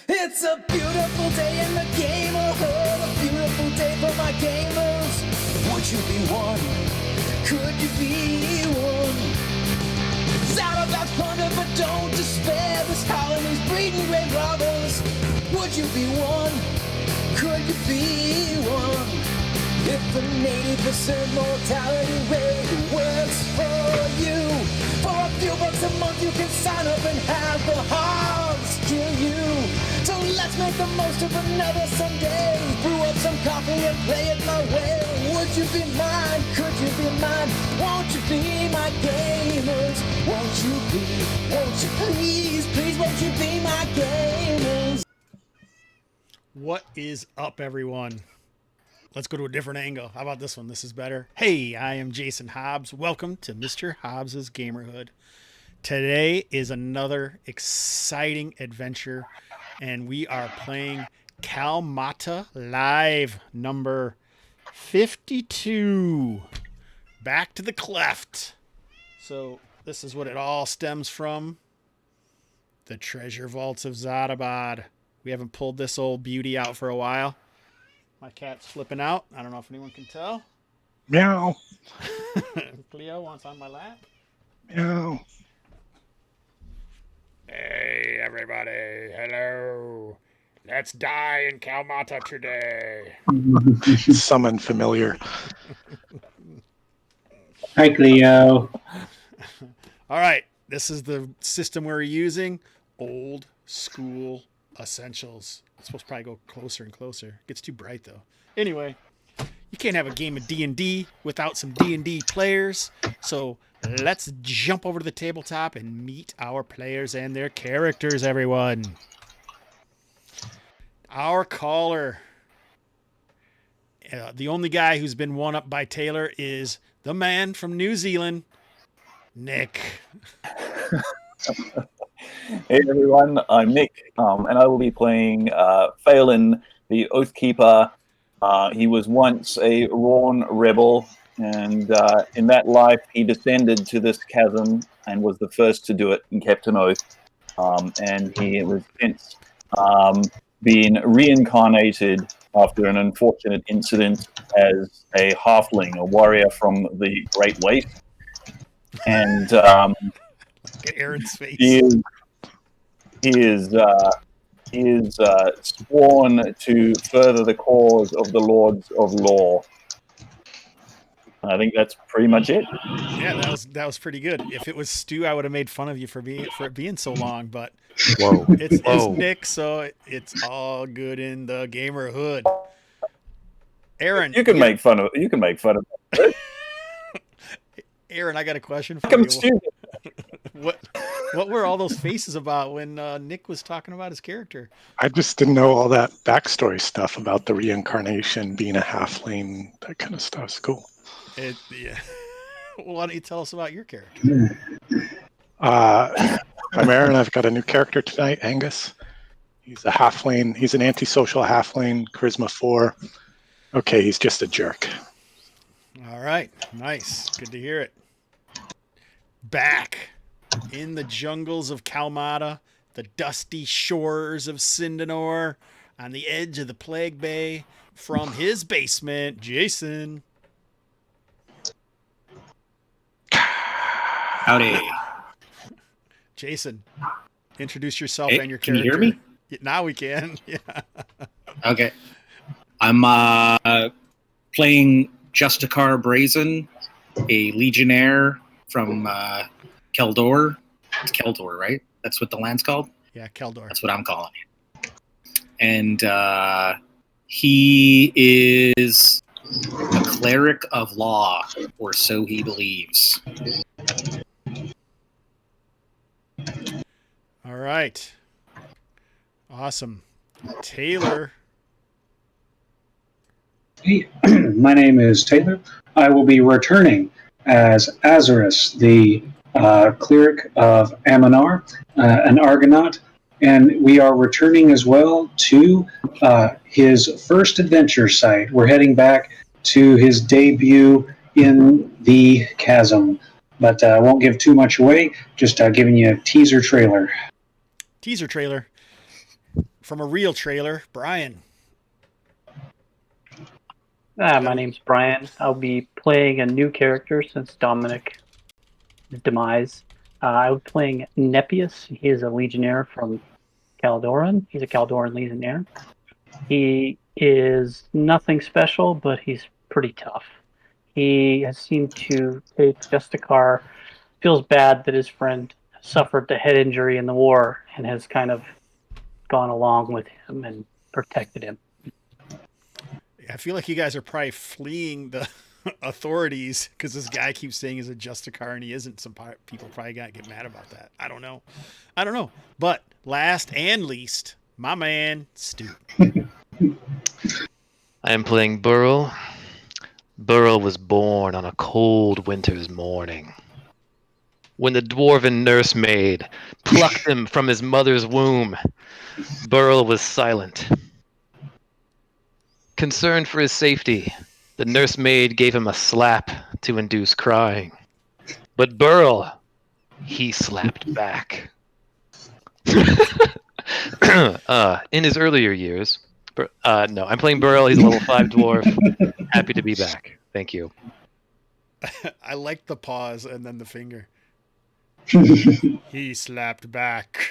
It's a beautiful day in the Gamerhood, a beautiful day for my gamers. Would you be one? Could you be one? Zadabad's plunder, but don't despair. This colony's breeding great robbers. Would you be one? Could you be one? If the 80% mortality rate works for you, for a few bucks a month you can sign up and have the Hobbs kill you. So let's make the most of another Sunday. Brew up some coffee and play it my way. Would you be mine? Could you be mine? Won't you be my gamers? Won't you please, please won't you be my gamers? What is up, everyone? Let's go to a different angle. How about this one? This is better. Hey, I am Jason Hobbs. Welcome to Mr. Hobbs's Gamerhood. Today is another exciting adventure, and we are playing Kalmatta Live number 52. Back to the Cleft. So this is what it all stems from. The Treasure Vaults of Zadabad. We haven't pulled this old beauty out for a while. My cat's flipping out. I don't know if anyone can tell. Meow. Cleo wants on my lap. Meow. Hey, everybody. Hello. Let's die in Kalmatta today. Summon familiar. Hi, Cleo. All right. This is the system we're using. Old school essentials. It's supposed to probably go closer and closer. It gets too bright, though. Anyway, you can't have a game of D&D without some D&D players. So let's jump over to the tabletop and meet our players and their characters, everyone. Our caller, the only guy who's been won up by Taylor, is the man from New Zealand, Nick. Hey everyone, I'm Nick, and I will be playing Phelan, the Oathkeeper. He was once a Rawn rebel, and in that life he descended to this chasm and was the first to do it and kept an oath. And he was since been reincarnated after an unfortunate incident as a halfling, a warrior from the Great Waste. And Aaron's face. He is sworn to further the cause of the Lords of Law. I think that's pretty much it. Yeah, that was pretty good. If it was Stu, I would have made fun of you for it being so long. But it's Nick, so it's all good in the Gamerhood. Aaron, you can make fun of it. Aaron, I got a question for Come you. Stu. What were all those faces about when Nick was talking about his character? I just didn't know all that backstory stuff about the reincarnation, being a halfling, that kind of stuff. It's cool. Yeah. Well, why don't you tell us about your character? I'm Aaron. I've got a new character tonight, Angus. He's a halfling. He's an antisocial halfling, charisma 4. Okay, he's just a jerk. All right. Nice. Good to hear it. Back in the jungles of Kalmatta, the dusty shores of Sindanor, on the edge of the Plague Bay, from his basement, Jason. Howdy. Jason, introduce yourself Hey, and your can character. you hear me? Now we can. Yeah. Okay. I'm playing Justicar Brazen, a legionnaire from Keldor. It's Keldor, right? That's what the land's called? Yeah, Keldor. That's what I'm calling it. And he is a cleric of law, or so he believes. All right. Awesome. Taylor. Hey, my name is Taylor. I will be returning as Azarus, the cleric of Amanar, an Argonaut, and we are returning as well to his first adventure site. We're heading back to his debut in the Chasm, but I won't give too much away, just giving you a teaser trailer. Teaser trailer. from a real trailer, Brian. My name's Brian. I'll be playing a new character since Dominic's demise. I'll be playing Nepius. He is a legionnaire from Caldoran. He's a Caldoran legionnaire. He is nothing special, but he's pretty tough. He has seemed to take Justicar, feels bad that his friend suffered the head injury in the war, and has kind of gone along with him and protected him. I feel like you guys are probably fleeing the authorities because this guy keeps saying he's a Justicar and he isn't. Some people probably got to get mad about that. I don't know. But last and least, my man, Stu. I am playing Burl. Burl was born on a cold winter's morning. When the dwarven nursemaid plucked him from his mother's womb, Burl was silent. Concerned for his safety, the nursemaid gave him a slap to induce crying. But Burl, he slapped back. In his earlier years, no, I'm playing Burl. He's a level 5 dwarf. Happy to be back. Thank you. I like the pause and then the finger. He slapped back.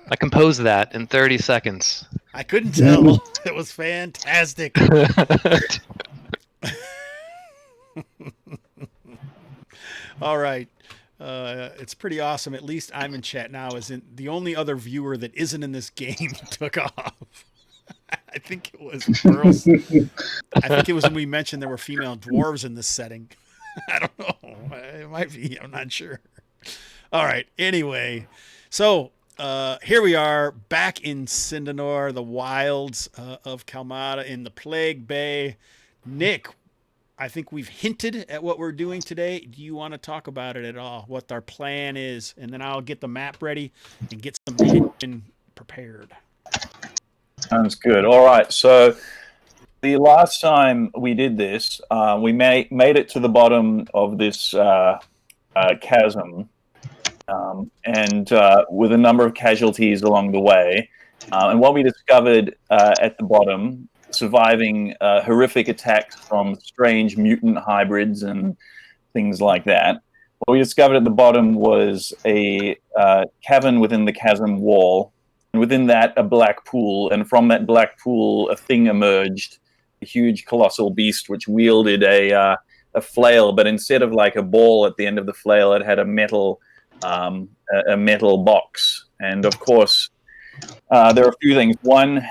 I composed that in 30 seconds. I couldn't tell. It was fantastic. All right. It's pretty awesome. At least I'm in chat now. The only other viewer that isn't in this game took off. I think it was girls. I think it was when we mentioned there were female dwarves in this setting. I don't know. It might be. I'm not sure. All right. Anyway, so here we are back in Sindanor, the wilds of Kalmatta in the Plague Bay. Nick, I think we've hinted at what we're doing today. Do you want to talk about it at all? What our plan is? And then I'll get the map ready and get some hitching prepared. Sounds good. All right. So the last time we did this, we made it to the bottom of this chasm, and with a number of casualties along the way. And what we discovered at the bottom, surviving horrific attacks from strange mutant hybrids and things like that, what we discovered at the bottom was a cavern within the chasm wall. And within that, a black pool. And from that black pool, a thing emerged, a huge colossal beast which wielded a flail. But instead of like a ball at the end of the flail, it had a metal box. And of course, there are a few things. One,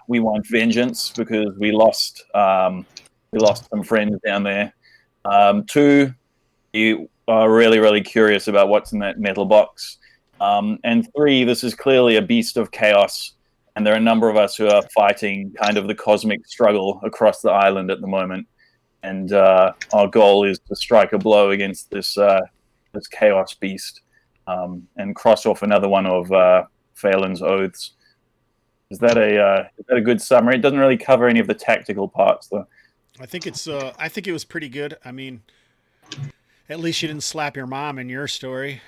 we want vengeance because we lost some friends down there. Two, you are really, really curious about what's in that metal box. And three, this is clearly a beast of chaos, and there are a number of us who are fighting kind of the cosmic struggle across the island at the moment. And our goal is to strike a blow against this chaos beast and cross off another one of Phelan's oaths. Is that a good summary? It doesn't really cover any of the tactical parts, though. I think it was pretty good. I mean, at least you didn't slap your mom in your story.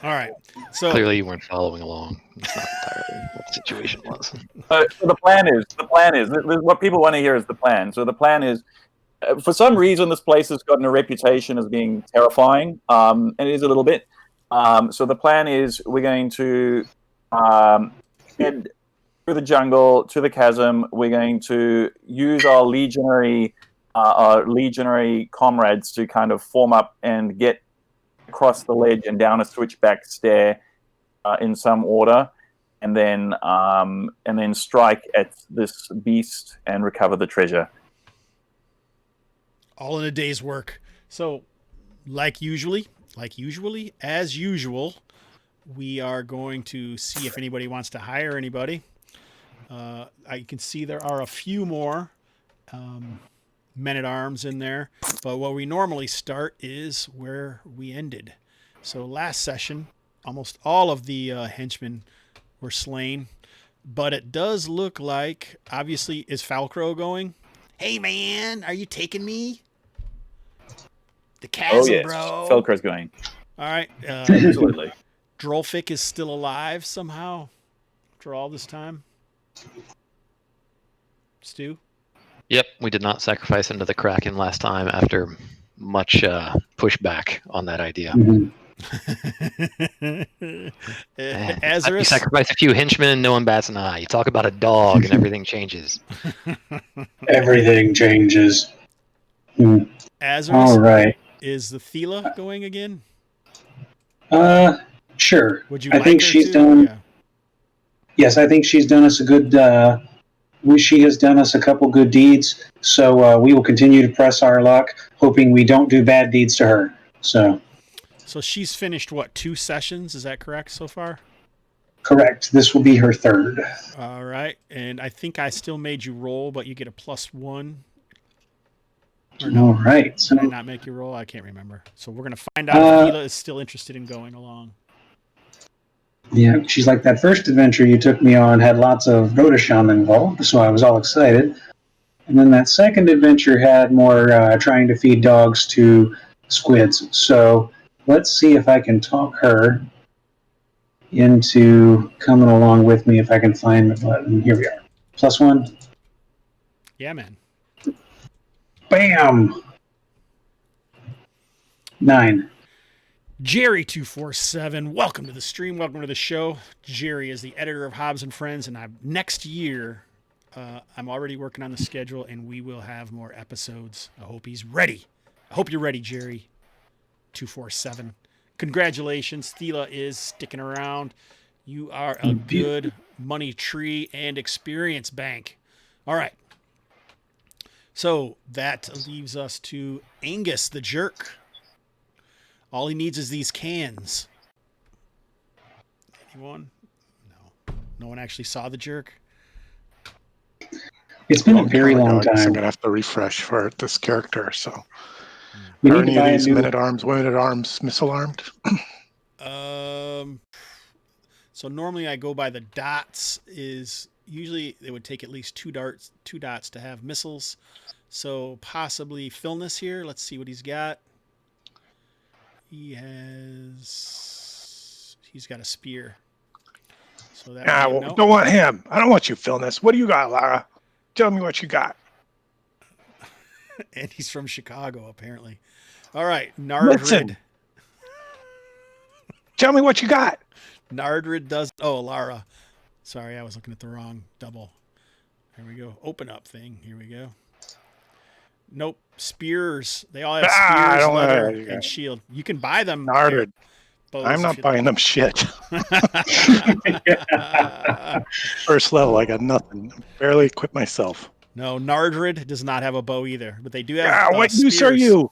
All right. So clearly you weren't following along. That's not entirely what the situation was. So the plan is what people want to hear is the plan. So the plan is, for some reason, this place has gotten a reputation as being terrifying, and it is a little bit. So the plan is we're going to head through the jungle to the chasm. We're going to use our legionary comrades to kind of form up and get across the ledge and down a switchback stair in some order, and then strike at this beast and recover the treasure. All in a day's work. So, as usual, we are going to see if anybody wants to hire anybody. I can see there are a few more men-at-arms in there, but what we normally start is where we ended. So last session, almost all of the henchmen were slain, but it does look like, obviously, is Falcrow going? Hey man, are you taking me? The chasm, oh yes, bro. Falcrow's going. All right, Absolutely. Drolfic is still alive somehow after all this time. Stu? Yep, we did not sacrifice him to the Kraken last time after much pushback on that idea. Mhm. You Azarus? sacrifice a few henchmen and no one bats an eye. You talk about a dog and everything changes. Everything changes. Hmm. Azarus? All right. Is the Thela going again? Sure. Would you I like think her she's to? done. Yeah. Yes, I think she's done us a good. She has done us a couple good deeds, so we will continue to press our luck, hoping we don't do bad deeds to her. So she's finished, what, 2 sessions? Is that correct so far? correct. This will be her third. All right. And I think I still made you roll, but you get a +1. Or no? All right. So Did I not make you roll? I can't remember. So we're going to find out if Thela is still interested in going along. yeah, she's like that first adventure you took me on had lots of Rodasham involved, so I was all excited. And then that second adventure had more trying to feed dogs to squids. So let's see if I can talk her into coming along with me if I can find the button. Here we are. +1. Yeah, man. Bam! 9. Jerry247, welcome to the stream. Welcome to the show. Jerry is the editor of Hobbs and Friends, and next year, I'm already working on the schedule, and we will have more episodes. I hope he's ready. I hope you're ready, Jerry247. Congratulations. Thela is sticking around. You are a good money tree and experience bank. All right. So that leaves us to Angus the Jerk. All he needs is these cans. Anyone? No. No one actually saw the jerk? It's been a very long I'm time. going to have to refresh for this character. So, We are need to any of buy a these new. women at arms, missile armed? So normally I go by the dots. Usually it would take at least 2 dots to have missiles. So possibly Philness here. Let's see what he's got. He's got a spear. So that Don't want him. I don't want you, Philness. What do you got, Lara? Tell me what you got. And he's from Chicago, apparently. All right, Nardrid. Listen. Tell me what you got. Nardrid does. Oh, Lara. Sorry, I was looking at the wrong double. Here we go. Open up thing. Here we go. Nope. Spears. They all have spears, leather, and shield. You can buy them. Nardrid. I'm not buying them shit. First level, I got nothing. Barely equipped myself. No, Nardrid does not have a bow either, but they do have what spears. use are you?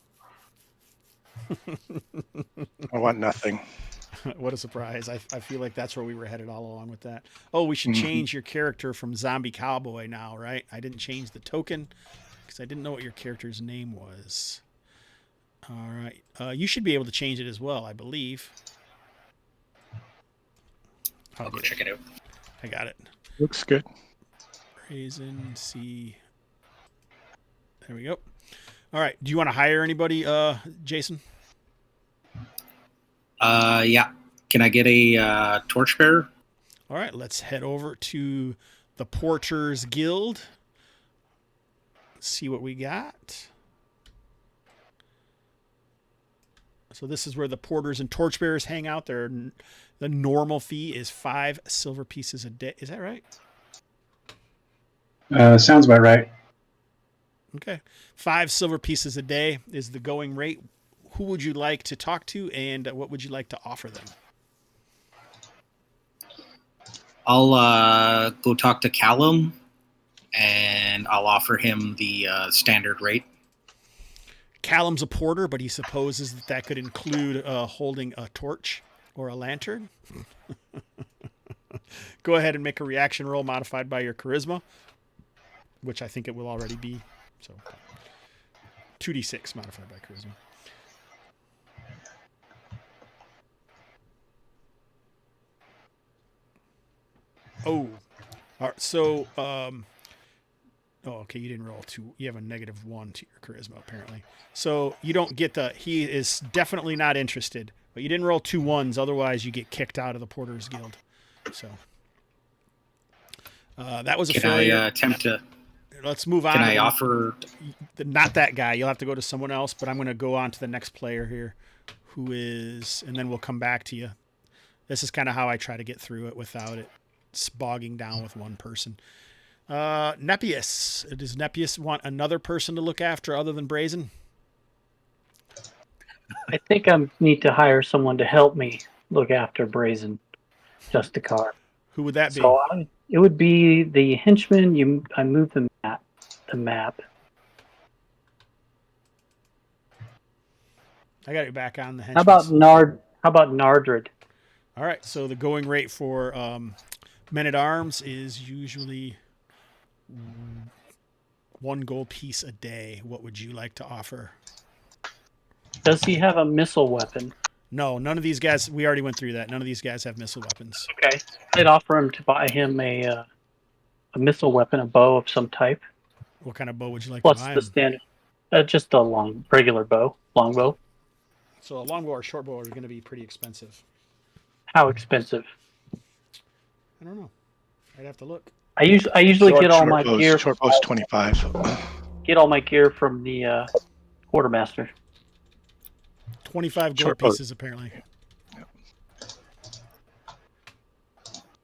I want nothing. What a surprise. I feel like that's where we were headed all along with that. Oh, we should change your character from Zombie Cowboy now, right? I didn't change the token because I didn't know what your character's name was. All right. You should be able to change it as well, I believe. I'll go check it out. I got it. Looks good. Raisin C. There we go. All right. Do you want to hire anybody, Jason? Yeah. Can I get a torchbearer? All right. Let's head over to the Porters Guild. Let's see what we got. So this is where the porters and torchbearers hang out. The normal fee is 5 silver pieces a day. Is that right? Sounds about right. Okay. 5 silver pieces a day is the going rate. Who would you like to talk to, and what would you like to offer them? I'll go talk to Callum, and I'll offer him the standard rate. Callum's a porter, but he supposes that could include holding a torch or a lantern. Go ahead and make a reaction roll modified by your charisma, which I think it will already be. So 2d6 modified by charisma. Oh, all right, so, okay, you didn't roll 2. You have a -1 to your charisma, apparently. So you don't get he is definitely not interested. But you didn't roll 2 1s, otherwise you get kicked out of the Porters Guild. So that was a Can failure. I attempt to? Let's move on. Can I offer? Not that guy. You'll have to go to someone else, but I'm going to go on to the next player here, who is, and then we'll come back to you. This is kind of how I try to get through it without it bogging down with one person. Nepius. Does Nepius want another person to look after other than Brazen? I think I need to hire someone to help me look after Brazen, Justicar. Who would that be? So it would be the henchman. I moved the map. I got it back on the henchman. How about Nardred? All right. So the going rate for men at arms is usually 1 gold piece a day. What would you like to offer? Does he have a missile weapon? No, none of these guys. We already went through that. None of these guys have missile weapons. Okay, I'd offer him to buy him a missile weapon, a bow of some type. What kind of bow would you like Plus to buy the him? standard, just a regular bow, longbow. So a longbow or short bow are going to be pretty expensive. How expensive? I don't know. I'd have to look. I usually get all my gear. Short bow's 25. Get all my gear from the quartermaster. 25 gold Short bow. pieces, apparently.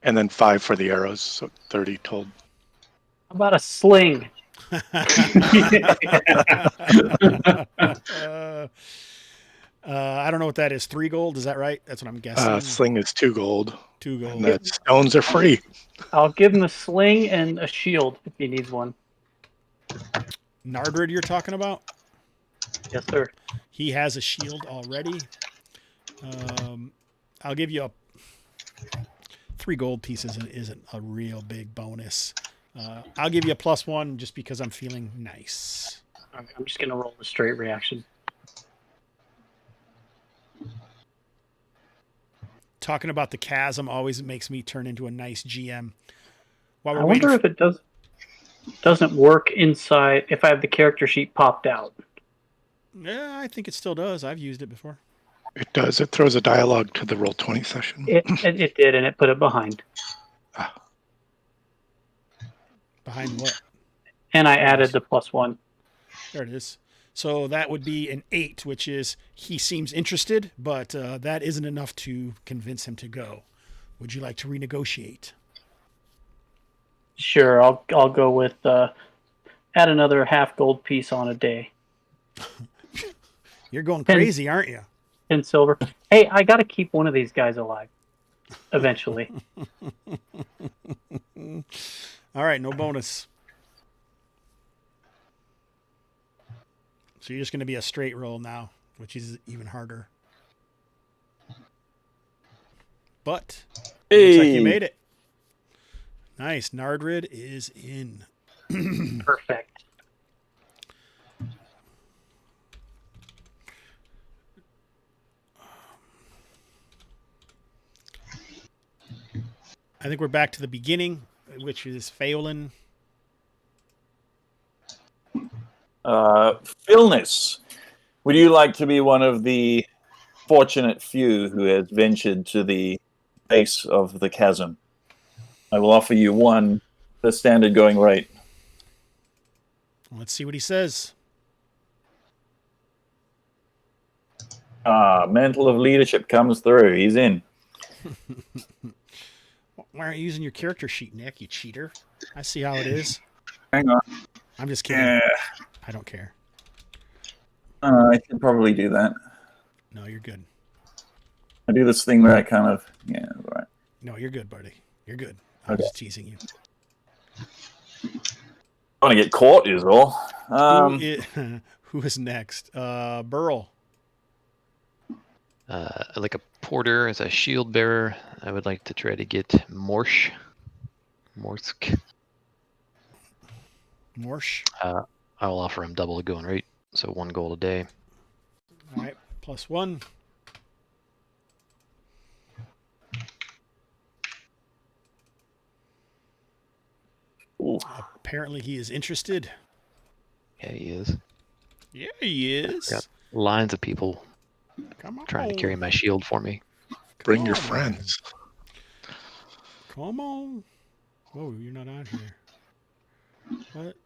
And then 5 for the arrows, so 30 total. How about a sling? I don't know what that is. 3 gold? Is that right? That's what I'm guessing. Sling is 2 gold. 2 gold. And the stones are free. I'll give him a sling and a shield if he needs one. Nardred you're talking about? Yes, sir. He has a shield already. I'll give you 3 gold pieces isn't a real big bonus. I'll give you a +1 just because I'm feeling nice. I'm just going to roll the straight reaction. Talking about the chasm always makes me turn into a nice GM. While we're I wonder waiting if it doesn't work inside if I have the character sheet popped out. Yeah, I think it still does. I've used it before. It does. It throws a dialogue to the Roll20 session. It did, and it put it behind. Behind what? And I added the +1. There it is. So that would be an 8, which is he seems interested, but that isn't enough to convince him to go. Would you like to renegotiate? Sure, I'll go with add another half gold piece on a day. You're going crazy, aren't you? 10 silver. Hey, I got to keep one of these guys alive eventually. All right, no bonus. So you're just going to be a straight roll now, which is even harder. But looks like you made it. Nice. Nardred is in. Perfect. I think we're back to the beginning, which is Phelan. Philness, would you like to be one of the fortunate few who has ventured to the base of the chasm? I will offer you the standard going rate. Let's see what he says. Mantle of leadership comes through. He's in. Why aren't you using your character sheet, Nick, you cheater? I see how it is. Hang on. I'm just kidding. Yeah. I don't care. I should probably do that. No, you're good. I do this thing where I kind of, yeah, all right. No, you're good, buddy. You're good. I'm just teasing you. I want to get caught is all. Who is next? Burl. Like a porter as a shield bearer, I would like to try to get Morsk. Morsh. I'll offer him double the going rate, so 1 gold a day. All right, +1. Ooh. Apparently he is interested. Yeah, he is. Yeah, he is. Got lines of people Come on. Trying to carry my shield for me. Bring your Come on. friends. Come on. Oh, you're not on here. What?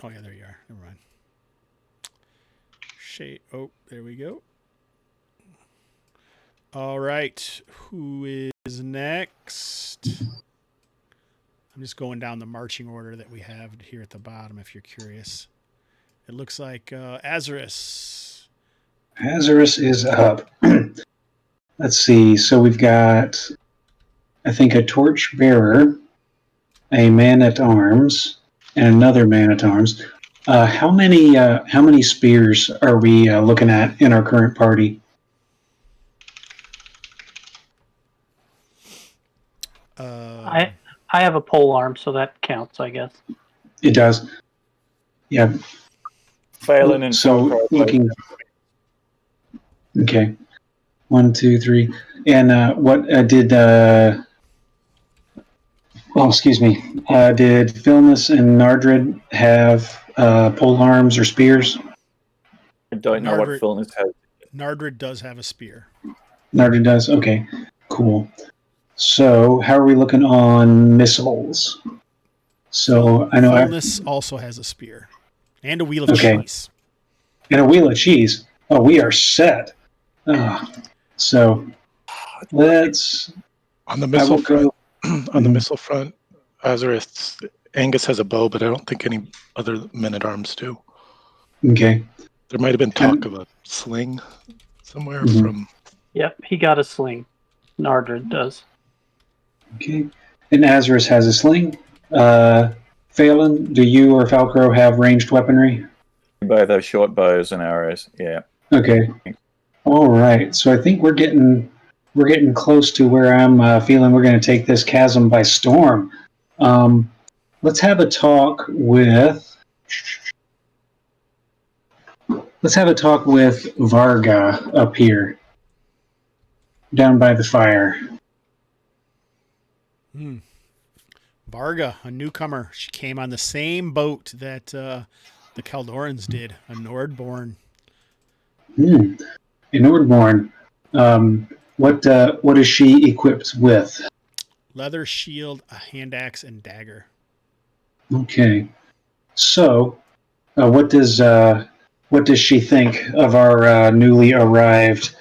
Oh, yeah, there you are. Never mind. Oh, there we go. All right. Who is next? I'm just going down the marching order that we have here at the bottom, if you're curious. It looks like Azarus. Azarus is up. Let's see. So we've got, I think, a torch bearer, a man at arms, and another man at arms. How many spears are we looking at in our current party? I have a pole arm, so that counts, I guess. It does. Yeah. Phelan and So Falco. looking. Okay. 1, 2, 3. And what did? Oh, excuse me. Did Philnus and Nardred have pole arms or spears? I don't know what Nardred- Philnus has. Nardred does have a spear. Nardred does. Okay. Cool. So how are we looking on missiles? So I know. Philnus also has a spear. And a wheel of Okay. cheese. And a wheel of cheese. Oh, we are set. So let's. On the missile will go- front, on the missile front, Azarus, Angus has a bow, but I don't think any other men-at-arms do. Okay. There might have been talk of a sling somewhere Mhm. from. Yep, he got a sling. Nardred does. Okay. And Azarus has a sling. Phelan, do you or Falcro have ranged weaponry? We both have short bows and arrows. Yeah. Okay. All right. So I think we're getting close to where I'm feeling we're going to take this chasm by storm. Let's have a talk with. Let's have a talk with Varga up here, down by the fire. Varga, a newcomer. She came on the same boat that the Kaldorans did, a Nordborn. In Nordborn, what is she equipped with? Leather shield, a hand axe, and dagger. Okay, so what does she think of our newly arrived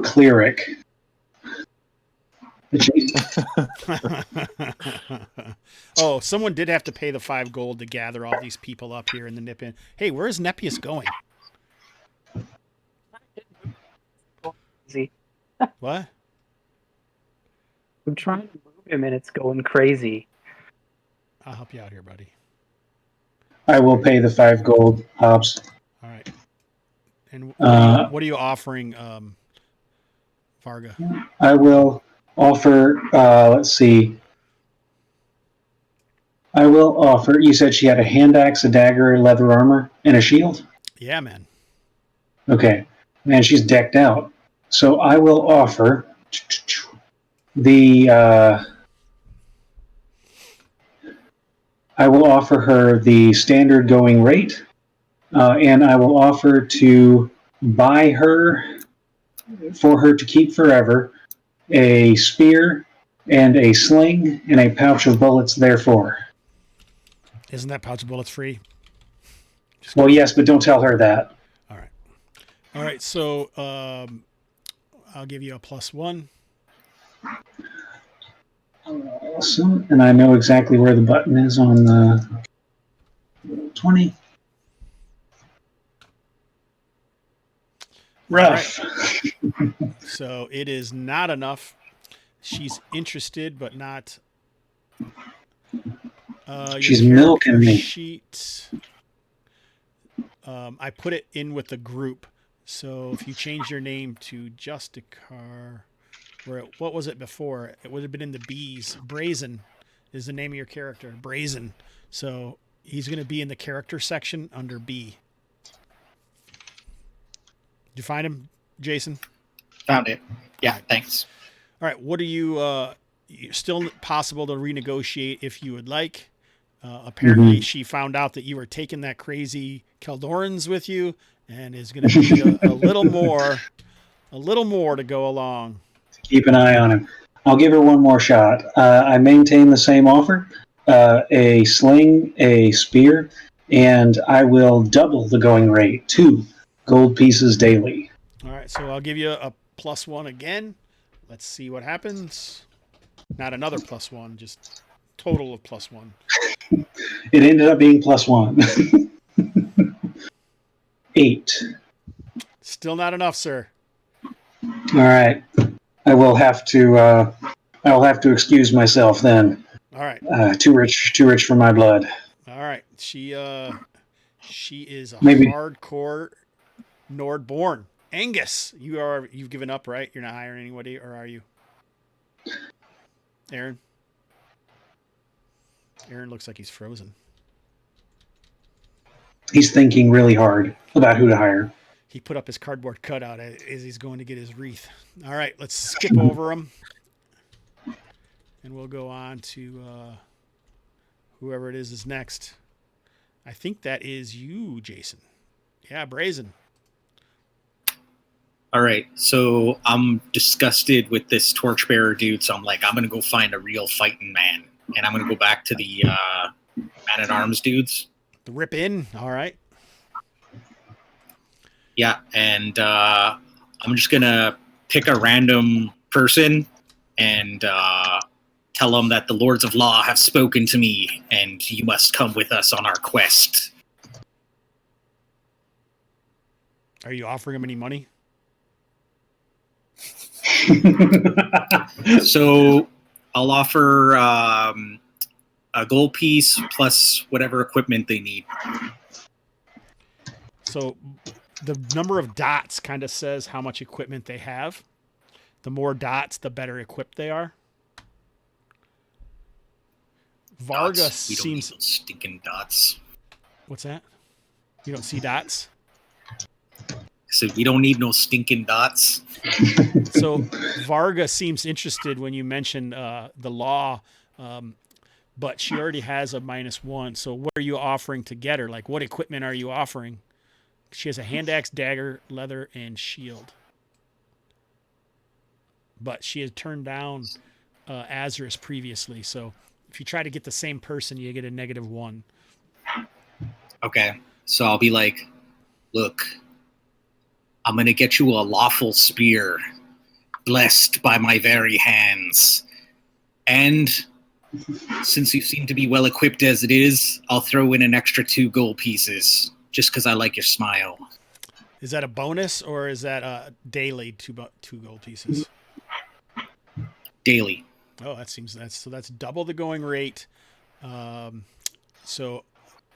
cleric? Oh, someone did have to pay the 5 gold to gather all these people up here in the Nipin. Hey, where is Nepius going? Easy. What? I'm trying to move him, and it's going crazy. I'll help you out here, buddy. I will pay the 5 gold, Hobbs. All right. And what are you offering, Varga? I will offer. Let's see. I will offer. You said she had a hand axe, a dagger, leather armor, and a shield. Yeah, man. Okay, man, she's decked out. So I will offer the. I will offer her the standard going rate, and I will offer to buy her, for her to keep forever, a spear and a sling and a pouch of bullets therefore. Isn't that pouch of bullets free? Well, yes, but don't tell her that. All right. All right. So I'll give you a +1. Awesome. And I know exactly where the button is on the 20. Rough. So it is not enough. She's interested, but not. She's your milking character me. Sheet. I put it in with the group. So if you change your name to Justicar, what was it before? It would have been in the B's. Brazen is the name of your character. Brazen. So he's going to be in the character section under B. Did you find him, Jason? Found it. Yeah, thanks. All right. What are you? Still possible to renegotiate if you would like. Apparently, she found out that you were taking that crazy Keldorans with you, and is going to be a little more to go along. Keep an eye on him. I'll give her one more shot. I maintain the same offer: a sling, a spear, and I will double the going rate, 2 gold pieces daily. All right, so I'll give you a +1 again. Let's see what happens. Not another +1, just total of +1. It ended up being +1. 8. Still not enough, sir. All right. I will have to excuse myself then. All right. Too rich for my blood. All right. She is a Maybe. hardcore Nordborn. Angus, you've given up, right? You're not hiring anybody, or are you? Aaron? Aaron looks like he's frozen. He's thinking really hard about who to hire. He put up his cardboard cutout as he's going to get his wreath. All right, let's skip over him. And we'll go on to whoever it is next. I think that is you, Jason. Yeah, Brazen. All right, so I'm disgusted with this torchbearer dude, so I'm like, I'm going to go find a real fighting man. And I'm going to go back to the man-at-arms dudes. The rip in, all right. Yeah, and I'm just going to pick a random person and tell them that the Lords of Law have spoken to me, and you must come with us on our quest. Are you offering him any money? So I'll offer a gold piece plus whatever equipment they need. So the number of dots kind of says how much equipment they have. The more dots, the better equipped they are. Varga Dots. We don't need seems... those stinking dots. What's that? You don't see dots? So we don't need no stinking dots. So Varga seems interested when you mention the law, but she already has a -1. So what are you offering to get her? Like, what equipment are you offering? She has a hand axe, dagger, leather, and shield. But she had turned down Azurus previously. So if you try to get the same person, you get a -1. Okay. So I'll be like, look, I'm going to get you a lawful spear, blessed by my very hands. And since you seem to be well equipped as it is, I'll throw in an extra 2 gold pieces, just because I like your smile. Is that a bonus or is that daily 2 gold pieces? Daily. Oh, that's double the going rate. So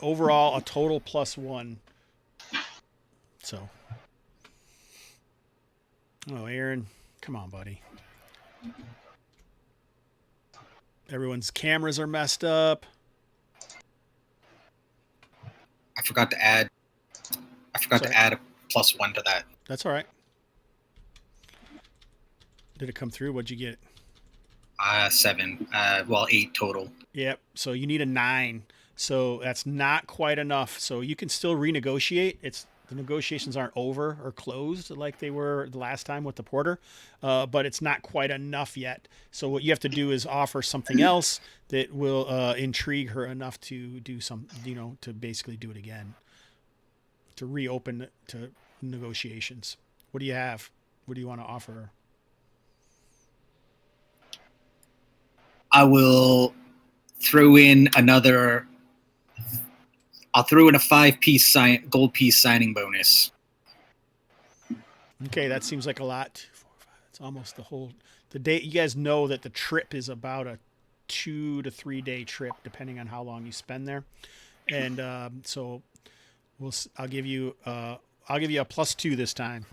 overall, a total +1. So, oh, Aaron, come on, buddy. Everyone's cameras are messed up. I forgot to add a +1 to that. That's all right. Did it come through? What'd you get? 7. 8 total. Yep. So you need a 9. So that's not quite enough. So you can still renegotiate. The negotiations aren't over or closed like they were the last time with the porter, but it's not quite enough yet. So what you have to do is offer something else that will intrigue her enough to do some, to basically do it again, to reopen to negotiations. What do you have? What do you want to offer her? I will throw in another. I'll throw in a 5-piece gold piece signing bonus. Okay, that seems like a lot. 2, 4, 5. It's almost the day. You guys know that the trip is about a 2 to 3 day trip, depending on how long you spend there. And so I'll give you a +2 this time,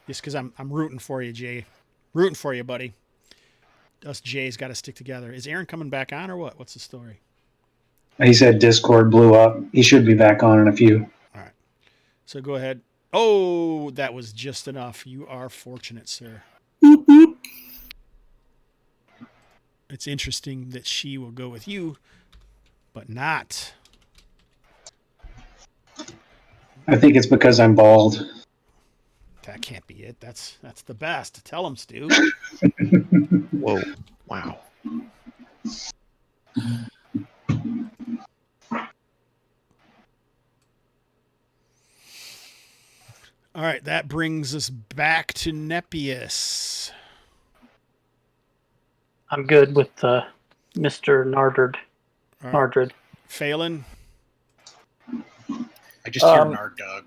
just because I'm rooting for you, Jay. Rooting for you, buddy. Us Jay's got to stick together. Is Aaron coming back on or what? What's the story? He said Discord blew up. He should be back on in a few. All right. So go ahead. Oh, that was just enough. You are fortunate, sir. Boop, boop. It's interesting that she will go with you, but not I think it's because I'm bald. That can't be it. That's the best. Tell him, Stu. Whoa. Wow. All right, that brings us back to Nepius. I'm good with Mr. Nardred. All right. Nardred. Phelan? I just hear Nard Dog.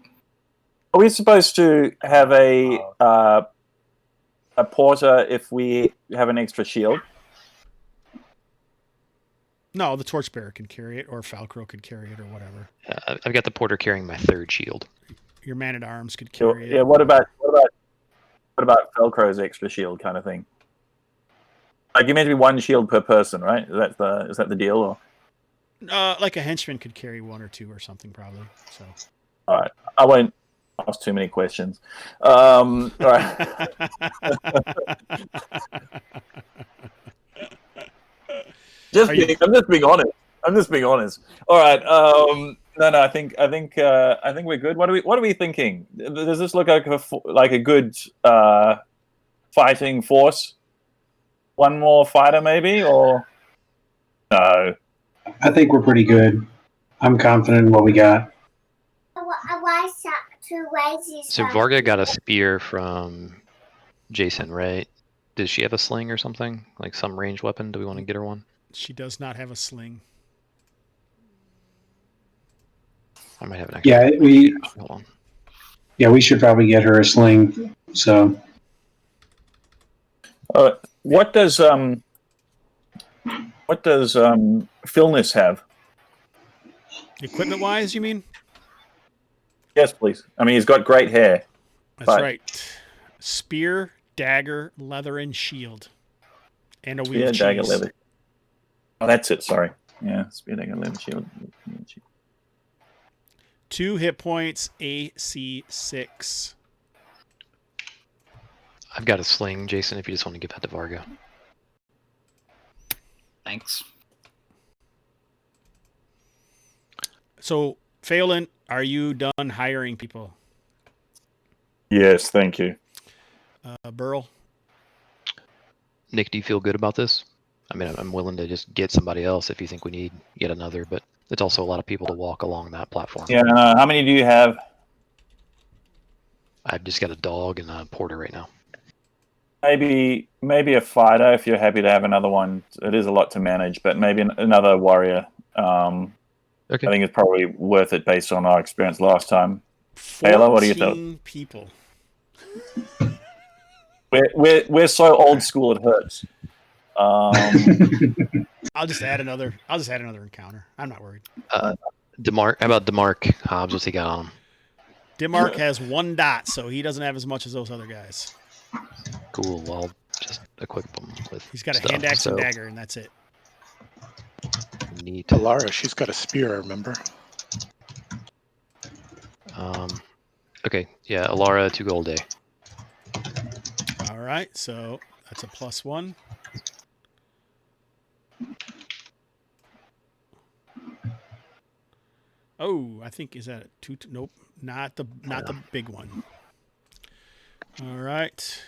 Are we supposed to have a porter if we have an extra shield? No, the torchbearer can carry it, or Falcro could carry it, or whatever. I've got the porter carrying my third shield. Your man-at-arms could carry it. Yeah. What about Velcro's extra shield kind of thing? Like you meant to be one shield per person, right? Is that the deal? Or? Like a henchman could carry one or two or something, probably. So. All right, I won't ask too many questions. All right. I'm just being honest. All right. No. I think we're good. What are we thinking? Does this look like a good fighting force? One more fighter, maybe, or no? I think we're pretty good. I'm confident in what we got. So Varga got a spear from Jason, right? Does she have a sling or something? Like some ranged weapon? Do we want to get her one? She does not have a sling. I might have an extra. Hold on. Yeah, we should probably get her a sling. So. What does Philness have? Equipment-wise, you mean? Yes, please. I mean, he's got great hair. That's right. Spear, dagger, leather, and shield. And a wheel of cheese. Dagger, leather. Oh, that's it. Sorry. Yeah, spear, dagger, leather, shield. 2 hit points, AC 6. I've got a sling, Jason, if you just want to give that to Varga. Thanks. So, Phelan, are you done hiring people? Yes, thank you. Burl? Nick, do you feel good about this? I mean, I'm willing to just get somebody else if you think we need yet another, but it's also a lot of people to walk along that platform. Yeah, how many do you have? I've just got a dog and a porter right now. Maybe a fighter if you're happy to have another one. It is a lot to manage, but maybe another warrior. Okay. I think it's probably worth it based on our experience last time. Taylor, what do you think? People. We're so old school it hurts. I'll just add another encounter. I'm not worried. DeMarc, how about DeMarc Hobbs? What's he got on him? DeMarc has 1 dot, so he doesn't have as much as those other guys. Cool. Well, just equip him with. He's got a hand axe and dagger, and that's it. Neat. Alara, she's got a spear, I remember. Okay. Yeah, Alara, 2 gold day. All right, so that's a +1. Oh, I think is that a 2? Nope, not the big one. All right.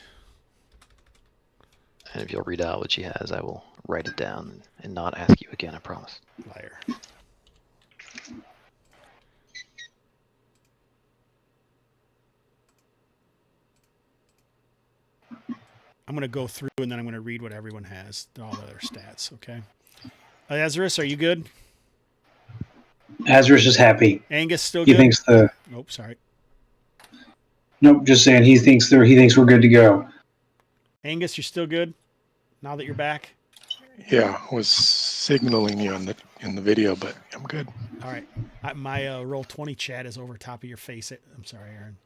And if you'll read out what she has, I will write it down and not ask you again, I promise. Liar. I'm going to go through and then I'm going to read what everyone has, all the other stats, okay? Azarus, are you good? Azarus is happy. Angus still He good? thinks Nope, sorry. Nope, just saying he thinks we're good to go. Angus, you're still good now that you're back? Yeah, I was signaling you in the video, but I'm good. All right. My Roll20 chat is over top of your face. I'm sorry, Aaron.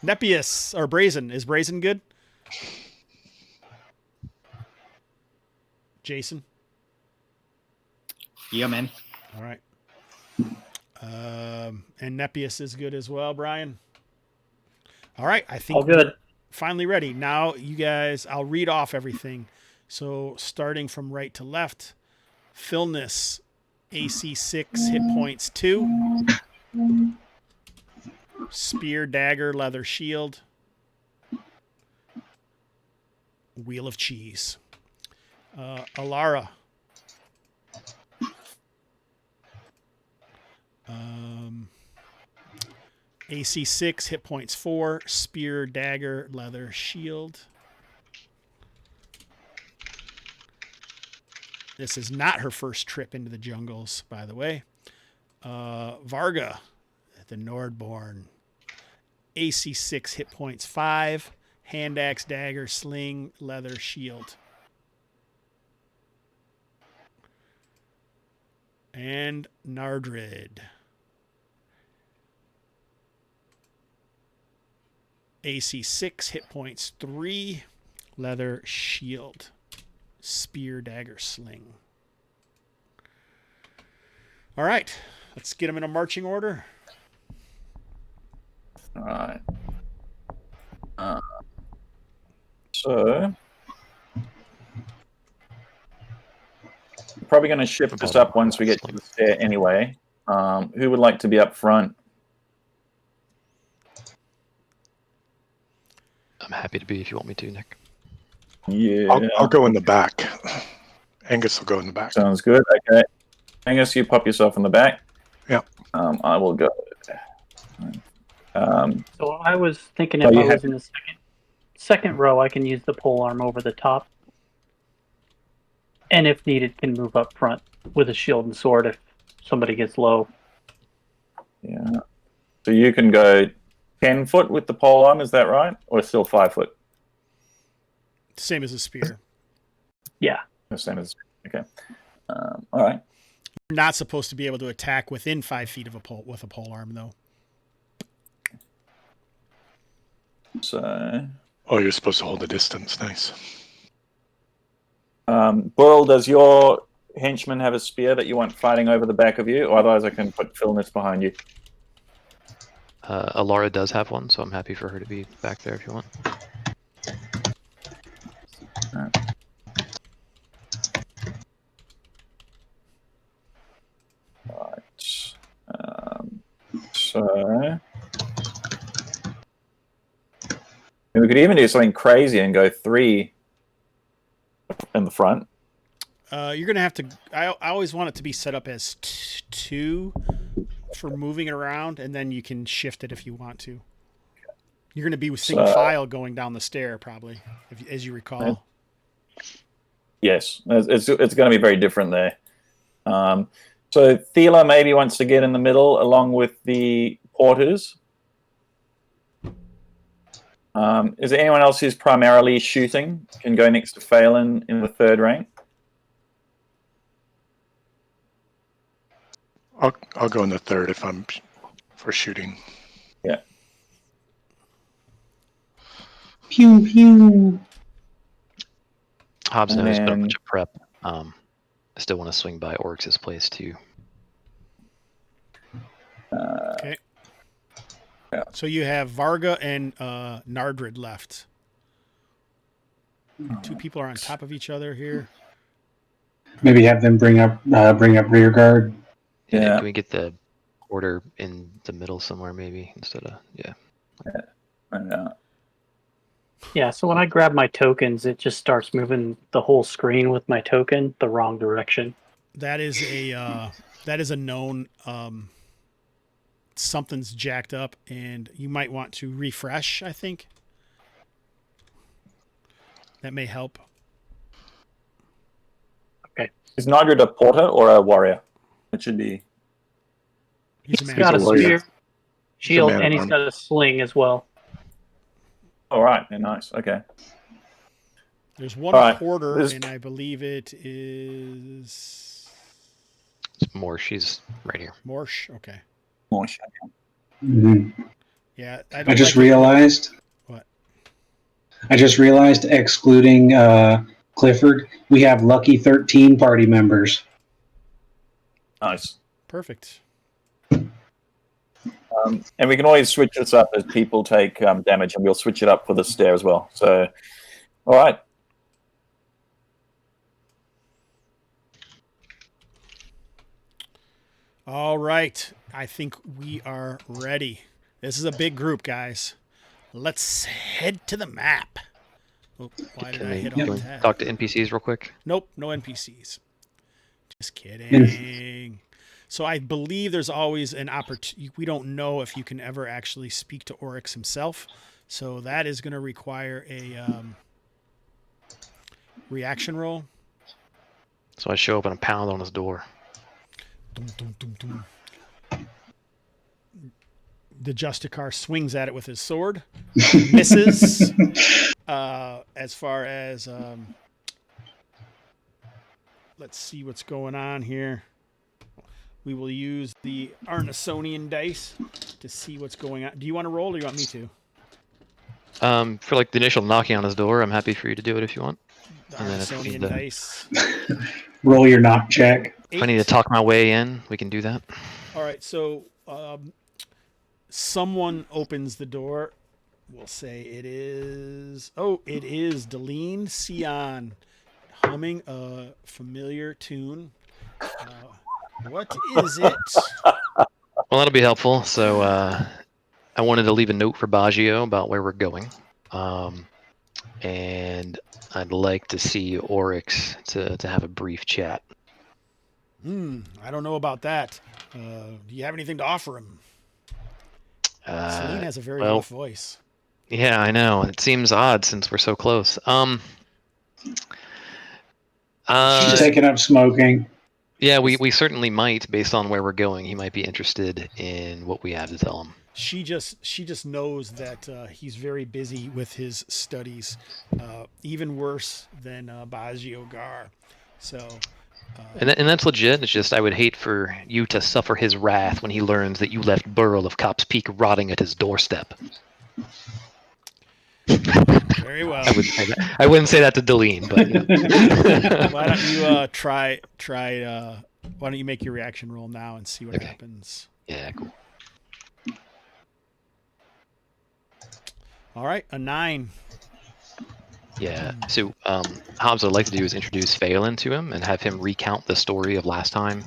Nepius or Brazen. Is Brazen good? Jason? Yeah, man. All right. And Nepius is good as well, Brian. All right. I think All good. Finally ready. Now, you guys, I'll read off everything. So, starting from right to left, Philness, AC 6, hit points 2. Spear, dagger, leather shield. Wheel of cheese. Alara. AC 6, hit points 4. Spear, dagger, leather shield. This is not her first trip into the jungles, by the way. Varga, the Nordborn. AC 6, hit points 5. Hand axe, dagger, sling, leather shield. And Nardrid. AC 6, hit points 3. Leather shield. Spear, dagger, sling. All right. Let's get them in a marching order. All right. So, probably going to shift this up once we get to the stair anyway. Who would like to be up front? I'm happy to be if you want me to, Nick. Yeah. I'll go in the back. Angus will go in the back. Sounds good. Okay. Angus, you pop yourself in the back. Yeah. I will go. So I was thinking if I was in the second row, I can use the pole arm over the top. And if needed, can move up front with a shield and sword if somebody gets low. Yeah. So you can go 10 foot with the pole arm, is that right? Or still 5 foot? Same as a spear. Yeah. Same as, okay. All right. You're not supposed to be able to attack within 5 feet of a pole with a pole arm, though. So, Oh, you're supposed to hold a distance. Nice. Burl, does your henchman have a spear that you want fighting over the back of you? Or otherwise I can put Philness behind you. Alara does have one, so I'm happy for her to be back there if you want. Right. So we could even do something crazy and go 3 in the front. You're going to have to... I always want it to be set up as 2 for moving it around, and then you can shift it if you want to. You're going to be with single file going down the stair, probably, as you recall. Yes, it's going to be very different there. So Thela maybe wants to get in the middle along with the porters. Is there anyone else who's primarily shooting? Can go next to Phelan in the 3rd rank. I'll go in the 3rd if I'm for shooting. Yeah. Pew pew. Hobbs knows, but a then- bunch of prep. I still want to swing by Oryx's place too. Okay. Yeah. So you have Varga and Nardrid left. 2 people are on top of each other here. Maybe have them bring up rear guard. Yeah. Can we get the order in the middle somewhere maybe instead of Yeah, so when I grab my tokens, it just starts moving the whole screen with my token the wrong direction. That is a known something's jacked up, and you might want to refresh, I think. That may help. Is Nardrid a porter or a warrior? It should be. He's He's a got a warrior. spear, shield, man of and he's armor. got a sling as well. All right. Yeah, nice. Okay. There's one All right. porter, This- and I believe it is it's more. She's right here. Morsh. Okay. Mhm. Yeah, I just realized. What? I just realized, excluding Clifford, we have lucky 13 party members. Nice. Perfect. And we can always switch this up as people take damage, and we'll switch it up for the stair as well. So, all right. All right. I think we are ready. This is a big group, guys. Let's head to the map. Oh, why did I hit Can all we tab? talk to NPCs real quick? Nope, no NPCs. Just kidding. So I believe there's always an opportunity. We don't know if you can ever actually speak to Oryx himself. So that is going to require a reaction roll. So I show up and I pound on his door. Dum, dum, dum, dum. The Justicar swings at it with his sword, misses. As far as let's see what's going on here. We will use the Arnisonian dice to see what's going on. Do you want to roll, or do you want me to? For like the initial knocking on his door, I'm happy for you to do it if you want. The And then if Arnisonian the- dice. Roll your knock check. If I need to talk my way in, we can do that. All right, so someone opens the door. We'll say it is. Oh, it is Deline Sion, humming a familiar tune. What is it? Well, that'll be helpful. So I wanted to leave a note for Baggio about where we're going. And I'd like to see Oryx to have a brief chat. I don't know about that. Do you have anything to offer him? Celine has a very rough voice. Yeah, I know. It seems odd since we're so close. She's taking up smoking. Yeah, we certainly might, based on where we're going. He might be interested in what we have to tell him. She just knows that he's very busy with his studies, even worse than Baggio Gar. So, And that's legit. It's just I would hate for you to suffer his wrath when he learns that you left Burl of Cop's Peak rotting at his doorstep. very well. I wouldn't say that to Deline, but you know. Why don't you try? Why don't you make your reaction roll now and see what happens? Yeah, cool. All right, a 9. Yeah. So Hobbs, what I'd like to do is introduce Phelan to him and have him recount the story of last time.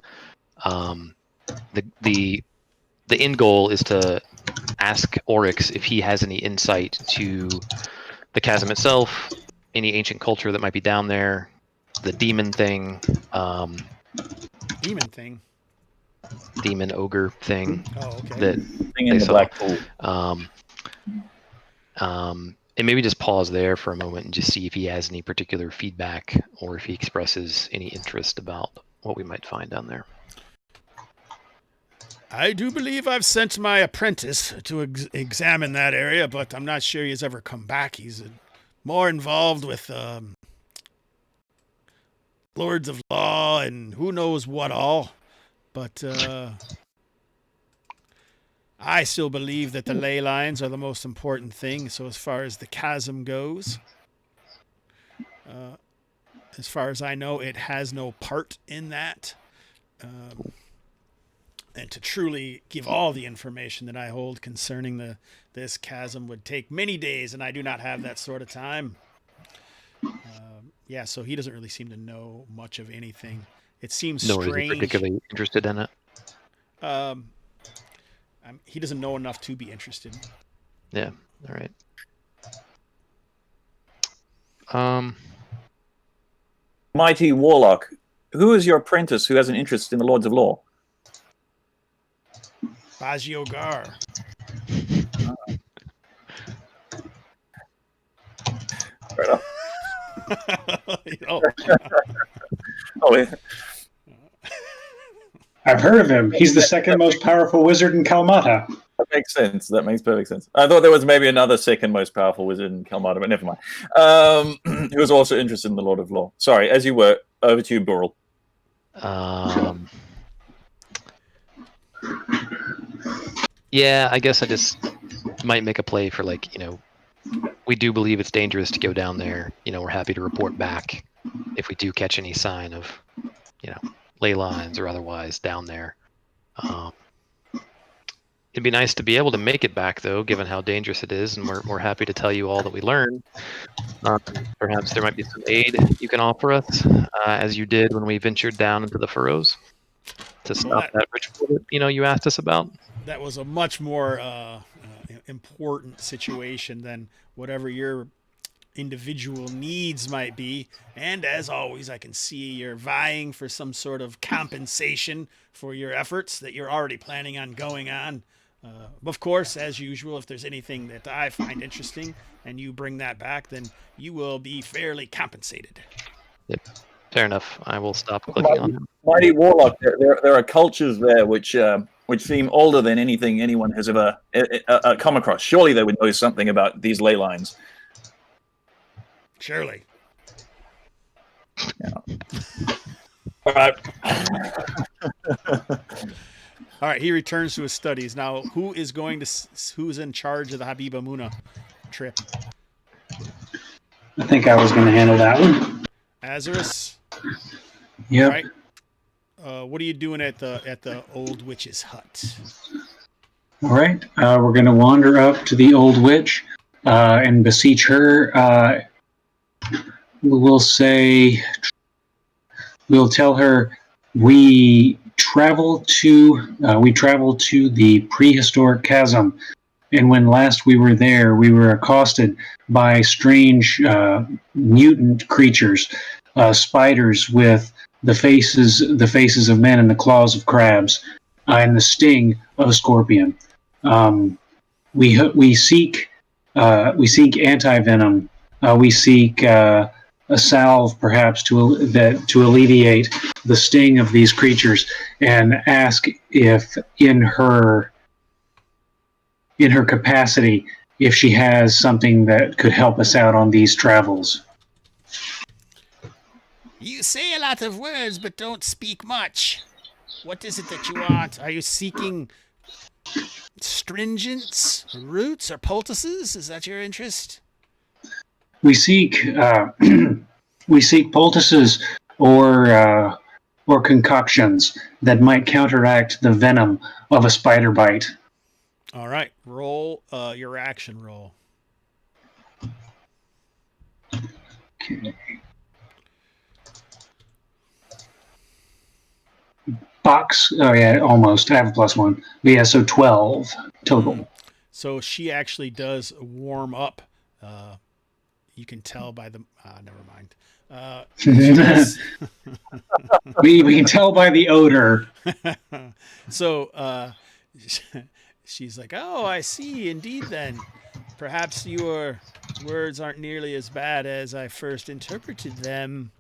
The end goal is to ask Oryx if he has any insight to the chasm itself, any ancient culture that might be down there, the demon thing. Demon thing. Demon ogre thing. Oh, okay. That Thing in they the saw. black pool. And maybe just pause there for a moment and just see if he has any particular feedback or if he expresses any interest about what we might find down there. I do believe I've sent my apprentice to examine that area, but I'm not sure he's ever come back. He's more involved with Lords of Law and who knows what all. But I still believe that the ley lines are the most important thing. So as far as the chasm goes, as far as I know, it has no part in that. And to truly give all the information that I hold concerning this chasm would take many days, and I do not have that sort of time. Yeah, so he doesn't really seem to know much of anything. It seems Nor is he strange. particularly interested in it. He doesn't know enough to be interested. Yeah. All right. Mighty Warlock, who is your apprentice who has an interest in the Lords of Law? Baggio Gar. Fair enough. Oh. Oh, yeah. I've heard of him. He's the second most powerful wizard in Kalmatta. That makes sense. That makes perfect sense. I thought there was maybe another second most powerful wizard in Kalmatta, but never mind. Who was also interested in the Lord of Law. Sorry, as you were, over to you, Burl. Yeah, I guess I just might make a play for we do believe it's dangerous to go down there. We're happy to report back if we do catch any sign of, ley lines or otherwise down there. It'd be nice to be able to make it back, though, given how dangerous it is, and we're happy to tell you all that we learned. Perhaps there might be some aid you can offer us, as you did when we ventured down into the furrows. to stop that ritual that you asked us about? That was a much more important situation than whatever your individual needs might be. And as always, I can see you're vying for some sort of compensation for your efforts that you're already planning on going on. Of course, as usual, if there's anything that I find interesting and you bring that back, then you will be fairly compensated. Yep. Fair enough. I will stop clicking on him. Mighty Warlock, there are cultures there which seem older than anything anyone has ever come across. Surely they would know something about these ley lines. Surely. Yeah. All right. All right, he returns to his studies. Now, who's in charge of the Habiba Muna trip? I think I was going to handle that one. Azarus? Yep. All right. What are you doing at the old witch's hut? All right. We're going to wander up to the old witch and beseech her. We'll tell her we travel to the prehistoric chasm, and when last we were there, we were accosted by strange mutant creatures, spiders with the faces of men and the claws of crabs, and the sting of a scorpion. We seek anti-venom. We seek a salve, perhaps, to alleviate the sting of these creatures, and ask if in her capacity, if she has something that could help us out on these travels. You say a lot of words, but don't speak much. What is it that you want? Are you seeking stringents, roots, or poultices? Is that your interest? We seek poultices or concoctions that might counteract the venom of a spider bite. All right, roll your action roll. Okay. Box. Oh yeah, almost. I have a +1. But yeah, so 12 total. So she actually does warm up. You can tell by the. Never mind. We can tell by the odor. So she's like, "Oh, I see. Indeed, then, perhaps your words aren't nearly as bad as I first interpreted them.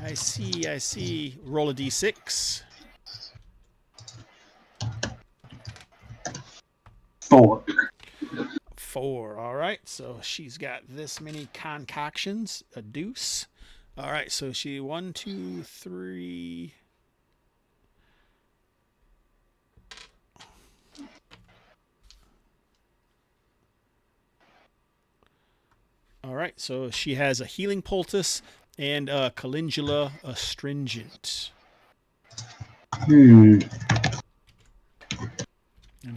I see. Roll a d6. 4. 4. All right. So she's got this many concoctions, a deuce. All right. So she 1, 2, 3. All right. So she has a healing poultice and a calendula astringent.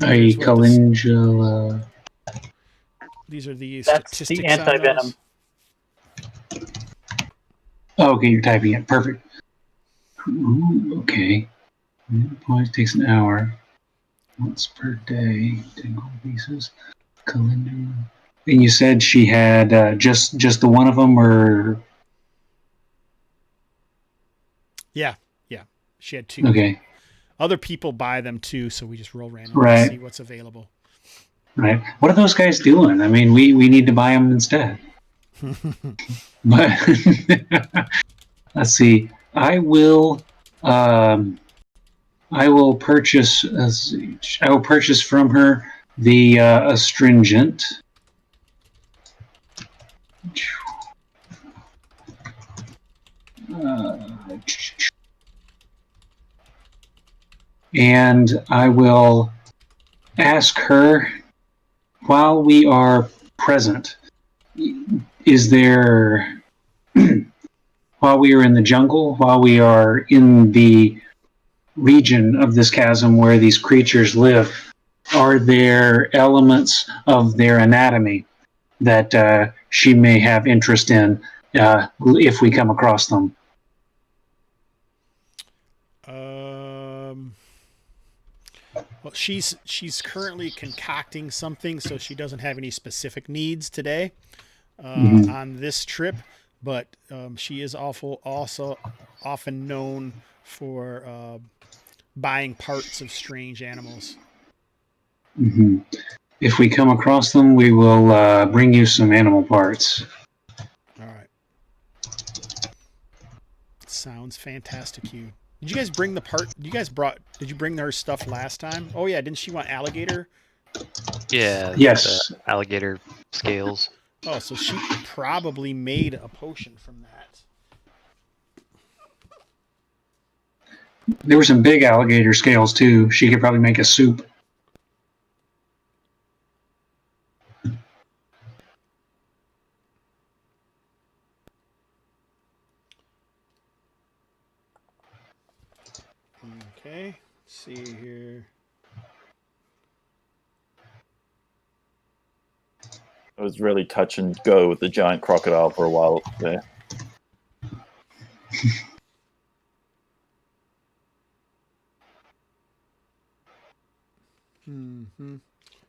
A calendula. These are the That's statistics. the anti-venom. Oh, okay, you're typing it. Perfect. Ooh, okay. It takes an hour. Once per day. 10 gold pieces. Calendula. And you said she had just the one of them, or? Yeah. She had 2. Okay. Other people buy them too, so we just roll randomly Right. to see what's available. Right. What are those guys doing? I mean, we need to buy them instead. But let's see. I will purchase. I will purchase from her the astringent. And I will ask her, while we are present, is there, while we are in the jungle, while we are in the region of this chasm where these creatures live, are there elements of their anatomy that she may have interest in if we come across them? Well, she's currently concocting something, so she doesn't have any specific needs today on this trip. But she is also often known for buying parts of strange animals. Mm-hmm. If we come across them, we will bring you some animal parts. All right. Sounds fantastic. You. Did you guys bring the part? Did you bring her stuff last time? Oh yeah, didn't she want alligator? Yeah. Yes. The alligator scales. Oh, so she probably made a potion from that. There were some big alligator scales too. She could probably make a soup. Okay, let's see here. It was really touch and go with the giant crocodile for a while there.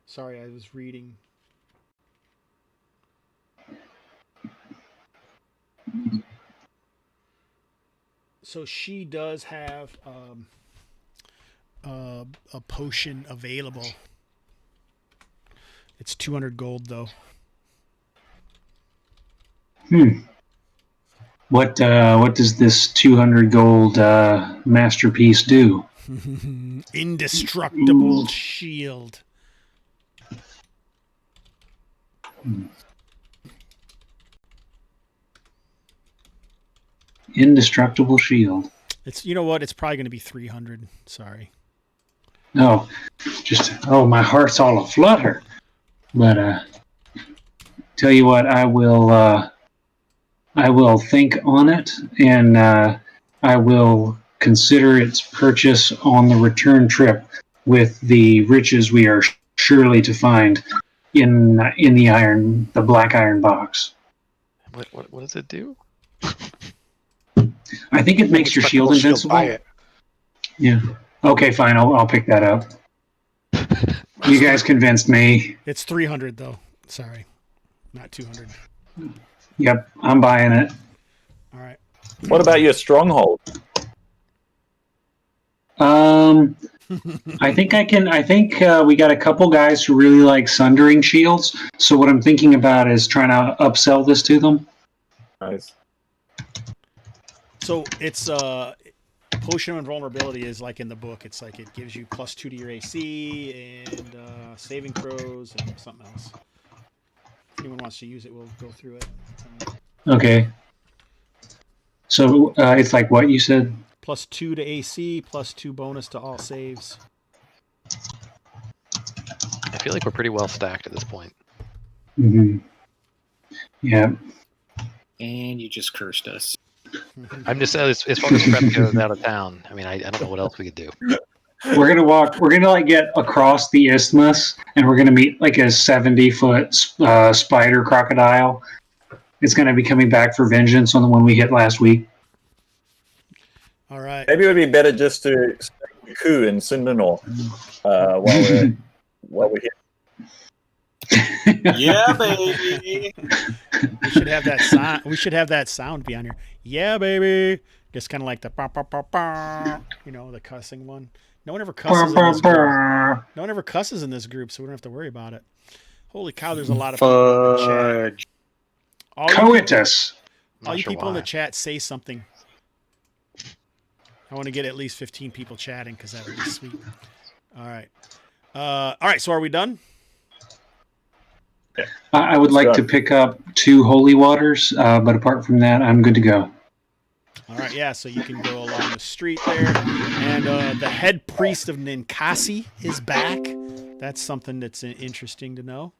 Sorry, I was reading. So she does have a potion available. It's 200 gold, though. What does this 200 gold masterpiece do? Indestructible shield. Indestructible shield. It's you know what? It's probably going to be 300. Sorry. No, my heart's all aflutter. But tell you what, I will think on it, and I will consider its purchase on the return trip with the riches we are surely to find in the black iron box. What does it do? I think it makes your shield invincible. Buy it. Yeah. Okay, fine. I'll pick that up. You guys convinced me. It's 300 though. Sorry, not 200. Yep, I'm buying it. All right. What about your stronghold? I think we got a couple guys who really like sundering shields. So what I'm thinking about is trying to upsell this to them. Nice. So it's potion of invulnerability is like in the book. It's like it gives you +2 to your AC and saving throws and something else. If anyone wants to use it, we'll go through it. Okay. So it's like what you said? +2 to AC, +2 bonus to all saves. I feel like we're pretty well stacked at this point. Mm-hmm. Yeah. And you just cursed us. I'm just as far as prep goes out of town. I mean, I don't know what else we could do. We're gonna get across the isthmus, and we're gonna meet like a 70-foot spider crocodile. It's gonna be coming back for vengeance on the one we hit last week. All right. Maybe it would be better just to start the coup in Sindanor while we're here. Yeah, baby. We should have that sound. We should have that sound be on here. Yeah, baby. Just kind of like the bah, bah, bah, bah, the cussing one. No one ever cusses in this group. No one ever cusses in this group, so we don't have to worry about it. Holy cow, there's a lot of people in the chat. Coitus. All you people in the chat, say something. I want to get at least 15 people chatting because that would be sweet. All right. All right, so are we done? I would like to pick up 2 holy waters, but apart from that, I'm good to go. All right, yeah, so you can go along the street there. And the head priest of Ninkasi is back. That's something that's interesting to know.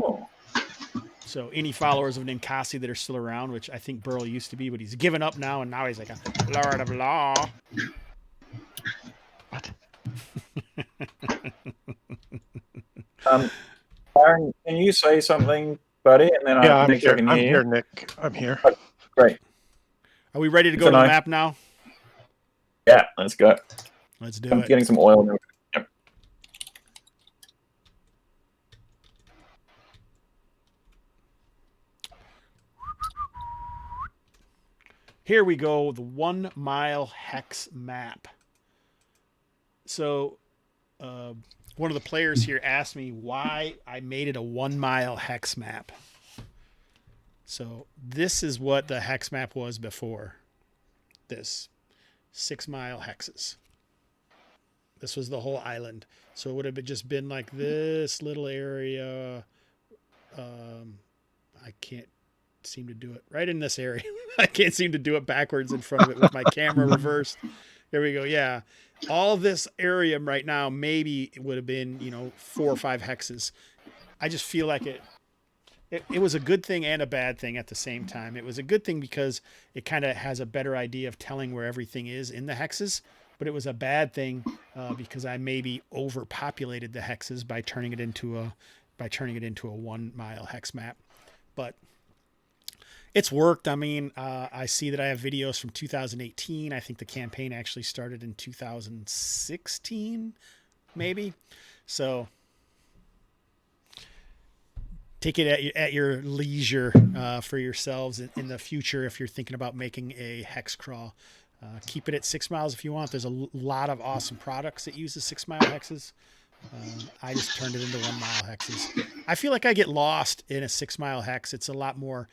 Oh. So any followers of Ninkasi that are still around, which I think Burl used to be, but he's given up now, and now he's like a Lord of Law. What? Aaron, can you say something, buddy? And then Yeah, I'm Nick, I here. can I'm hear here, you. Nick. I'm here. Great. Are we ready to go to the map now? Yeah, let's go. Let's do I'm it. getting some oil now. Yep. Here we go, the 1 mile hex map. So one of the players here asked me why I made it a 1 mile hex map. So this is what the hex map was before this. 6 mile hexes. This was the whole island. So it would have just been like this little area. I can't seem to do it right in this area. I can't seem to do it backwards in front of it with my camera reversed. There we go. Yeah. All this area right now, maybe it would have been, 4 or 5 hexes. I just feel like it was a good thing and a bad thing at the same time. It was a good thing because it kind of has a better idea of telling where everything is in the hexes, but it was a bad thing because I maybe overpopulated the hexes by turning it into a 1 mile hex map. But it's worked. I mean, I see that I have videos from 2018. I think the campaign actually started in 2016, maybe. So take it at your leisure for yourselves in the future if you're thinking about making a hex crawl. Keep it at 6 miles if you want. There's a lot of awesome products that use the 6 mile hexes. I just turned it into 1 mile hexes. I feel like I get lost in a 6 mile hex. It's a lot more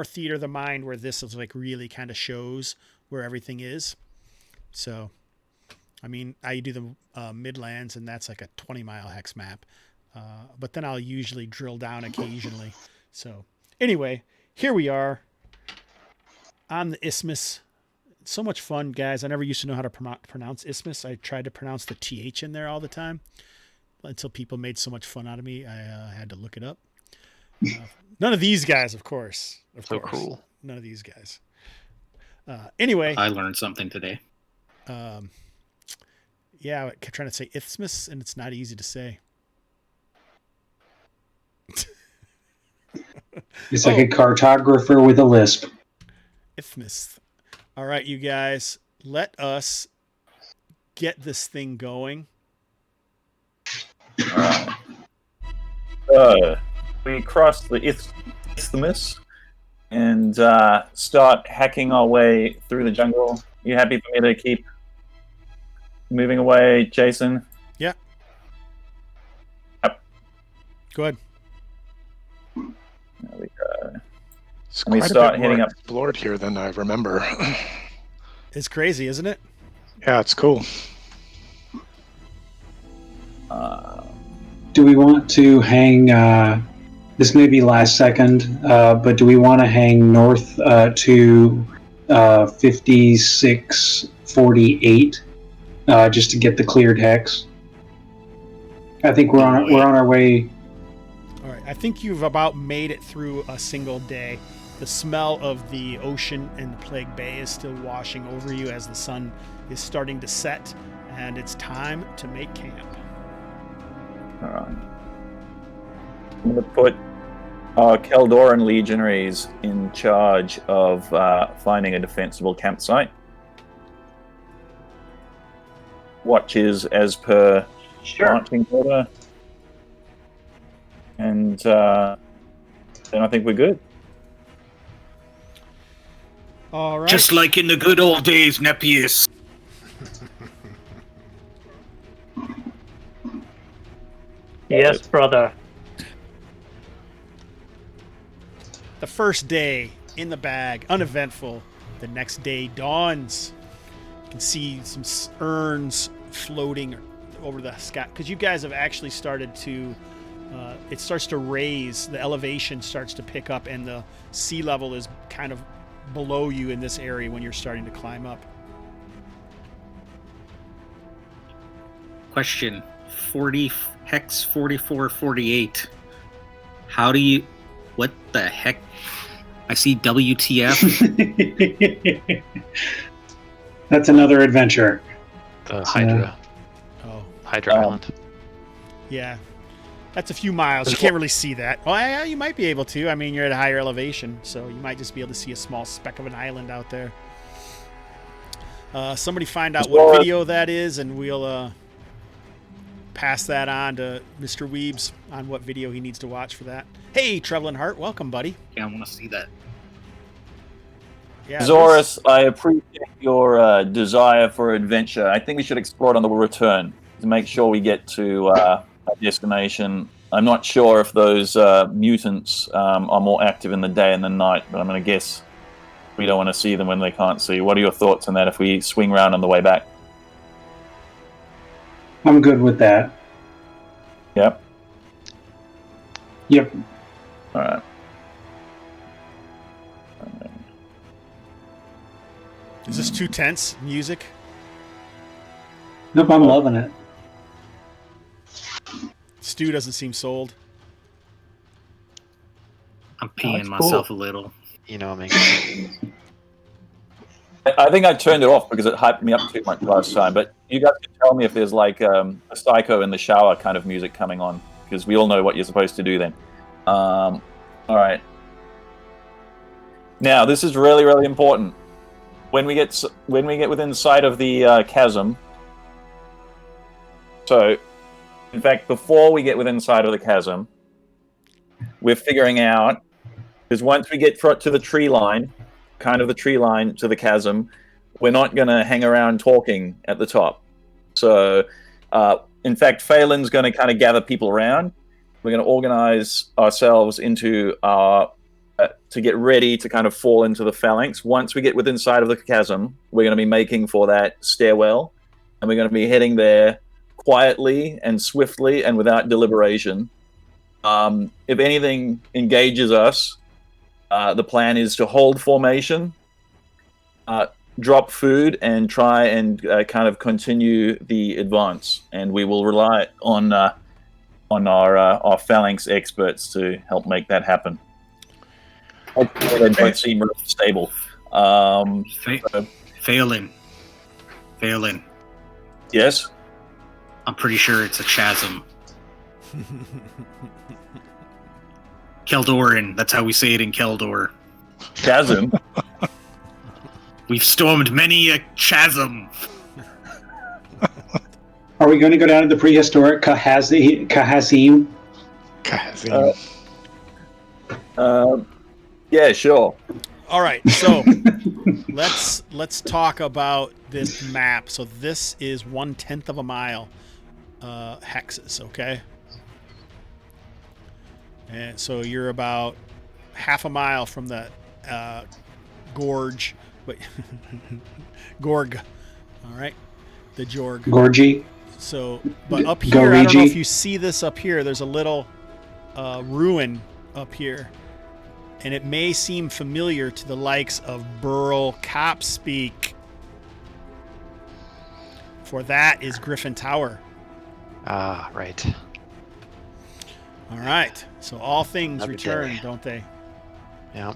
theater of the mind, where this is like really kind of shows where everything is. So, I mean, I do the Midlands, and that's like a 20 mile hex map. But then I'll usually drill down occasionally. So anyway, here we are on the isthmus. It's so much fun, guys. I never used to know how to pronounce isthmus. I tried to pronounce the TH in there all the time until people made so much fun out of me. I had to look it up. None of these guys, of course. So cool. None of these guys. Anyway. I learned something today. Yeah, I kept trying to say isthmus, and it's not easy to say. It's like a cartographer with a lisp. Isthmus. All right, you guys, let us get this thing going. We cross the isthmus and start hacking our way through the jungle. You happy for me to keep moving away, Jason? Yeah. Yep. Go ahead. There we go. It's Let me quite start a bit more heading up. explored here than I remember. It's crazy, isn't it? Yeah, it's cool. Do we want to hang, this may be last second, but do we want to hang north to 5648 just to get the cleared hex? I think we're on our way. All right. I think you've about made it through a single day. The smell of the ocean and the Plague Bay is still washing over you as the sun is starting to set, and it's time to make camp. All right. I'm going to put Keldoran legionaries in charge of finding a defensible campsite. Watches as per marching order. And then I think we're good. All right. Just like in the good old days, Nepius. Yes, brother. The first day in the bag, uneventful. The next day dawns. You can see some urns floating over the sky, because you guys have actually started to it starts to raise, the elevation starts to pick up, and the sea level is kind of below you in this area when you're starting to climb up. Question 40 hex 4448. How do you, what the heck? I see WTF. That's another adventure. Hydra. Hydra Island. Yeah. That's a few miles. You can't really see that. Well, yeah, you might be able to. I mean, you're at a higher elevation, so you might just be able to see a small speck of an island out there. Somebody find out what video that is, and we'll pass that on to Mr. Weebs on what video he needs to watch for that. Hey, Trevelyan Hart, welcome, buddy. Yeah, I want to see that. Yeah, Zorus, I appreciate your desire for adventure. I think we should explore it on the return to make sure we get to our destination. I'm not sure if those mutants are more active in the day and the night, but I'm going to guess we don't want to see them when they can't see. What are your thoughts on that if we swing round on the way back? I'm good with that. Yep. Yep. All right. Is this too tense music? Nope, I'm loving it. Stu doesn't seem sold. I'm peeing myself a little. You know what I mean? I think I turned it off because it hyped me up too much last time. But you guys can tell me if there's like a psycho in the shower kind of music coming on, because we all know what you're supposed to do then. All right. Now this is really, really important. When we get within sight of the chasm. So, in fact, before we get within sight of the chasm, we're figuring out, because once we get to the tree line, kind of the tree line to the chasm, we're not going to hang around talking at the top. So, in fact, Phelan's going to kind of gather people around. We're going to organize ourselves into to get ready to kind of fall into the phalanx. Once we get within sight of the chasm, we're going to be making for that stairwell, and we're going to be heading there quietly and swiftly and without deliberation. If anything engages us, the plan is to hold formation, drop food, and try and kind of continue the advance. And we will rely on our phalanx experts to help make that happen. Hopefully they don't seem really stable. Phelan. Yes? I'm pretty sure it's a chasm. Keldoran, that's how we say it in Keldor. Chasm? We've stormed many a chasm. Are we going to go down to the prehistoric Kahazim? Yeah, sure. All right, so let's talk about this map. So this is 1/10 of a mile hexes, okay? And so you're about half a mile from the gorge. Wait, Gorg. All right, the Jorg. Gorgie. So, but up here, I don't know if you see this up here. There's a little ruin up here. And it may seem familiar to the likes of Burl Copspeak. For that is Griffin Tower. Ah, right. All right. So all things return, don't they? Yeah.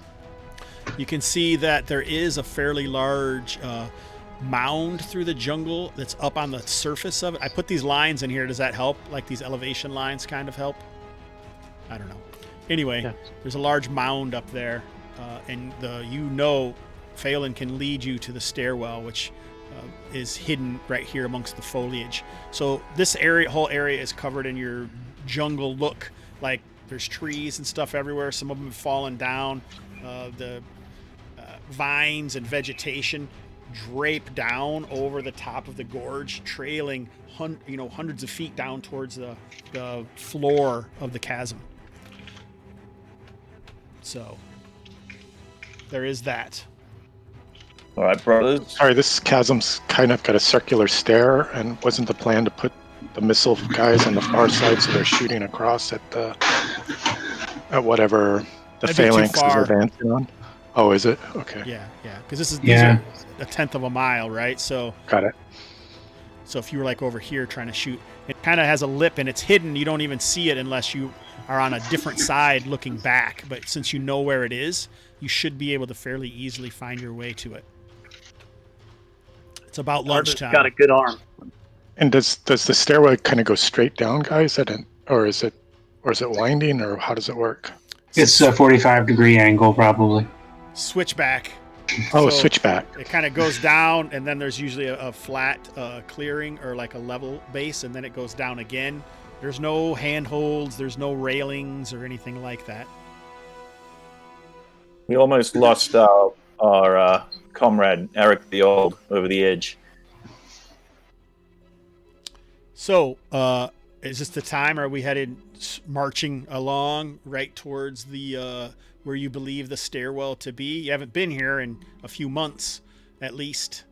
You can see that there is a fairly large mound through the jungle that's up on the surface of it. I put these lines in here. Does that help? Like these elevation lines kind of help? I don't know. Anyway, yeah. There's a large mound up there, and Phelan can lead you to the stairwell, which is hidden right here amongst the foliage. So this whole area is covered in your jungle look. Like there's trees and stuff everywhere. Some of them have fallen down. The vines and vegetation drape down over the top of the gorge, trailing hundreds of feet down towards the floor of the chasm. So there is that. All right, brothers. Sorry, this chasm's kind of got a circular stair, and wasn't the plan to put the missile guys on the far side so they're shooting across at whatever the phalanx is advancing on? Oh, is it? Okay. Yeah. Because these are 1/10 of a mile, right? So got it. So if you were like over here trying to shoot, it kind of has a lip and it's hidden. You don't even see it unless you are on a different side looking back. But since you know where it is, you should be able to fairly easily find your way to it. It's about lunchtime. Got a good arm. And does the stairway kind of go straight down, guys? Or is it winding, or how does it work? It's a 45-degree angle, probably. Switchback. Oh, a So switchback. it kind of goes down, and then there's usually a flat clearing or like a level base, and then it goes down again. There's no handholds, there's no railings or anything like that. We almost lost our comrade Eric the Old over the edge. So, is this the time? Are we headed marching along right towards the where you believe the stairwell to be? You haven't been here in a few months, at least,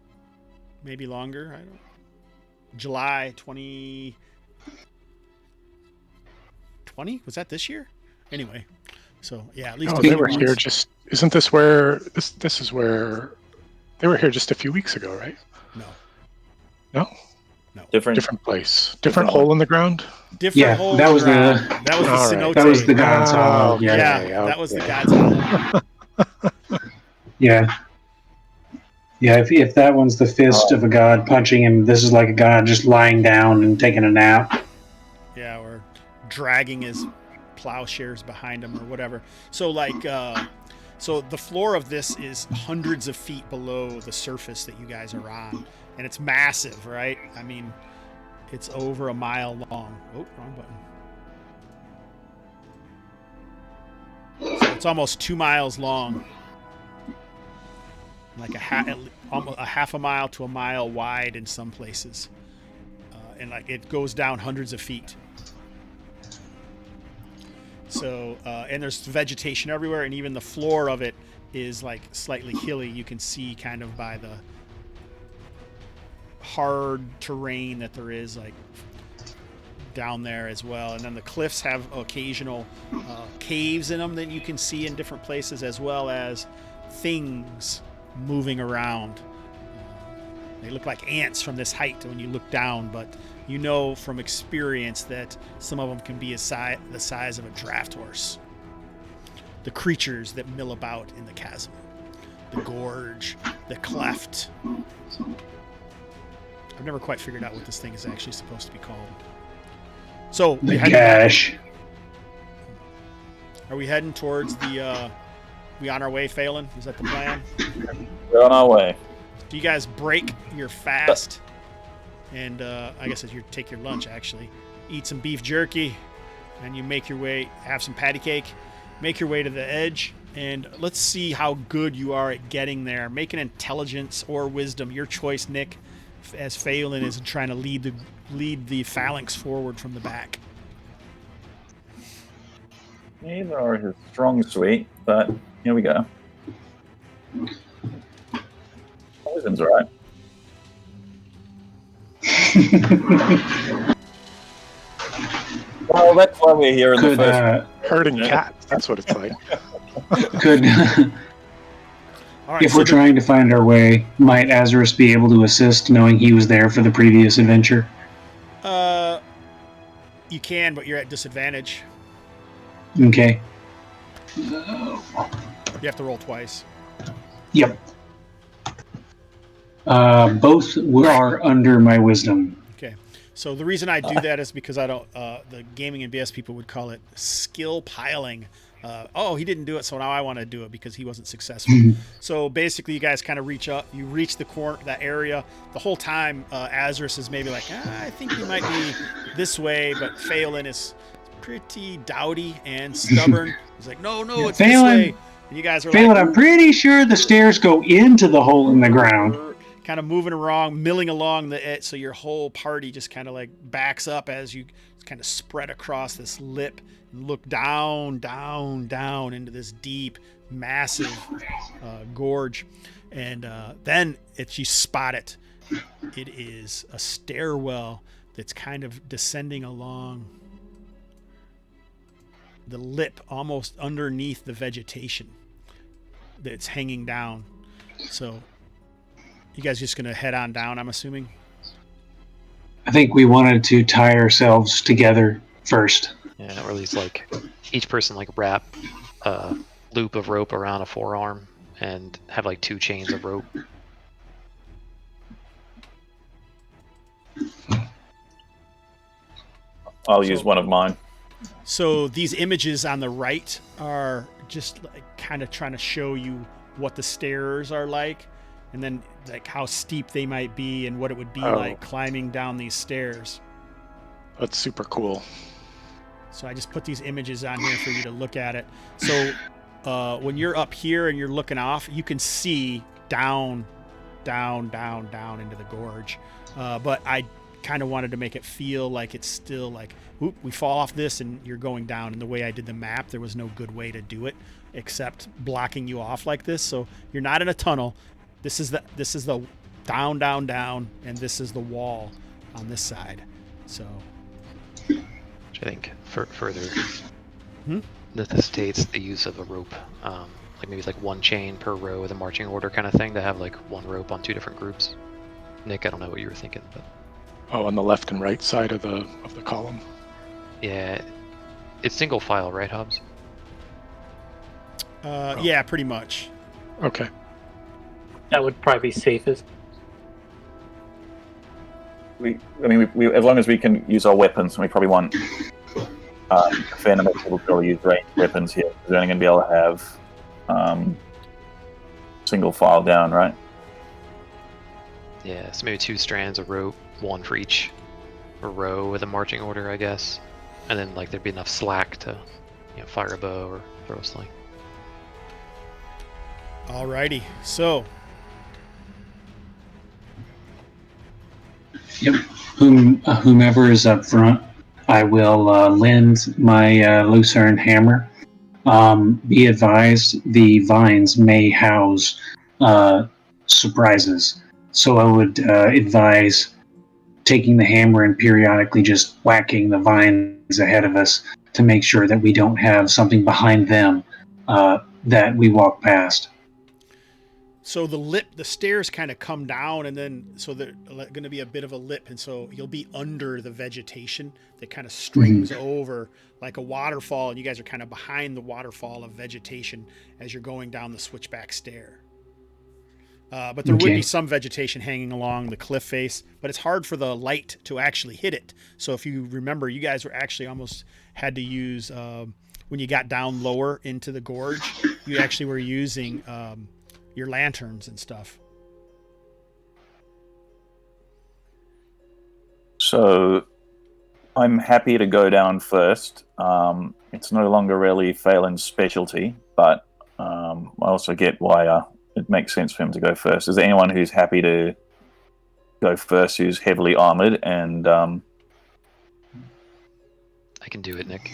maybe longer. I don't know. July 2020? Was that this year? Anyway, so yeah, at least. Oh, a they few were months. here just. Isn't this where this is where they were here just a few weeks ago, right? No. No. Different Place. Different hole in the ground. Different Yeah, hole that in was ground. the- That was the All right. cenote. That was the God's Hollow. okay, Yeah, that was the okay. God's Hollow. Yeah. Yeah, if that one's the fist of a god punching him, this is like a god just lying down and taking a nap. Yeah, or dragging his plowshares behind him or whatever. So like, so the floor of this is hundreds of feet below the surface that you guys are on, and it's massive, right? I mean, it's over a mile long. Oh, wrong button. So it's almost 2 miles long, like almost a half a mile to a mile wide in some places, and like it goes down hundreds of feet. So, and there's vegetation everywhere, and even the floor of it is like slightly hilly. You can see kind of by the hard terrain that there is like down there as well. And then the cliffs have occasional caves in them that you can see in different places, as well as things moving around. They look like ants from this height when you look down, but you know from experience that some of them can be the size of a draft horse. The creatures that mill about in the chasm, the gorge, the cleft. I've never quite figured out what this thing is actually supposed to be called. So The gash. are we heading towards the we on our way, Phelan? Is that the plan? We're on our way. Do you guys break your fast? And I guess as you take your lunch, actually, eat some beef jerky, and you make your way, have some patty cake, make your way to the edge, and let's see how good you are at getting there. Make an intelligence or wisdom, your choice, Nick, as Phelan is trying to lead the phalanx forward from the back. Neither are his strong suite, but here we go. Wisdom's all right. Well, that's why we're here in the Could first. Herding cats. That's what it's like. could All right, if so we're trying to find our way, might Azarus be able to assist, knowing he was there for the previous adventure? you can, but you're at disadvantage. Okay. You have to roll twice. Yep. Both are under my wisdom. Okay. So the reason I do that is because I don't. The gaming and BS people would call it skill piling. Oh, he didn't do it, so now I want to do it because he wasn't successful. So basically, you guys kind of reach up. You reach the corner, that area. The whole time, Azarus is maybe like, I think you might be this way, but Phelan is pretty dowdy and stubborn. He's like, no, Yeah, it's this Phelan- way. And you guys are Phelan, like, I'm pretty sure the stairs go into the hole in the ground. kind of moving around, milling along the edge, so your whole party just kind of like backs up as you kind of spread across this lip and look down into this deep, massive gorge. And then you spot it. It is a stairwell that's kind of descending along the lip, almost underneath the vegetation that's hanging down. So you guys just gonna head on down, I'm assuming? I think we wanted to tie ourselves together first. Yeah, or at least like each person like wrap a loop of rope around a forearm and have like 2 chains of rope. I'll use one of mine. So these images on the right are just like kind of trying to show you what the stairs are like, and then like how steep they might be and what it would be Oh. like climbing down these stairs. That's super cool. So I just put these images on here for you to look at it. So when you're up here and you're looking off, you can see down into the gorge. But I kind of wanted to make it feel like it's still like, whoop, we fall off this and you're going down. And the way I did the map, there was no good way to do it except blocking you off like this. So you're not in a tunnel. This is the down, and this is the wall on this side. So, Which I think further necessitates the use of a rope, like maybe like one chain per row with a marching order kind of thing, to have like one rope on two different groups. Nick, I don't know what you were thinking, but Oh, on the left and right side of the column. yeah, it's single file, right, Hobbs? yeah, pretty much. Okay. That would probably be safest. We as long as we can use our weapons, we probably want a fair number of people to probably use ranged weapons here. We're only going to be able to have single file down, right? Yeah, so maybe 2 strands of rope, one for each row with a marching order, I guess. And then like there'd be enough slack to, fire a bow or throw a sling. Alrighty. So, Yep. Whomever is up front, I will lend my lucerne hammer. Be advised, the vines may house surprises. So I would advise taking the hammer and periodically just whacking the vines ahead of us to make sure that we don't have something behind them that we walk past. So the stairs kind of come down, and then so there's going to be a bit of a lip, and so you'll be under the vegetation that kind of strings over like a waterfall, and you guys are kind of behind the waterfall of vegetation as you're going down the switchback stair. But there would be some vegetation hanging along the cliff face, but it's hard for the light to actually hit it. So if you remember, you guys were actually almost had to use, when you got down lower into the gorge, you actually were using your lanterns and stuff. So I'm happy to go down first. It's no longer really Phelan's specialty, but I also get why it makes sense for him to go first. Is there anyone who's happy to go first who's heavily armored? And I can do it, Nick.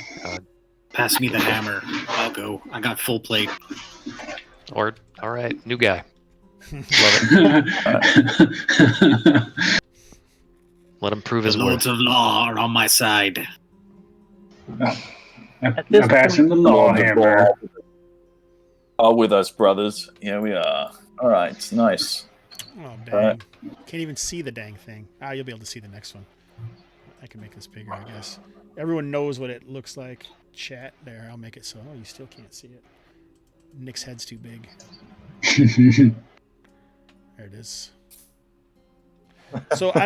Pass me the hammer. I'll go. I got full plate. Or, all right, new guy. Love it. Let him prove The his lords worth. of law are on my side. I'm passing the law hammer. are with us, brothers. Here we are. All right, nice. Oh, dang. Can't even see the dang thing. You'll be able to see the next one. I can make this bigger, I guess. Everyone knows what it looks like. Chat there. I'll make it so. Oh, you still can't see it. Nick's head's too big. There it is. So I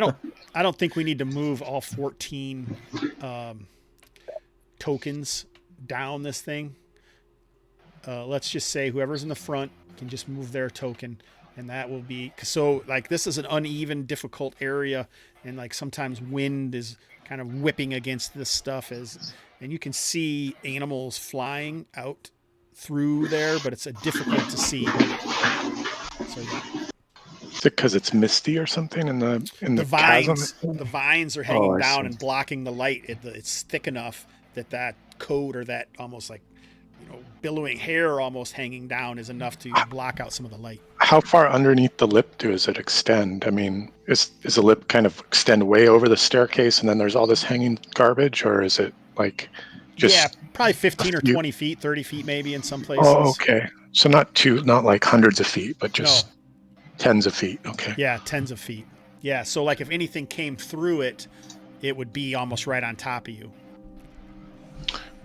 don't think we need to move all 14 tokens down this thing. Let's just say whoever's in the front can just move their token, and that will be so. Like, this is an uneven, difficult area, and like sometimes wind is kind of whipping against this stuff, and you can see animals flying out through there, but it's difficult to see. So yeah. Is it because it's misty or something in the vines? chasm? The vines are hanging I down see. and blocking the light. It's thick enough that coat, or that almost like, billowing hair almost hanging down, is enough to block out some of the light. How far underneath the lip does it extend? I mean, is the lip kind of extend way over the staircase and then there's all this hanging garbage, or is it like just... Yeah, probably 15 or 20 feet, 30 feet maybe in some places. Oh, okay. So not like hundreds of feet, but just tens of feet. Okay. Yeah, tens of feet. Yeah, so like if anything came through it, it would be almost right on top of you.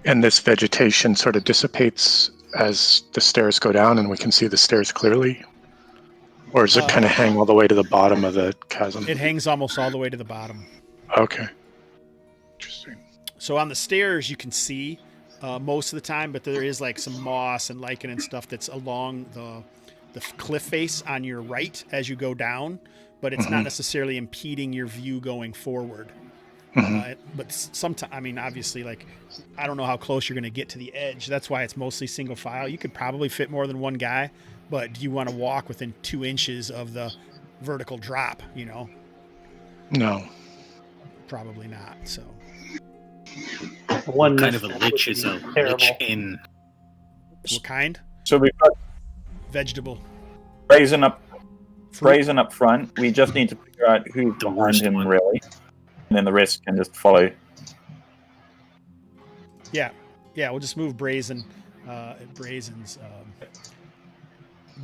And this vegetation sort of dissipates as the stairs go down and we can see the stairs clearly? Or does it kind of hang all the way to the bottom of the chasm? It hangs almost all the way to the bottom. Okay. Interesting. So on the stairs, you can see most of the time, but there is like some moss and lichen and stuff that's along the cliff face on your right as you go down, but it's not necessarily impeding your view going forward. But sometimes, I mean, obviously, like, I don't know how close you're going to get to the edge. That's why it's mostly single file. You could probably fit more than one guy, but do you want to walk within 2 inches of the vertical drop, you know? No. Probably not, so. One What kind of a lich is a terrible. lich in? What kind? So we've got Vegetable. brazen up front. We just need to figure out who's The behind worst him, one. really. And then the rest can just follow. Yeah, we'll just move Brazen's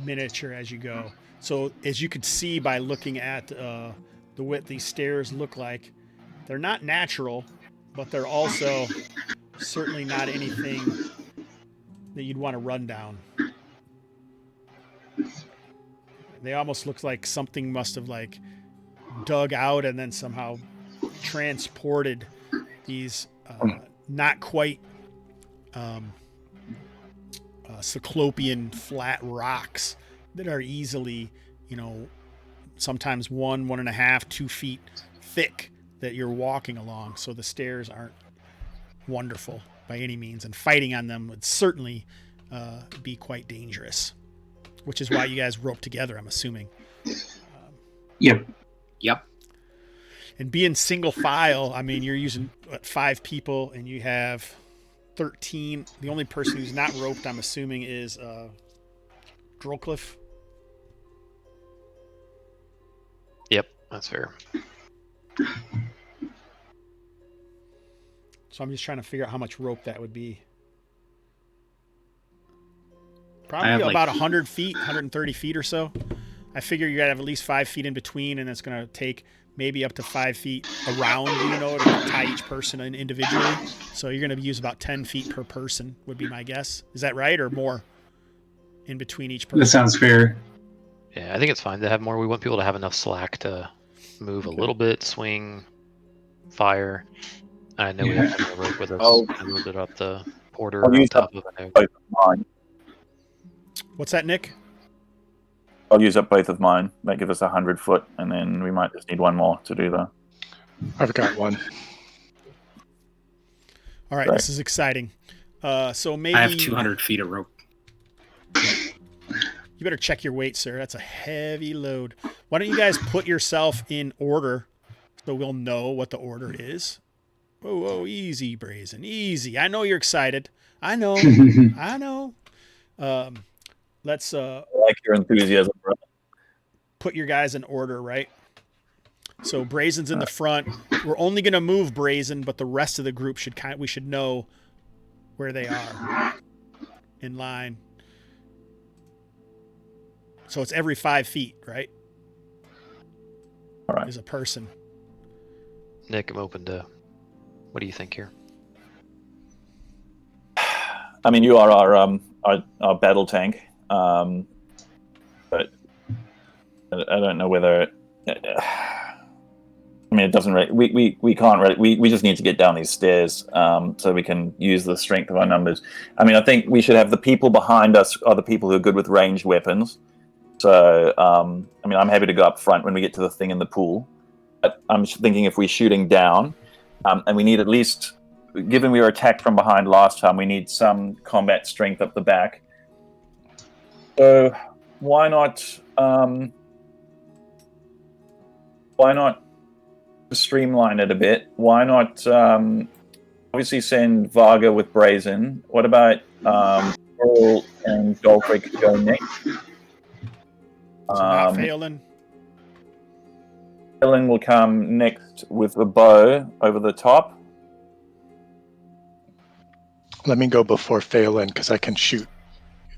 miniature as you go. So as you could see by looking at the what these stairs look like, they're not natural, but they're also certainly not anything that you'd want to run down. They almost look like something must have like dug out and then somehow transported these not quite cyclopean flat rocks that are easily, you know, sometimes 1.5, 2 feet thick that you're walking along. So the stairs aren't wonderful by any means, and fighting on them would certainly be quite dangerous, which is why you guys rope together, I'm assuming. Yep. Yep. And being single file, I mean, you're using 5 people and you have 13. The only person who's not roped, I'm assuming, is Drolcliffe. Yep, that's fair. So I'm just trying to figure out how much rope that would be. Probably about 100 feet, 130 feet or so. I figure you gotta have at least 5 feet in between, and it's gonna take maybe up to 5 feet around, you know, to tie each person in individually. So you're gonna use about 10 feet per person, would be my guess. Is that right, or more in between each person? That sounds fair. Yeah, I think it's fine to have more. We want people to have enough slack to move a little bit, swing, fire. I know we have to have a rope with us. I moved it up the porter I'll on use top up of it. both of mine. What's that, Nick? I'll use up both of mine. That gives us 100 foot, and then we might just need one more to do that. I've got one. All right, Right. this is exciting. So maybe I have 200 feet of rope. you better check your weight, sir. That's a heavy load. Why don't you guys put yourself in order so we'll know what the order is? Whoa, easy, Brazen, easy. I know you're excited. I know. I know. Let's I like your enthusiasm, brother. put your guys in order, right? So Brazen's in the front. We're only going to move Brazen, but the rest of the group we should know where they are in line. So it's every 5 feet, right? All right. Is a person. Nick, I'm open to. What do you think here? I mean, you are our battle tank, but I don't know whether. I mean, it doesn't really. We can't really. We just need to get down these stairs so we can use the strength of our numbers. I mean, I think we should have the people behind us are the people who are good with ranged weapons. So, I mean, I'm happy to go up front when we get to the thing in the pool. But I'm thinking if we're shooting down, and we need at least, given we were attacked from behind last time, we need some combat strength up the back. So why not streamline it a bit? Why not obviously send Varga with Brazen? What about Earl and Golfric go next? So not Phelan. Phelan will come next with the bow over the top. Let me go before Phelan because I can shoot.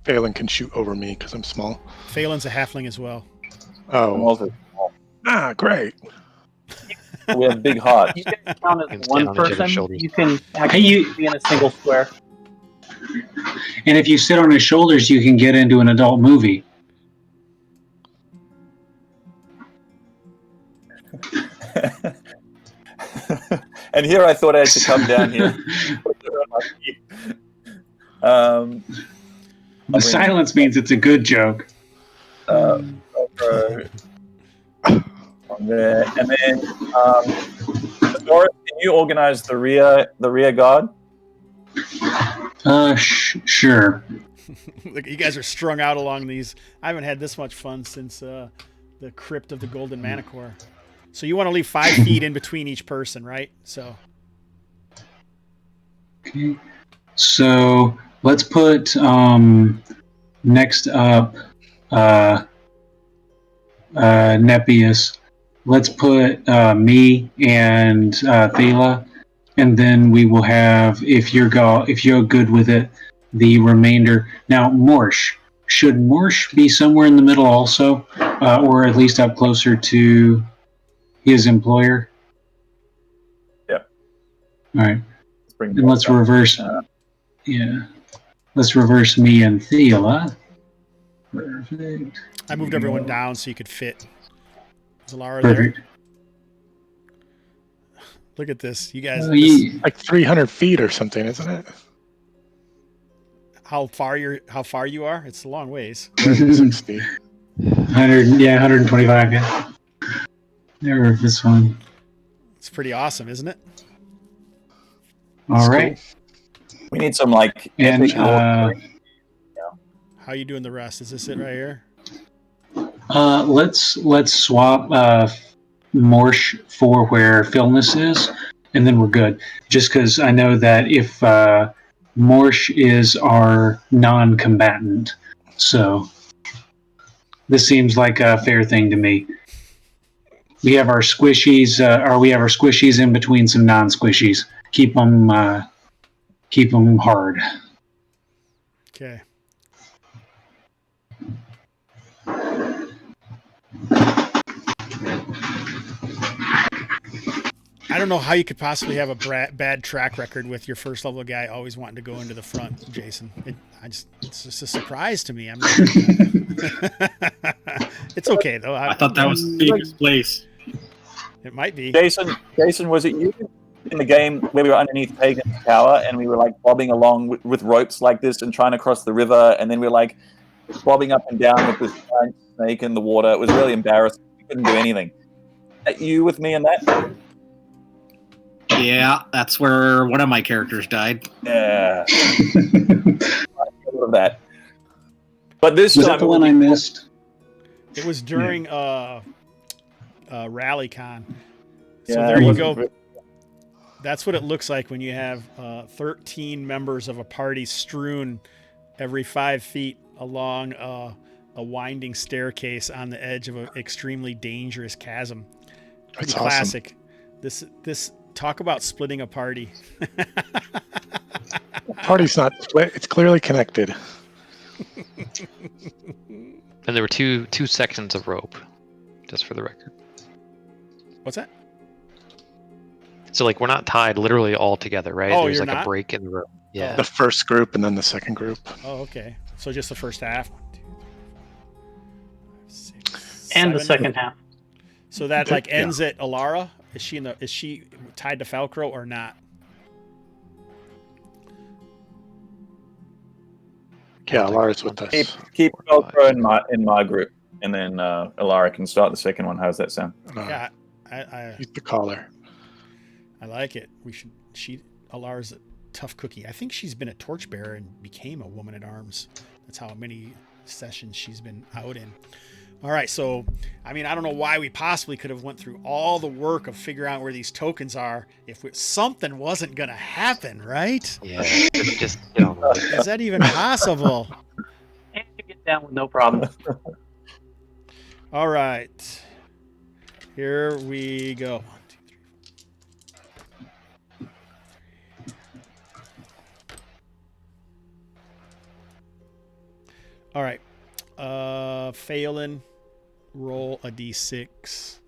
Phelan can shoot over me because I'm small. Phelan's a halfling as well. Oh, great. We have big hearts. You can count You can as stand one on each other's person. shoulders. You can actually be in a single square. And if you sit on his shoulders, you can get into an adult movie. And here I thought I had to come down here. The silence means it's a good joke. Velcro on there, and then Doris, can you organize the rear guard? Sure. Look, you guys are strung out along these. I haven't had this much fun since the Crypt of the Golden Manticore. So you want to leave 5 feet in between each person, right? So. Okay. So let's put next up Nepius. Let's put me and Thela, and then we will have, if you're good with it, the remainder. Now, Morsh. Should Morsh be somewhere in the middle also, or at least up closer to his employer? Yep. All right. And let's reverse. Let's reverse me and Thela. Perfect. I moved everyone down so you could fit. Is Alara Perfect. there? Look at this, you guys. Like 300 feet or something, isn't it? How far you are? It's a long ways. 60. 125. Yeah. There, this one. It's pretty awesome, isn't it? All right. We need some like. And How you doing the rest? Is this it right here? let's swap Morsh for where Philness is, and then we're good. Just because I know that if Morsh is our non-combatant, so this seems like a fair thing to me. We have our squishies, in between some non-squishies. Keep them hard. Okay. I don't know how you could possibly have a bad track record with your first level guy always wanting to go into the front, Jason. It's just a surprise to me. It's okay though. I thought that was the safest place. It might be. Jason, was it you in the game where we were underneath Pagan's tower and we were like bobbing along with ropes like this and trying to cross the river, and then we were like bobbing up and down with this giant snake in the water? It was really embarrassing. We couldn't do anything. You with me in that? Yeah, that's where one of my characters died. Yeah. Of that. But this was time that the one I missed? It was during RallyCon. So Yeah, there you go. That's what it looks like when you have 13 members of a party strewn every 5 feet along a winding staircase on the edge of an extremely dangerous chasm. That's classic. Awesome. This talk about splitting a party. Party's not split. It's clearly connected. And there were two sections of rope, just for the record. What's that? So like we're not tied literally all together, right? Oh, There's you're like not? a break in the rope. Yeah. The first group and then the second group. Oh, okay. So just the first half. 1, 2, 3, 4, 5, 6, And the 7. second half. So that like ends at Alara. Is she tied to Falcro or not? Yeah, Alara's with us. Keep Velcro in my group, and then Alara can start the second one. How's that sound? Yeah, I He's the caller. I like it. Alara's a tough cookie. I think she's been a torchbearer and became a woman at arms. That's how many sessions she's been out in. All right, so I don't know why we possibly could have went through all the work of figuring out where these tokens are if something wasn't going to happen, right? Yeah. Just get on with it. Is that even possible? And you get down with no problem. All right, here we go. 1, 2, 3, 4. All right. Phelan, roll a d6.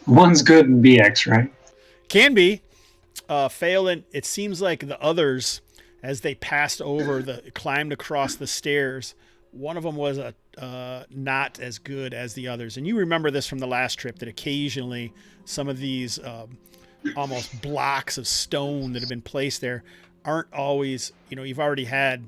One's good in BX, right? Can be. Phelan, it seems like the others, as they passed over, climbed across the stairs, one of them was a not as good as the others. And you remember this from the last trip, that occasionally some of these almost blocks of stone that have been placed there aren't always, you've already had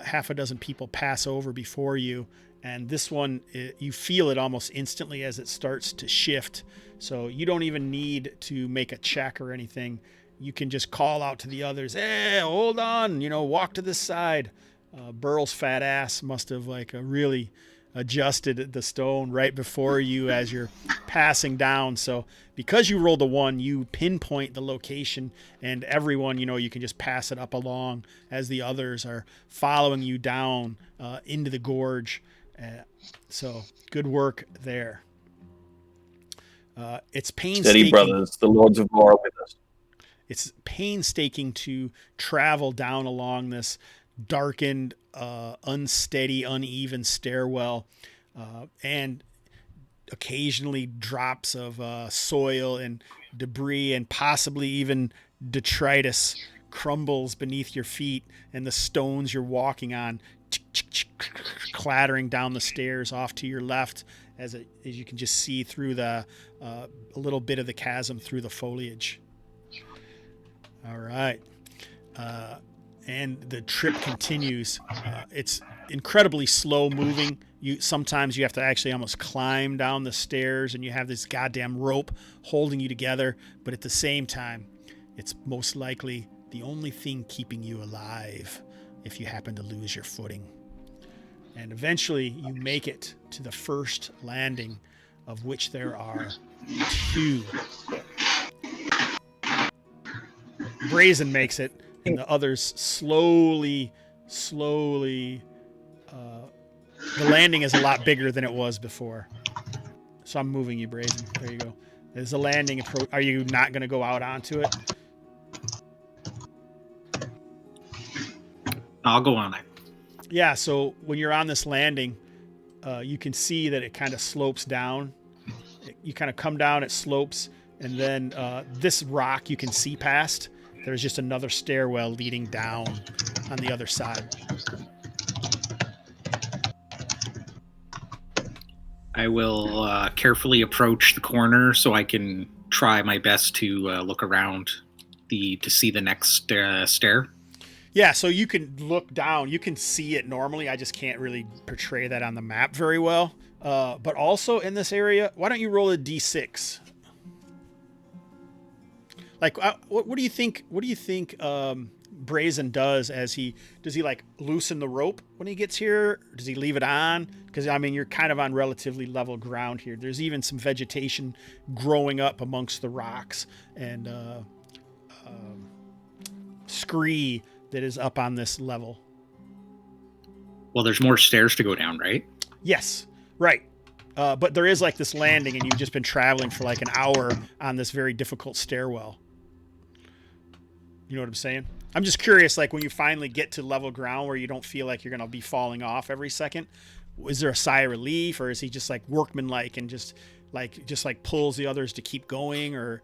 half a dozen people pass over before you. And this one, you feel it almost instantly as it starts to shift. So you don't even need to make a check or anything. You can just call out to the others, hey, hold on, walk to this side. Burl's fat ass must have really adjusted the stone right before you as you're passing down. So because you rolled a 1, you pinpoint the location, and everyone, you can just pass it up along as the others are following you down into the gorge. So good work there. It's painstaking. Steady, brothers. The Lords of War are with us. It's painstaking to travel down along this darkened, unsteady, uneven stairwell, and occasionally drops of soil and debris and possibly even detritus crumbles beneath your feet, and the stones you're walking on clattering down the stairs off to your left as you can just see through a little bit of the chasm through the foliage. All right. And the trip continues. It's incredibly slow moving. Sometimes you have to actually almost climb down the stairs, and you have this goddamn rope holding you together. But at the same time, it's most likely the only thing keeping you alive if you happen to lose your footing. And eventually you make it to the first landing, of which there are 2. Brazen makes it, and the others slowly, the landing is a lot bigger than it was before. So I'm moving you, Brazen. There you go. There's a landing. Are you not going to go out onto it? I'll go on it. Yeah, so when you're on this landing, you can see that it kind of slopes down. You kind of come down, it slopes, and then this rock you can see past. There's just another stairwell leading down on the other side. I will carefully approach the corner so I can try my best to look around to see the next stair. Yeah, so you can look down. You can see it normally. I just can't really portray that on the map very well. But also in this area, why don't you roll a d6? What do you think? What do you think Brazen does does he loosen the rope when he gets here? Does he leave it on? Because you're kind of on relatively level ground here. There's even some vegetation growing up amongst the rocks and scree that is up on this level. Well, there's more stairs to go down, right? Yes, right. But there is this landing, and you've just been traveling for an hour on this very difficult stairwell. You know what I'm saying? I'm just curious, when you finally get to level ground where you don't feel like you're going to be falling off every second, is there a sigh of relief, or is he just workmanlike and just pulls the others to keep going, or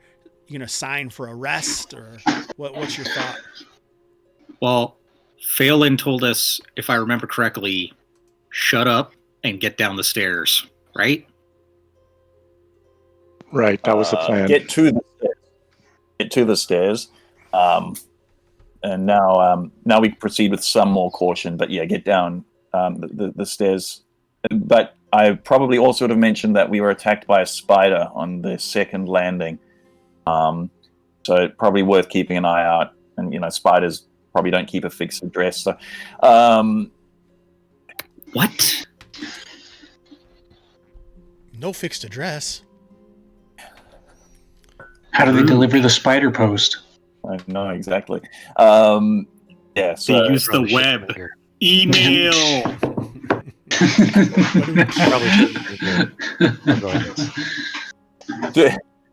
sign for a rest, or what's your thought? Well, Phelan told us, if I remember correctly, shut up and get down the stairs, right? Right, that was the plan. Get to the stairs. And now we proceed with some more caution, but yeah, get down the stairs. But I probably also would have mentioned that we were attacked by a spider on the second landing. So probably worth keeping an eye out. And, spiders probably don't keep a fixed address. So, what? No fixed address. How do they deliver the spider post? I know, exactly. So they use the web. Email.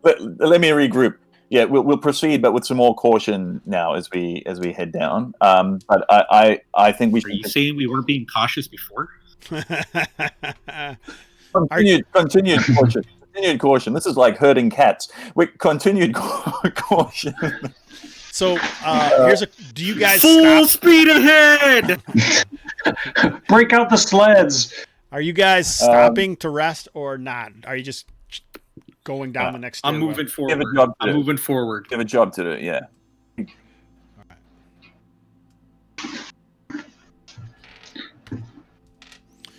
Let me regroup. Yeah, we'll proceed, but with some more caution now as we head down. But I think we should. Are you saying we weren't being cautious before? Continued caution. Continued caution. This is like herding cats. Continued caution. So do you guys full stop? Speed ahead? Break out the sleds. Are you guys stopping to rest or not? Are you just going down the next stairwell? I'm moving forward. Give a job to I'm do. moving forward. Give a job to do it, yeah.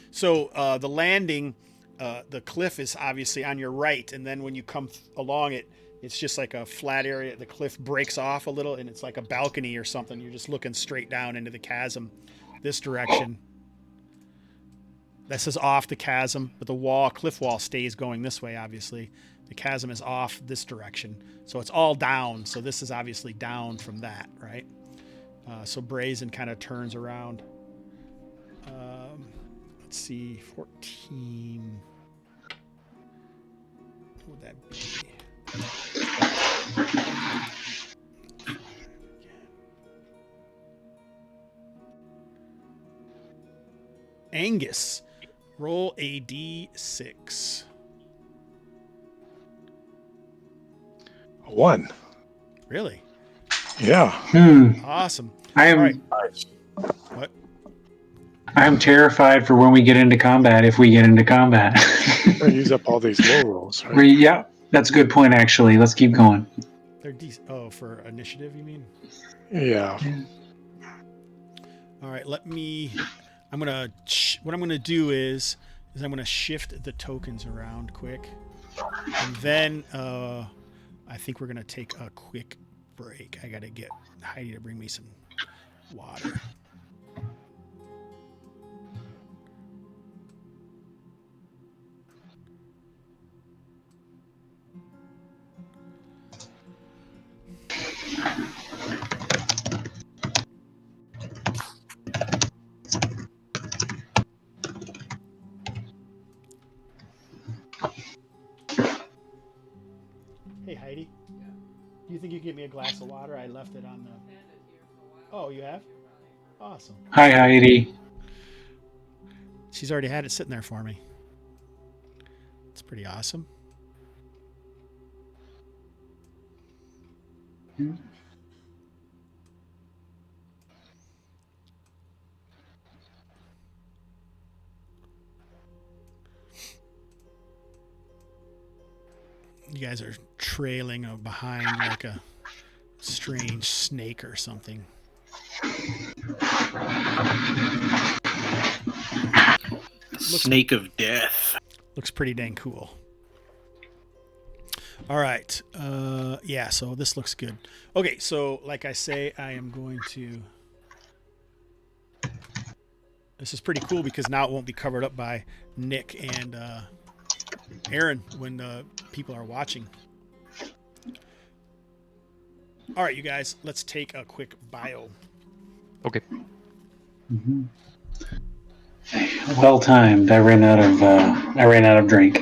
So the landing, the cliff is obviously on your right, and then when you come along it, it's just like a flat area. The cliff breaks off a little, and it's like a balcony or something. You're just looking straight down into the chasm this direction. This is off the chasm, but the cliff wall stays going this way, obviously. The chasm is off this direction. So it's all down. So this is obviously down from that, right? So Brazen kind of turns around. Let's see, 14. What would that be? Angus, roll a d6. 1. Really? Yeah. Awesome. I am. All right. What? I am terrified for when we get into combat. If we get into combat, I use up all these low rolls, right? yeah, that's a good point. Actually, let's keep going. They're for initiative, you mean? Yeah. All right. What I'm gonna do is I'm gonna shift the tokens around quick, and then I think we're gonna take a quick break. I gotta get Heidi to bring me some water. Hey Heidi, do you think you can get me a glass of water? I left it on the. Oh, you have? Awesome. Hi, Heidi. She's already had it sitting there for me. It's pretty awesome. You guys are trailing behind like a strange snake or something. Snake of death. Looks pretty dang cool. All right. Yeah, so this looks good. Okay, so like I say, I am going to... This is pretty cool because now it won't be covered up by Nick and Aaron when people are watching. All right, you guys, let's take a quick bio. Okay. Mm-hmm. Well timed. I ran out of drink.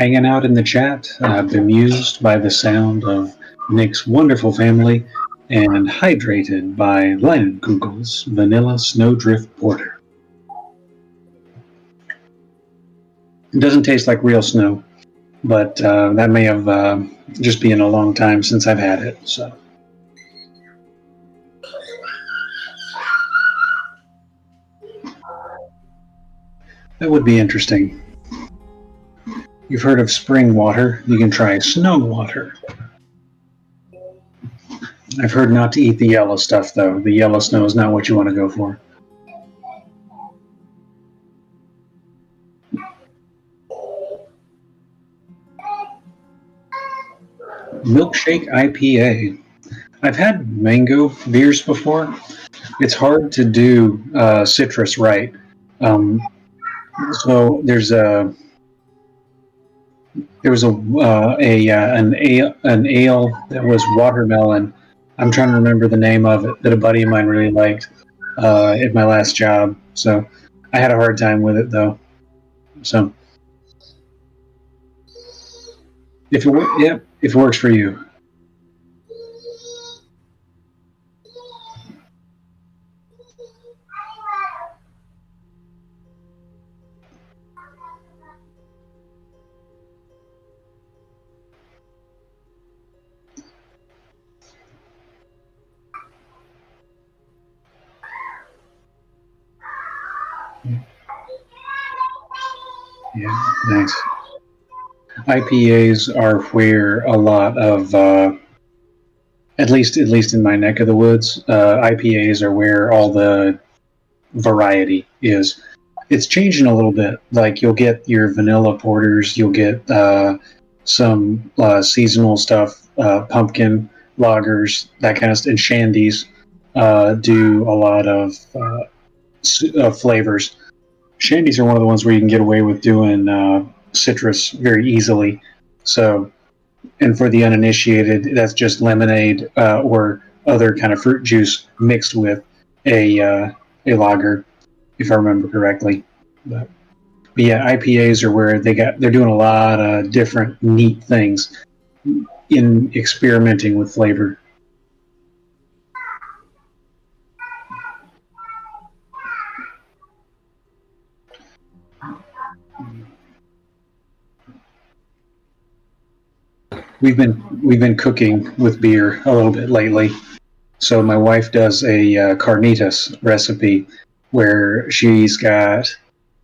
hanging out in the chat, bemused by the sound of Nick's wonderful family, and hydrated by Landkugel's Vanilla Snowdrift Porter. It doesn't taste like real snow, but that may have just been a long time since I've had it. So, that would be interesting. You've heard of spring water. You can try snow water. I've heard not to eat the yellow stuff, though. The yellow snow is not what you want to go for. Milkshake IPA. I've had mango beers before. It's hard to do citrus right. So there was an ale that was watermelon. I'm trying to remember the name of it that a buddy of mine really liked at my last job. So I had a hard time with it though. So if it works for you. Yeah, nice. IPAs are where a lot of, at least in my neck of the woods, IPAs are where all the variety is. It's changing a little bit. Like you'll get your vanilla porters, you'll get some seasonal stuff, pumpkin lagers, that kind of stuff, and shandies do a lot of flavors. Shandies are one of the ones where you can get away with doing citrus very easily. So, and for the uninitiated, that's just lemonade or other kind of fruit juice mixed with a lager, if I remember correctly. But yeah, IPAs are where they're doing a lot of different neat things in experimenting with flavor. We've been cooking with beer a little bit lately. So my wife does a carnitas recipe where she's got,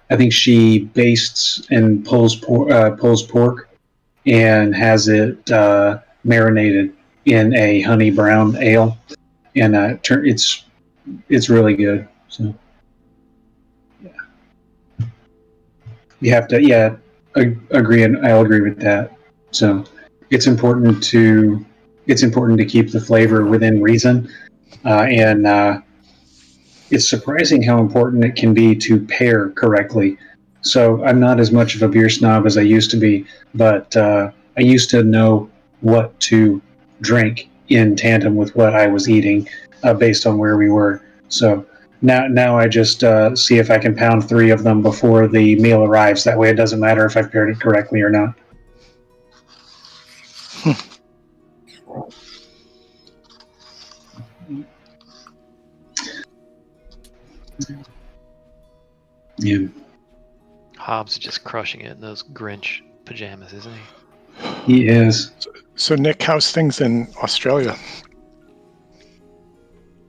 I think she bastes and pulls pork and has it marinated in a honey brown ale, and it's really good. So yeah, you have to agree, and I'll agree with that. So it's important to keep the flavor within reason, and it's surprising how important it can be to pair correctly. So I'm not as much of a beer snob as I used to be, but I used to know what to drink in tandem with what I was eating based on where we were. So now I just see if I can pound 3 of them before the meal arrives. That way it doesn't matter if I've paired it correctly or not. Yeah. Hobbs is just crushing it in those Grinch pajamas, isn't he? He is. So Nick, how's things in Australia?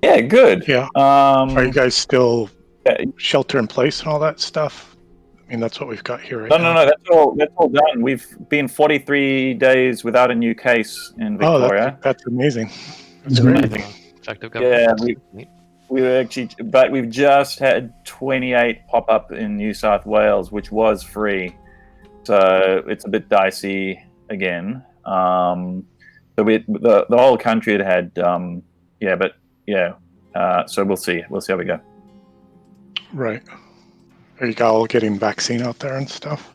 Yeah, good. Yeah. Are you guys still shelter in place and all that stuff? I mean, that's what we've got here right now. No. That's all done. We've been 43 days without a new case in Victoria. Oh, that's amazing. That's amazing. Effective Yeah, government. we've just had 28 pop up in New South Wales, which was free. So it's a bit dicey again. So the whole country had so we'll see how we go. Right. Are you all getting vaccine out there and stuff?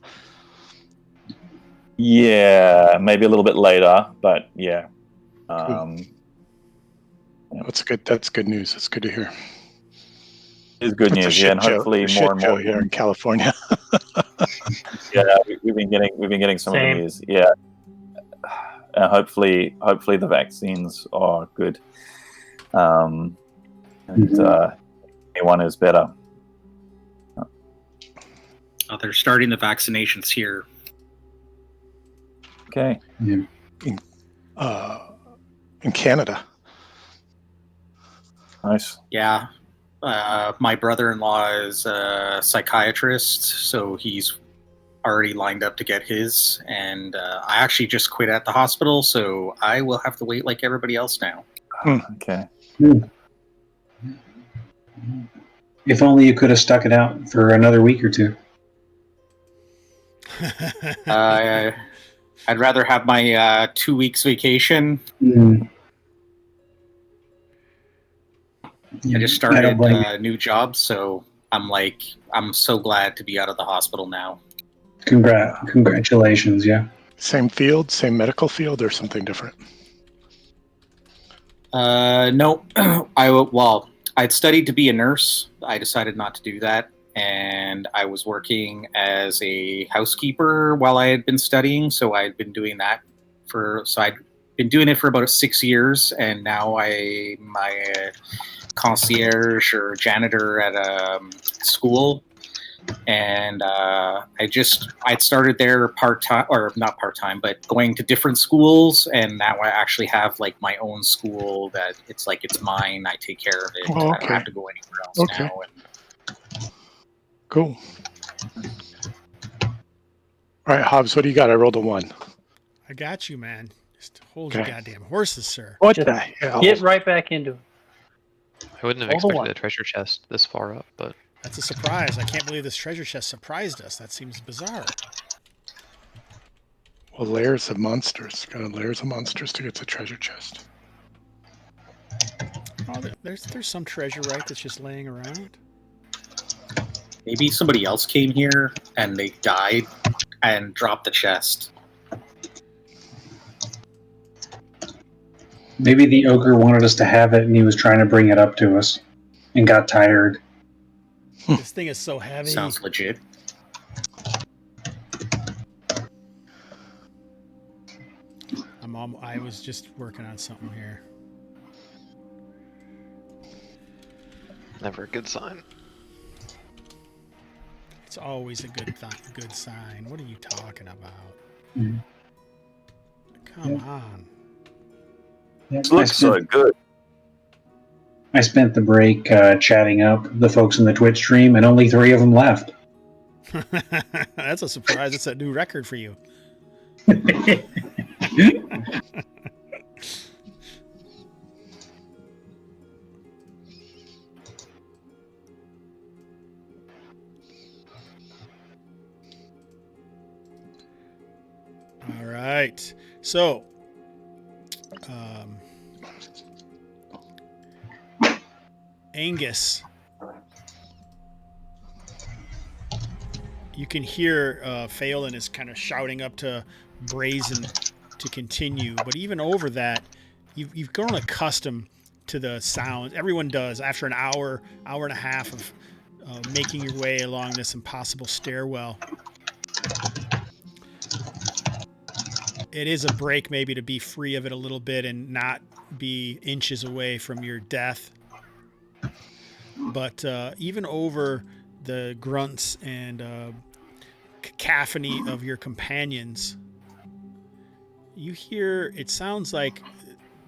Yeah, maybe a little bit later, but yeah. Cool. That's good. That's good news. That's good to hear. It's good news, yeah, and hopefully more and more here in California. Yeah, we've been getting some Same. of these. Yeah, hopefully the vaccines are good. And anyone is better. Oh, they're starting the vaccinations here. Okay. In Canada. Nice. Yeah. My brother-in-law is a psychiatrist, so he's already lined up to get his. And I actually just quit at the hospital, so I will have to wait like everybody else now. Okay. If only you could have stuck it out for another week or two. I'd rather have my 2 weeks vacation. I just started a new job, so I'm so glad to be out of the hospital now. Congratulations, yeah. Same field, same medical field, or something different? No, I'd studied to be a nurse. I decided not to do that, and I was working as a housekeeper while I had been studying. So I'd been doing that I'd been doing it for about 6 years, and now I'm a concierge or janitor at a school. And I'd started there part-time, or not part-time, but going to different schools, and now I actually have like my own school that it's mine. I take care of it. Oh, okay. I don't have to go anywhere else now. Cool. All right, Hobbs, what do you got? I rolled a 1. I got you, man. Just hold your goddamn horses, sir. What Just the hell? Get right back into it. I wouldn't have Roll the expected one. a treasure chest this far up, but That's a surprise. I can't believe this treasure chest surprised us. That seems bizarre. Well, layers of monsters. Got layers of monsters to get to treasure chest. Oh, there's some treasure, right, that's just laying around. Maybe somebody else came here and they died and dropped the chest. Maybe the ogre wanted us to have it and he was trying to bring it up to us and got tired. This thing is so heavy. Sounds legit. I was just working on something here. never a good sign. It's always a good sign. What are you talking about? Mm-hmm. Come on. It looks so good. I spent the break chatting up the folks in the Twitch stream, and only 3 of them left. That's a surprise. It's a new record for you. All right. So, Angus, you can hear Phelan is kind of shouting up to Brazen to continue, but even over that, you've grown accustomed to the sounds. Everyone does after an hour and a half of making your way along this impossible stairwell. It is a break maybe to be free of it a little bit and not be inches away from your death. But even over the grunts and cacophony of your companions, you hear, it sounds like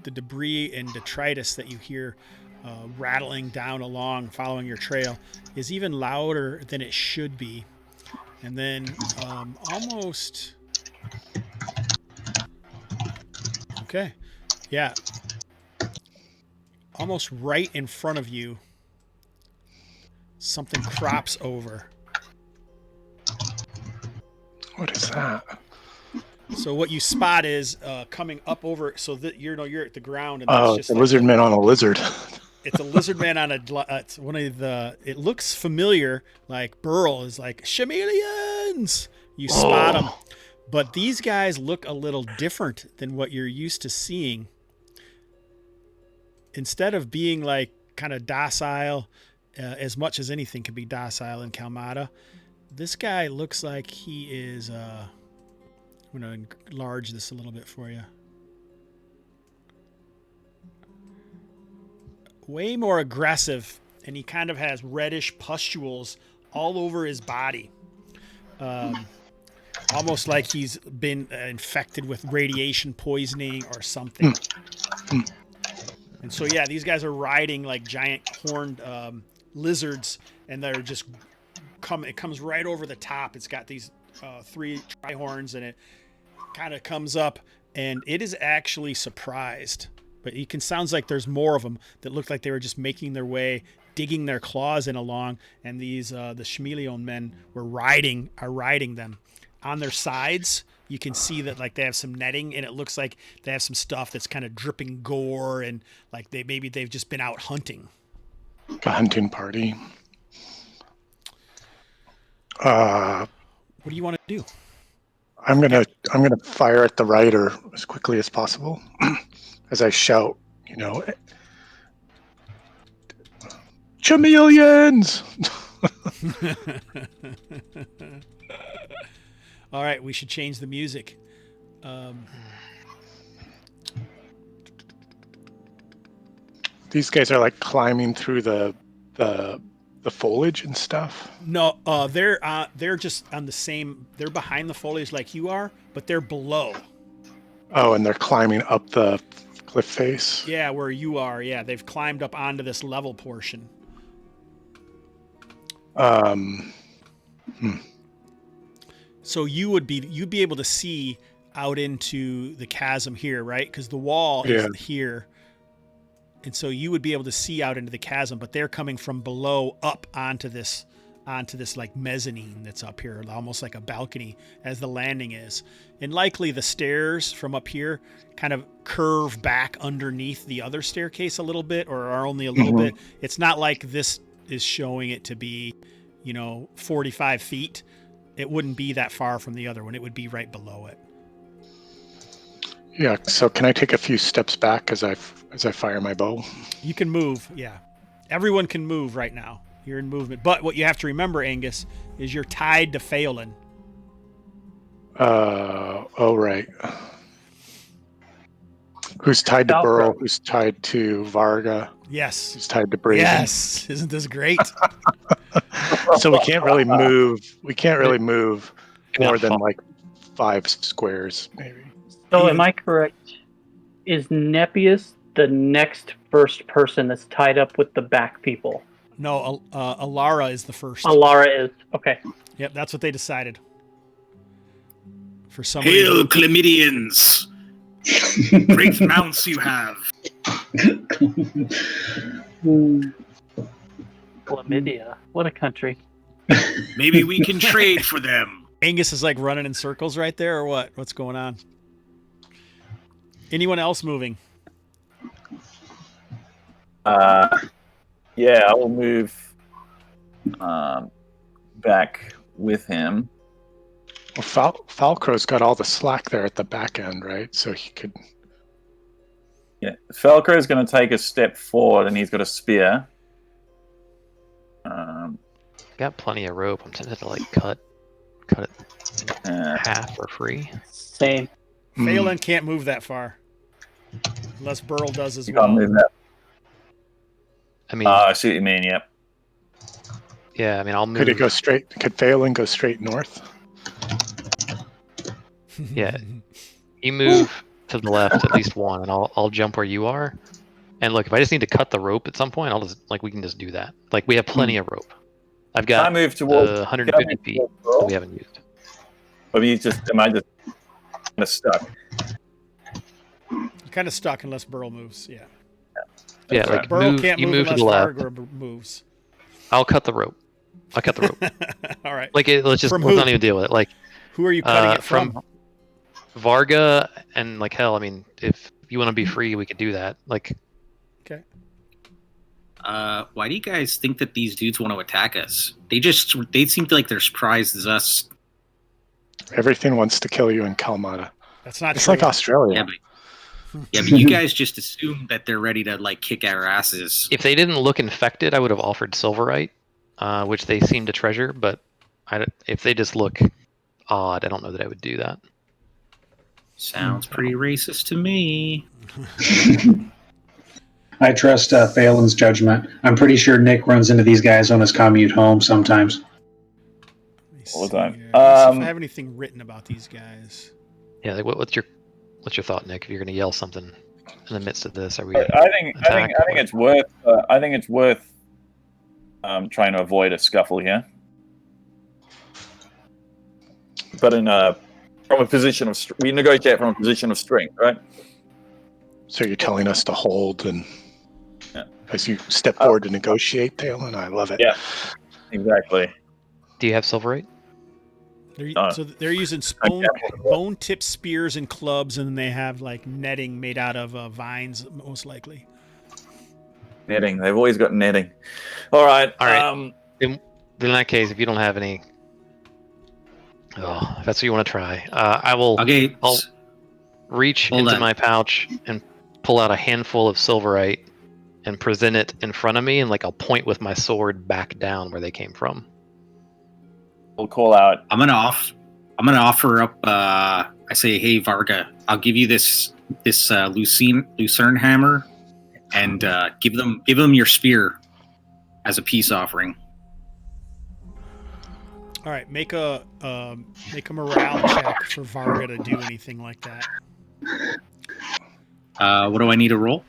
the debris and detritus that you hear rattling down along, following your trail, is even louder than it should be. And then almost... Okay. Yeah. Almost right in front of you, something crops over. What is that? So what you spot is coming up over, so that you're at the ground, and Oh, that's just the lizard man on a lizard. It's a lizard man on a. It's one of the. It looks familiar. Like Burl is like chameleons. You spot them, but these guys look a little different than what you're used to seeing. Instead of being like kind of docile, as much as anything can be docile in Kalmatta, This guy looks like he is. I'm going to enlarge this a little bit for you. Way more aggressive, and he kind of has reddish pustules all over his body. Almost like he's been infected with radiation poisoning or something. And so, yeah, these guys are riding like giant horned lizards, and they're just it comes right over the top. It's got these 3 tri-horns, and it kind of comes up, and it is actually surprised. But sounds like there's more of them that look like they were just making their way, digging their claws in along, and these the Schmeleon men are riding them. On their sides, you can see that like they have some netting, and it looks like they have some stuff that's kind of dripping gore, and like they've just been out hunting. A hunting party. What do you want to do? I'm gonna fire at the rider as quickly as possible, as I shout, chameleons. All right, we should change the music. These guys are like climbing through the foliage and stuff. No, they're just on the same. They're behind the foliage like you are, but they're below. Oh, and they're climbing up the cliff face. Yeah, where you are. Yeah, they've climbed up onto this level portion. So you'd be able to see out into the chasm here, right? Because the wall is here, and so you would be able to see out into the chasm. But they're coming from below up onto this like mezzanine that's up here, almost like a balcony, as the landing is. And likely the stairs from up here kind of curve back underneath the other staircase a little bit, or are only a little bit. It's not like this is showing it to be, 45 feet. It wouldn't be that far from the other one. It would be right below it. Yeah. So can I take a few steps back as I fire my bow? You can move. Yeah. Everyone can move right now. You're in movement. But what you have to remember, Angus, is you're tied to Phelan. Oh, right. Who's tied to Burl? Who's tied to Varga? Yes. Who's tied to Braden? Yes. Isn't this great? So we can't really move. We can't really move more than like 5 squares, maybe. So am I correct? Is Nepius the next first person that's tied up with the back people? No, Alara is the first. Alara is. Okay. Yep, that's what they decided. For some Hail, reason. Chlamydians! Great mounts you have. Chlamydia. What a country. Maybe we can trade for them. Angus is like running in circles right there, or what? What's going on? Anyone else moving? Yeah, I will move back with him. Well, Falcrow's got all the slack there at the back end, right? So he could... Yeah, Falco is going to take a step forward, and he's got a spear. Got plenty of rope. I'm tempted to like cut it in half for free. Same. Phelan can't move that far. Unless Burl does as You well. can't move that. I mean, I see what you mean, yep. yeah, I mean, I'll move. Could it go straight? Could Phelan go straight north? Yeah, you move to the left at least one, and I'll jump where you are. And look, if I just need to cut the rope at some point, I'll just we can just do that. Like we have plenty of rope. I've got I move towards 150 feet that we haven't used. Am I just kind of stuck? You're kind of stuck unless Burl moves. Yeah. Yeah, That's like right. Burl move, can't you move move to unless the left. Fargor moves. I'll cut the rope. All right. Like let's From let's who? not even deal with it. Like Who are you cutting it from? Varga and like hell. I mean, if you want to be free, we could do that. Like. Okay. Why do you guys think that these dudes want to attack us? They seem like they're surprised as us. Everything wants to kill you in Kalmatta. That's not It's true. like Australia. Yeah, but you guys just assume that they're ready to like kick our asses. If they didn't look infected, I would have offered Silverite, which they seem to treasure. But If they just look odd, I don't know that I would do that. Sounds pretty racist to me. I trust Phelan's judgment. I'm pretty sure Nick runs into these guys on his commute home sometimes. All the time. See if I have anything written about these guys. Yeah, like what's your thought, Nick? If you're going to yell something in the midst of this, are we? I think it's worth. I think it's worth trying to avoid a scuffle here, but from a position of we negotiate from a position of strength, right? So you're telling us to hold and as you step forward to negotiate, Talon? I love it. Yeah, exactly. Do you have silverite? So they're using bone-tipped spears and clubs, and then they have like netting made out of vines, most likely. Netting. They've always got netting. All right. In that case, if you don't have any, if that's what you want to try. I'll reach into my pouch and pull out a handful of silverite and present it in front of me, and like I'll point with my sword back down where they came from. We'll call out. I'm gonna offer up. I say, hey Varga, I'll give you this Lucerne hammer, and give them your spear as a peace offering. All right, make a morale check for Varga to do anything like that. What do I need to roll?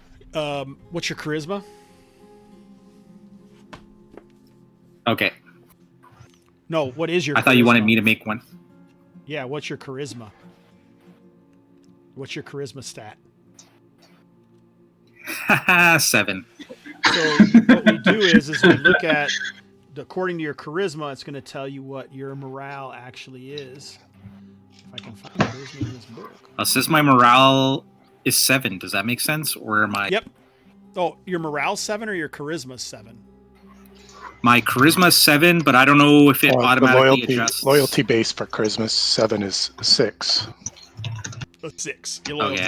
What's your charisma? Okay. No, what is your charisma? I thought you wanted me to make one. Yeah, what's your charisma? What's your charisma stat? 7. So what we do is we look at, according to your charisma, it's going to tell you what your morale actually is. If I can find charisma in this book. It says my morale is 7. Does that make sense? Or am I... Yep. Oh, your morale 7 or your charisma 7? My charisma 7, but I don't know if it automatically adjusts. Loyalty base for charisma 7 is 6. 6. Okay,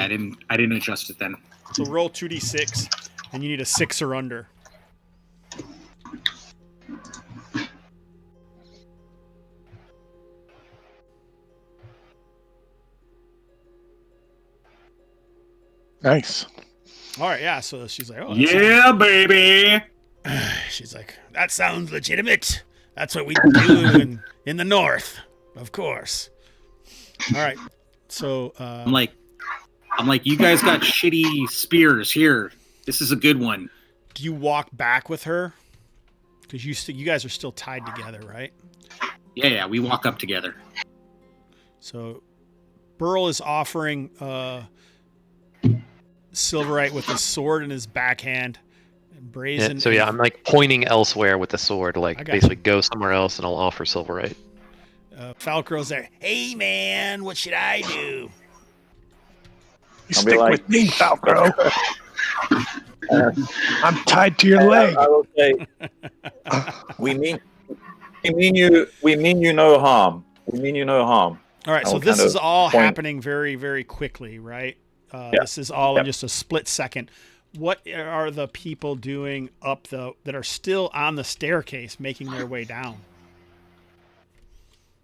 I didn't adjust it then. So roll 2d6, and you need a 6 or under. Nice. All right, yeah. So she's like, "Oh, yeah, baby." She's like, "That sounds legitimate. That's what we do in the north, of course." All right. So I'm like, you guys got shitty spears here. This is a good one. Do you walk back with her? Because you guys are still tied together, right? Yeah, we walk up together. So Burl is offering Silverite with his sword in his backhand. Brazen. Yeah, so yeah, I'm like pointing elsewhere with the sword, like basically go somewhere else, and I'll offer silverite. Falcro's there. Hey man, what should I do? You stick with me, Falcro. I'm tied to your leg. I will say, we mean you no harm. We mean you no harm. All right, so this is all happening very, very quickly, right? This is all in just a split second. What are the people doing that are still on the staircase, making their way down?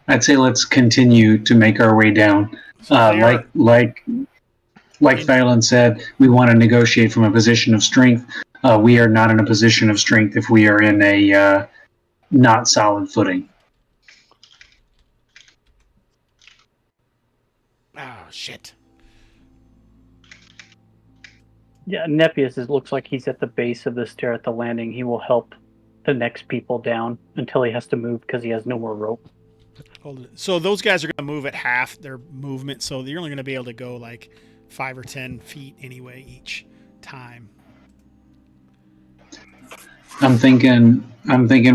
I'd say let's continue to make our way down. So like Phelan said, we want to negotiate from a position of strength. We are not in a position of strength if we are in a not solid footing. Oh, shit. Yeah, Nepius looks like he's at the base of the stair at the landing. He will help the next people down until he has to move because he has no more rope. So those guys are going to move at half their movement, so you're only going to be able to go like 5 or 10 feet anyway each time. I'm thinking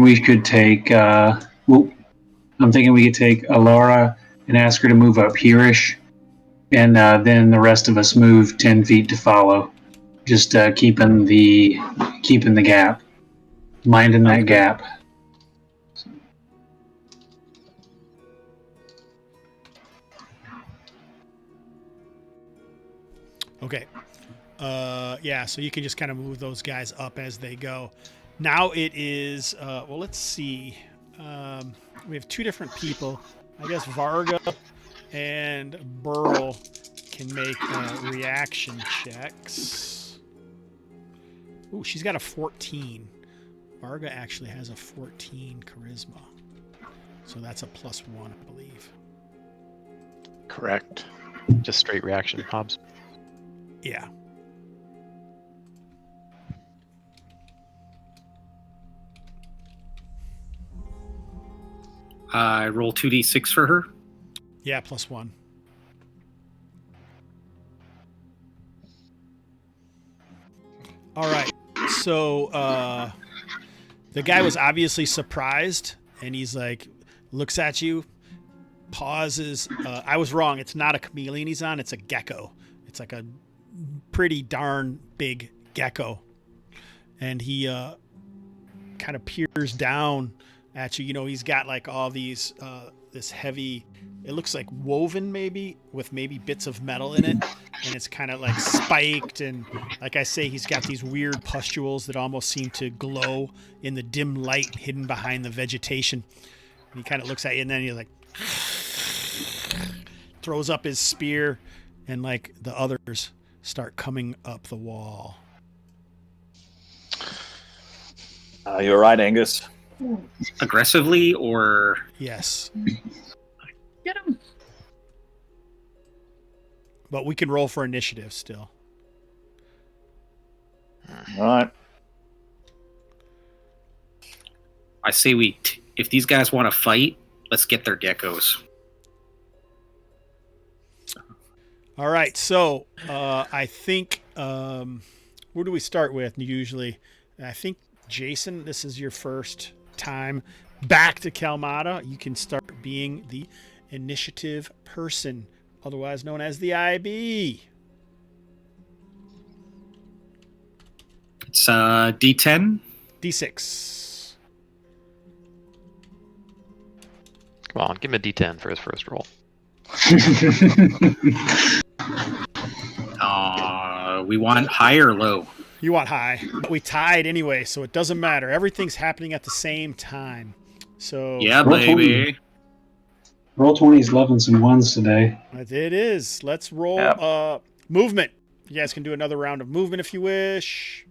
we could take I'm thinking we could take Alora and ask her to move up here-ish, and then the rest of us move 10 feet to follow. Just keeping the gap, minding that gap. Okay. So you can just kind of move those guys up as they go. Now it is, let's see. We have two different people. I guess Varga and Burl can make reaction checks. Ooh, she's got a 14. Varga actually has a 14 charisma. So that's a +1, I believe. Correct. Just straight reaction, Hobbs. Yeah. I roll 2d6 for her. Yeah, +1. All right. So the guy was obviously surprised, and he's like, looks at you, pauses. I was wrong. It's not a chameleon he's on. It's a gecko. It's like a pretty darn big gecko. And he kind of peers down at you. You know, he's got like all these, this heavy, it looks like woven maybe, with maybe bits of metal in it. And it's kind of like spiked. And like I say, he's got these weird pustules that almost seem to glow in the dim light hidden behind the vegetation. And he kind of looks at you, and then he's like, throws up his spear, and like the others start coming up the wall. You're right, Angus. Aggressively or... Yes. Get him. But we can roll for initiative still. All right. I say if these guys want to fight, let's get their geckos. All right. So I think, where do we start with usually? I think, Jason, this is your first time back to Kalmatta. You can start being the initiative person, otherwise known as the IB. It's D10. D6. Come on, give him a D10 for his first roll. We want high or low? You want high. But we tied anyway, so it doesn't matter. Everything's happening at the same time. So Yeah, Roll baby. Roll 20's loving some ones today. it is. Let's roll movement. You guys can do another round of movement if you wish.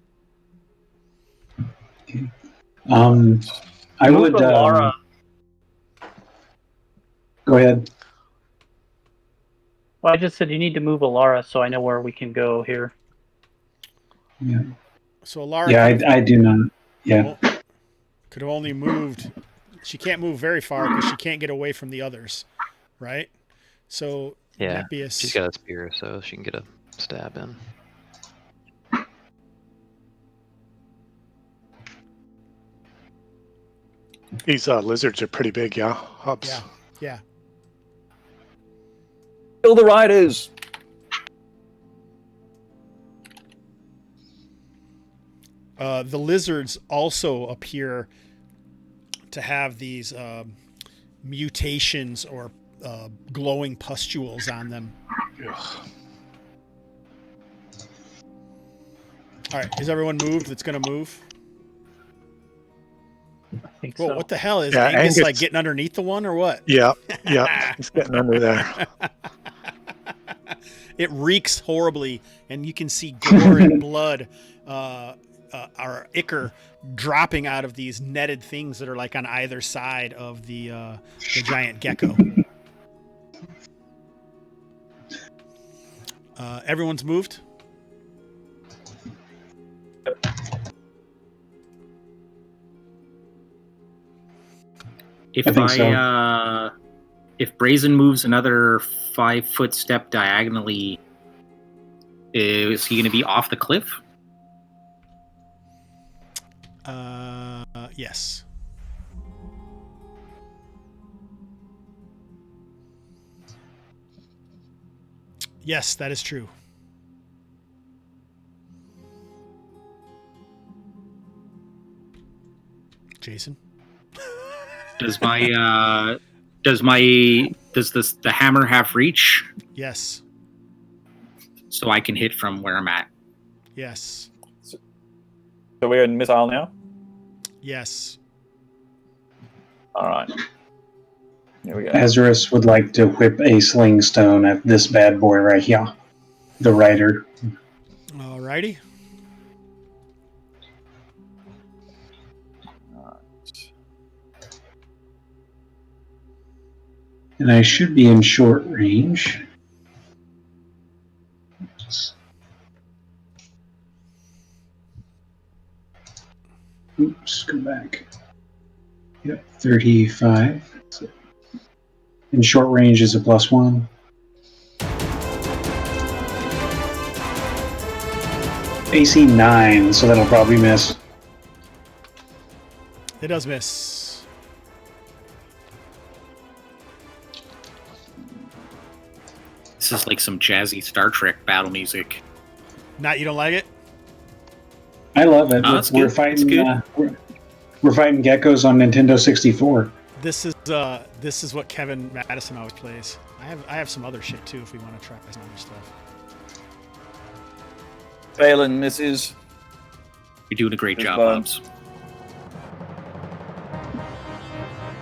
I Move would. Alara. Go ahead. Well, I just said you need to move Alara, so I know where we can go here. Yeah. So Alara Yeah, I do not. Yeah. could have only moved. She can't move very far because she can't get away from the others, right? So Yeah, Nepius, she's got a spear, so she can get a stab in. These lizards are pretty big, yeah, Hobbs? yeah. Kill the riders. The lizards also appear to have these mutations or glowing pustules on them. Ugh. All right, is everyone moved that's going to move? I think Whoa, so. what the hell? Is Yeah, Angus like Angus- getting underneath the one or what? Yeah, he's getting under there. It reeks horribly, and you can see gore and blood, our ichor dropping out of these netted things that are like on either side of the giant gecko. Everyone's moved? If I think if Brazen moves another 5-foot step diagonally, is he going to be off the cliff? Yes. Yes, that is true. Jason? Does the hammer have reach Yes. so I can hit from where I'm at? Yes. So we're in missile now. Yes. All right. Here we go. Azarus would like to whip a sling stone at this bad boy right here. The rider. Alrighty. And I should be in short range. Oops, go back. Yep, 35. In short range is a +1. AC 9, so that'll probably miss. It does miss. This is like some jazzy Star Trek battle music. You don't like it? I love it. Oh, it's We're good. fighting. It's We're fighting geckos on Nintendo 64. This is what Kevin Madison always plays. I have some other shit too if we want to try some other stuff. Phelan misses. You're doing a great Good job, fun. Hobbs.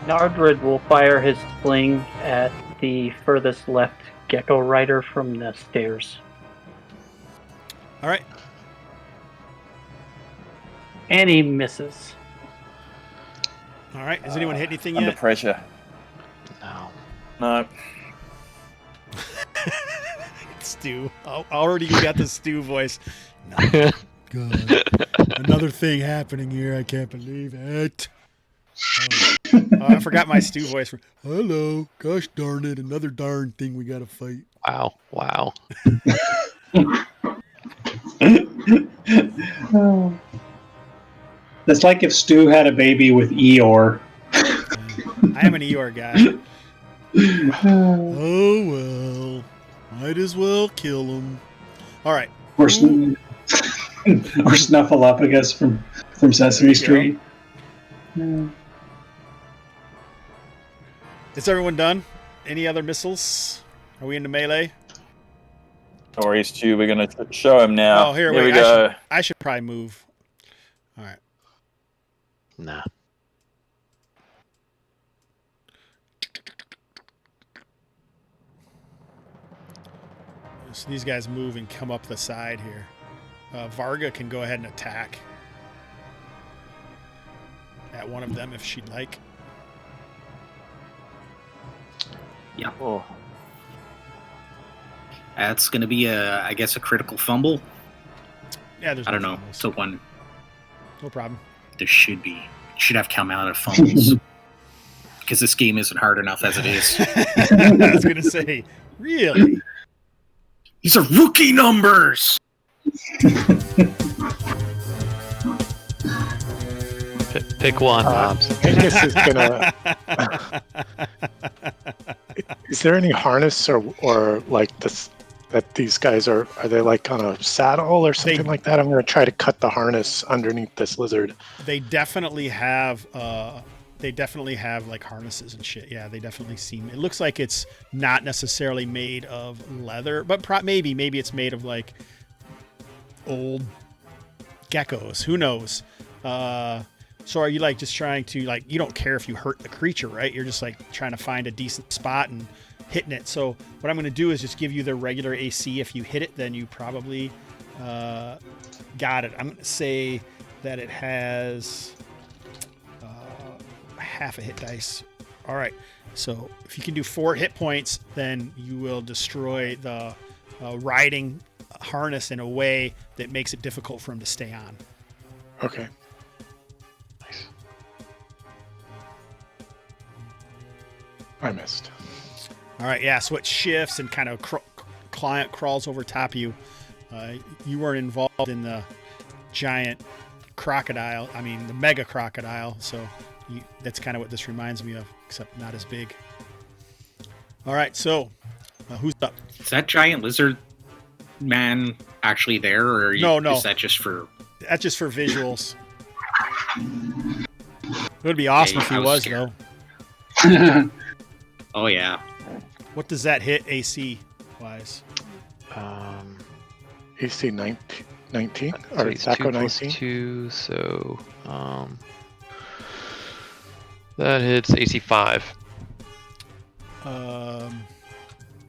Nardred will fire his sling at the furthest left gecko rider from the stairs. All right. And he misses. All right. Has anyone hit anything Under yet? pressure. No. No. Stu. Already you got the Stu voice. No. God. Another thing happening here. I can't believe it. Oh, I forgot my Stu voice. Hello. Gosh darn it. Another darn thing we got to fight. Wow. That's like if Stu had a baby with Eeyore. I am an Eeyore guy. Oh, well. Might as well kill him. All right. Or Snuffleupagus from Sesame Street. Is everyone done? Any other missiles? Are we into melee? Stories too. We're gonna show him now. Oh, here we wait. go. I should probably move. All right. Nah. So these guys move and come up the side here. Varga can go ahead and attack at one of them if she'd like. Yeah. Oh. That's going to be, I guess, a critical fumble. Yeah, there's I don't know. fumbles. So one, No problem. there should be. Should have Kalmatta fumbles. Because this game isn't hard enough as it is. I was going to say, really? These are rookie numbers! Pick one, Hobbs. I think this is gonna. Is there any harness or like this that these guys are they like on a saddle or something like that? I'm gonna try to cut the harness underneath this lizard. They definitely have like harnesses and shit. Yeah, they definitely seem. It looks like it's not necessarily made of leather, but maybe it's made of like old geckos. Who knows? So are you like just trying to like, you don't care if you hurt the creature, right? You're just like trying to find a decent spot and hitting it. So what I'm going to do is just give you the regular AC. If you hit it, then you probably got it. I'm going to say that it has half a hit dice. All right. So if you can do 4 hit points, then you will destroy the riding harness in a way that makes it difficult for him to stay on. Okay. I missed. All right, yeah, so it shifts and kind of client crawls over top of you. You weren't involved in the giant crocodile, the mega crocodile, so that's kind of what this reminds me of, except not as big. All right, so who's up? Is that giant lizard man actually there, or No. is that just for... That's just for visuals. It would be awesome if he was, scared. though. Oh, yeah. What does that hit AC-wise? AC 19? Or So it's 2 Zaco plus 19? 2, so That hits AC 5.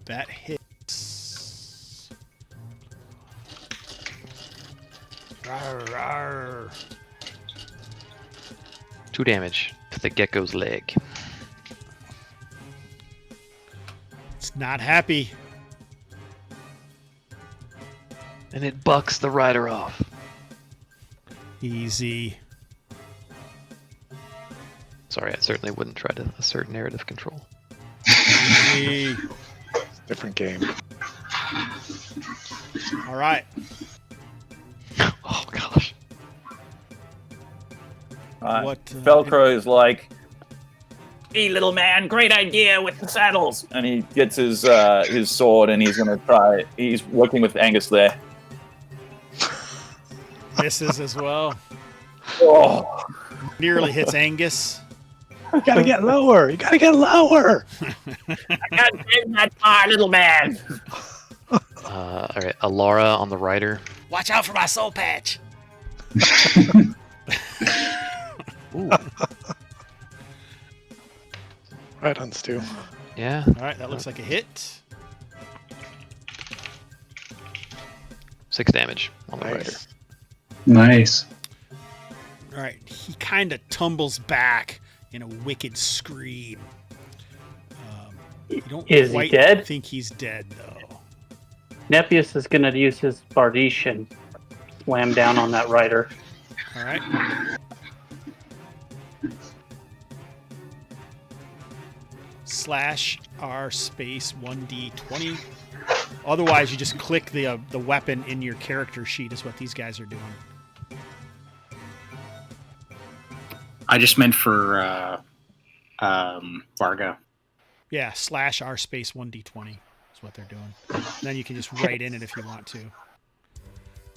That hits. Rawr, rawr. 2 damage to the gecko's leg. It's not happy. And it bucks the rider off. Easy. Sorry, I certainly wouldn't try to assert narrative control. Easy. Different game. All right. Oh gosh. Velcro is like, "Hey, little man, great idea with the saddles." And he gets his sword, and he's gonna try. He's working with Angus there. Misses as well. Oh, Nearly hits Angus. You gotta get lower. You gotta get lower. I can't take that far, little man. All right, Alara on the rider. Watch out for my soul patch. Ooh. Right on, Stu. Yeah. All right, that looks like a hit. 6 damage on the rider. Nice. Nice. All right, he kind of tumbles back in a wicked scream. You don't Is he quite dead? think he's dead, though. Nepius is going to use his Bardiche and slam down on that rider. All right. /R space 1d20. Otherwise, you just click the weapon in your character sheet is what these guys are doing. I just meant for Vargo. Yeah, /R space 1d20 is what they're doing. And then you can just write in it if you want to.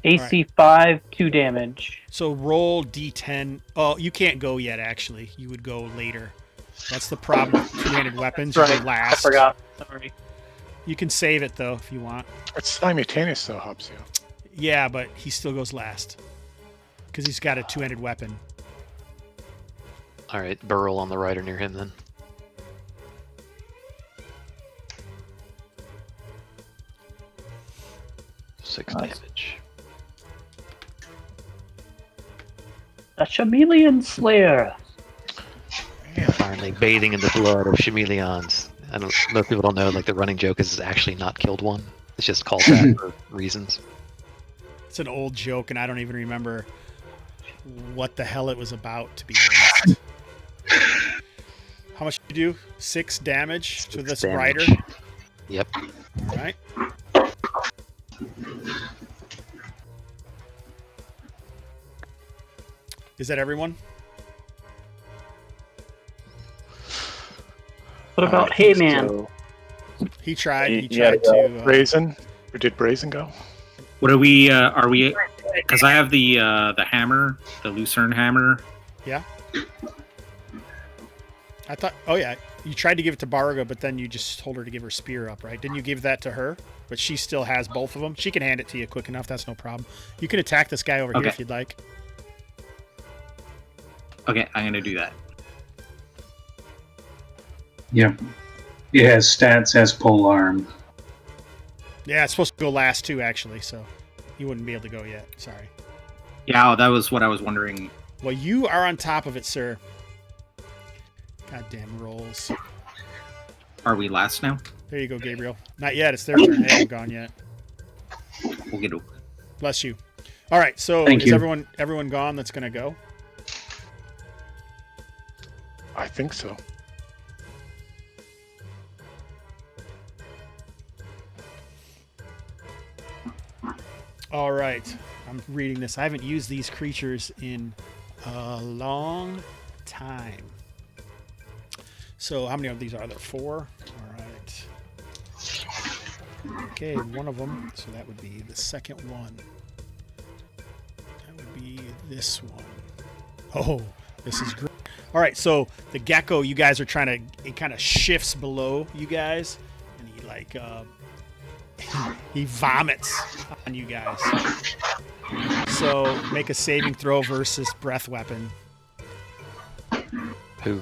AC 5, 2 damage. So roll d10. Oh, you can't go yet, actually. You would go later. That's the problem with two-handed weapons. You go Right, I last. forgot. Sorry. You can save it, though, if you want. It's simultaneous, though, Hobbs. Yeah, but he still goes last. Because he's got a two-handed weapon. All right, Burl on the rider near him then. Six Nice. damage. A chameleon slayer. Finally bathing in the blood of chameleons. I don't, most people don't know, like, the running joke is actually not killed one. It's just called that for reasons. It's an old joke, and I don't even remember what the hell it was about, to be honest. How much did you do? 6 damage to this rider? Yep. All right. Is that everyone? What about Hey Man? So, He tried. He Yeah, tried to. Brazen? Or did Brazen go? What are we? Because I have the hammer, the Lucerne hammer. Yeah. I thought. Oh yeah, you tried to give it to Barga, but then you just told her to give her spear up, right? Didn't you give that to her? But she still has both of them. She can hand it to you quick enough. That's no problem. You can attack this guy over here Okay. if you'd like. Okay, I'm gonna do that. Yep. It has stats as pole arm. Yeah, it's supposed to go last too, actually. So you wouldn't be able to go yet. Sorry. Yeah, that was what I was wondering. Well, you are on top of it, sir. Goddamn rolls. Are we last now? There you go, Gabriel. Not yet. It's their turn. They haven't gone yet. We'll get. Bless you. All right. So Thank is you. everyone gone? That's gonna go. I think so. All right. I'm reading this. I haven't used these creatures in a long time. So how many of these are there? 4? All right. Okay, one of them. So that would be the second one. That would be this one. Oh, this is great. All right, so the gecko, you guys are trying to, it kind of shifts below you guys, and he like, he vomits on you guys. So make a saving throw versus breath weapon. Who?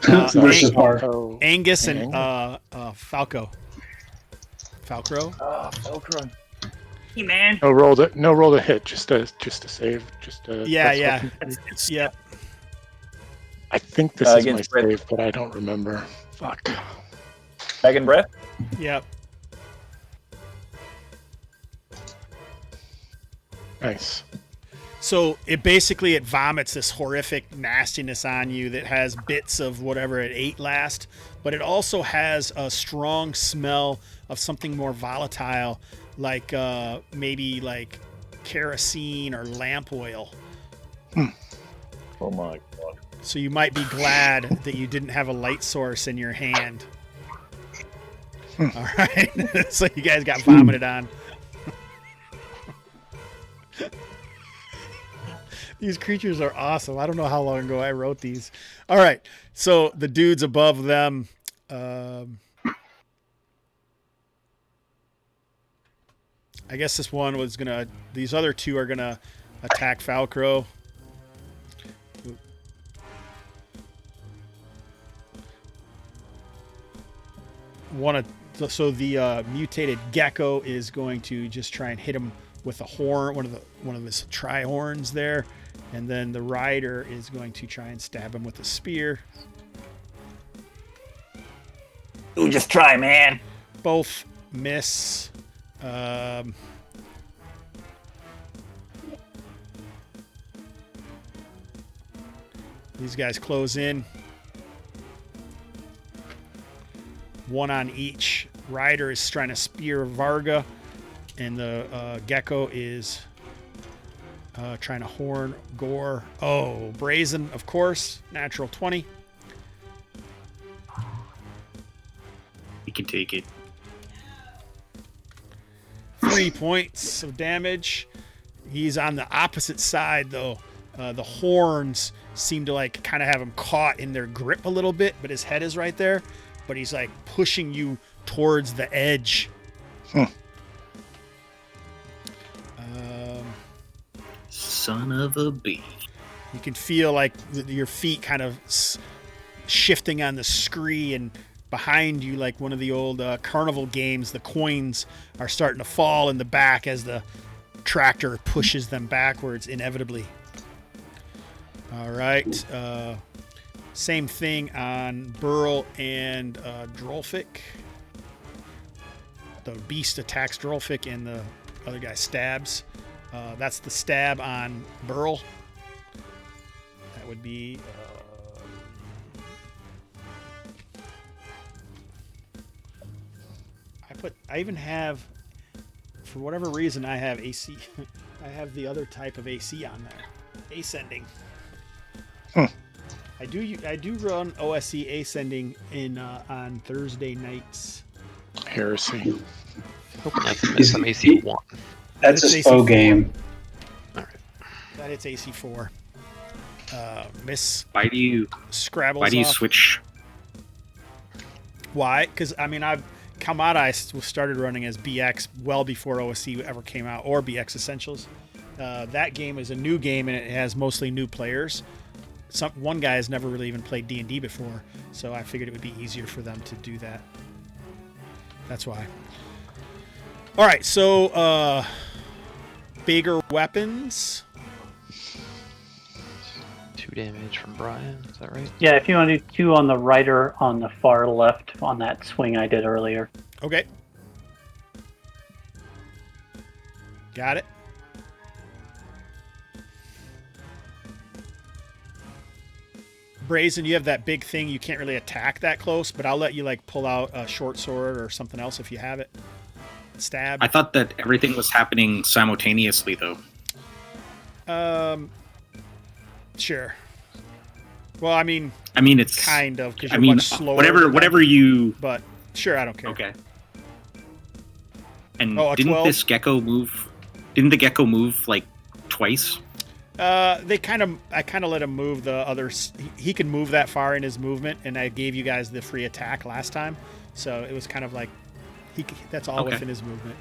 versus Bar. Oh, Angus and Angus. Falcro. Velcro. Hey, man. No roll to hit, just a save, just a. Yeah. that's what- Yep. I think this is my Against Brett. save, but I don't remember. Fuck. Dragon breath. Yep. Nice. So it vomits this horrific nastiness on you that has bits of whatever it ate last, but it also has a strong smell of something more volatile, like maybe like kerosene or lamp oil. Oh my god. So you might be glad that you didn't have a light source in your hand. All right. So you guys got vomited on. These creatures are awesome. I don't know how long ago I wrote these. All right. So the dudes above them. I guess this one was going to. These other two are going to attack Falcro. So the mutated gecko is going to just try and hit him with a horn, one of his tri-horns there, and then the rider is going to try and stab him with a spear. You just try, man. Both miss. These guys close in. One on each. Rider is trying to spear Varga, and the gecko is trying to horn Gore. Oh, Brazen, of course. Natural 20. You can take it. 3 points of damage. He's on the opposite side, though. The horns seem to like kind of have him caught in their grip a little bit, but his head is right there. But he's like pushing you towards the edge. Son of a bee. You can feel like your feet kind of shifting on the scree, and behind you, like one of the old carnival games, the coins are starting to fall in the back as the tractor pushes them backwards inevitably. All right. Same thing on Burl and Drolfic. The beast attacks Drolfic and the other guy stabs. That's the stab on Burl. That would be... I even have, for whatever reason, I have AC. I have the other type of AC on there. Ascending. I do run OSE Ascending in on Thursday nights. Heresy. That's some AC 1. That's a slow game. That hits AC 4. Miss Why do you Scrabbles off. switch? Why? Because Kalmatta I started running as BX well before OSE ever came out, or BX Essentials. That game is a new game and it has mostly new players. One guy has never really even played D&D before, so I figured it would be easier for them to do that. That's why. All right, so bigger weapons. 2 damage from Brian, is that right? Yeah, if you want to do 2 on the rider on the far left on that swing I did earlier. Okay. Got it. Brazen, you have that big thing. You can't really attack that close, but I'll let you like pull out a short sword or something else if you have it. Stab. I thought that everything was happening simultaneously, though. Sure. Well, I mean it's kind of, because you're much slower. Whatever you. But sure, I don't care. Okay. And Oh, a didn't 12? this gecko move? Didn't the gecko move like twice? I kind of let him move the others. He can move that far in his movement, and I gave you guys the free attack last time, so it was kind of like that's all within his movement.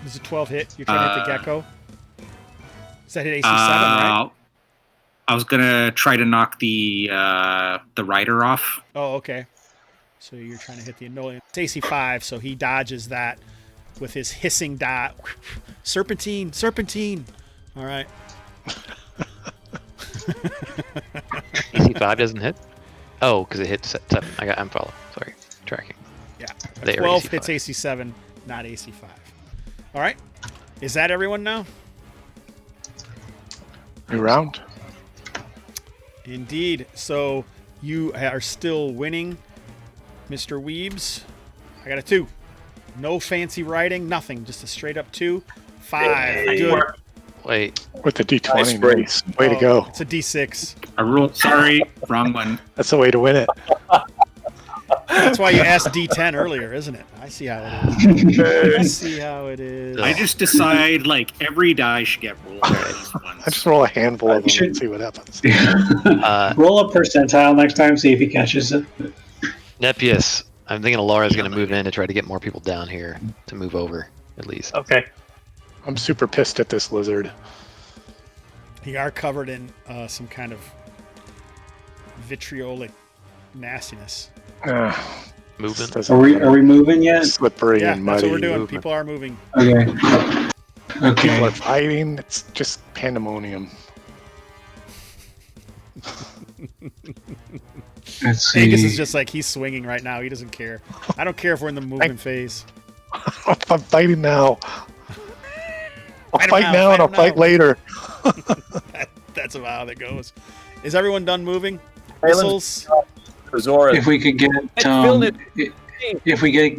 Does a 12 hit? You're trying to hit the gecko. Does that hit AC 7, right? I was gonna try to knock the rider off. Oh, okay. So you're trying to hit the annoying. It's AC 5, so he dodges that with his hissing dot. Serpentine, serpentine. All right. AC 5 doesn't hit? Oh, because it hit 7. I'm following. Sorry. Tracking. Yeah. They are 12 AC hits 5. AC 7, not AC 5. All right. Is that everyone now? New round. Indeed. So you are still winning, Mr. Weebs. I got a 2. No fancy writing, nothing. Just a straight up 2. 5. Good. Wait. With the D20. Nice break. Nice. Way to Oh, go. It's a D6. I ruled. Sorry, wrong one. That's the way to win it. That's why you asked D10 earlier, isn't it? I see how it is. I see how it is. I just decide like every die should get rolled at least once. I just roll a handful of them should- and see what happens. Roll a percentile next time, see if he catches it. Nepius. I'm thinking Laura's going to move in to try to get more people down here to move over, at least. Okay. I'm super pissed at this lizard. You are covered in some kind of vitriolic nastiness. Moving. Are we moving yet? Slippery Yeah, and that's muddy. what we're doing. movement. People are moving. Okay. People Okay. are fighting. It's just pandemonium. Let's Angus see. is just like, he's swinging right now. He doesn't care. I don't care if we're in the movement phase. I'm fighting now. I'll Fight 'em fight now, now and fight I'll 'em fight now. later. That's about how that goes. Is everyone done moving? Phelan's- Missiles? Zora, If we could get, Phil, if we get,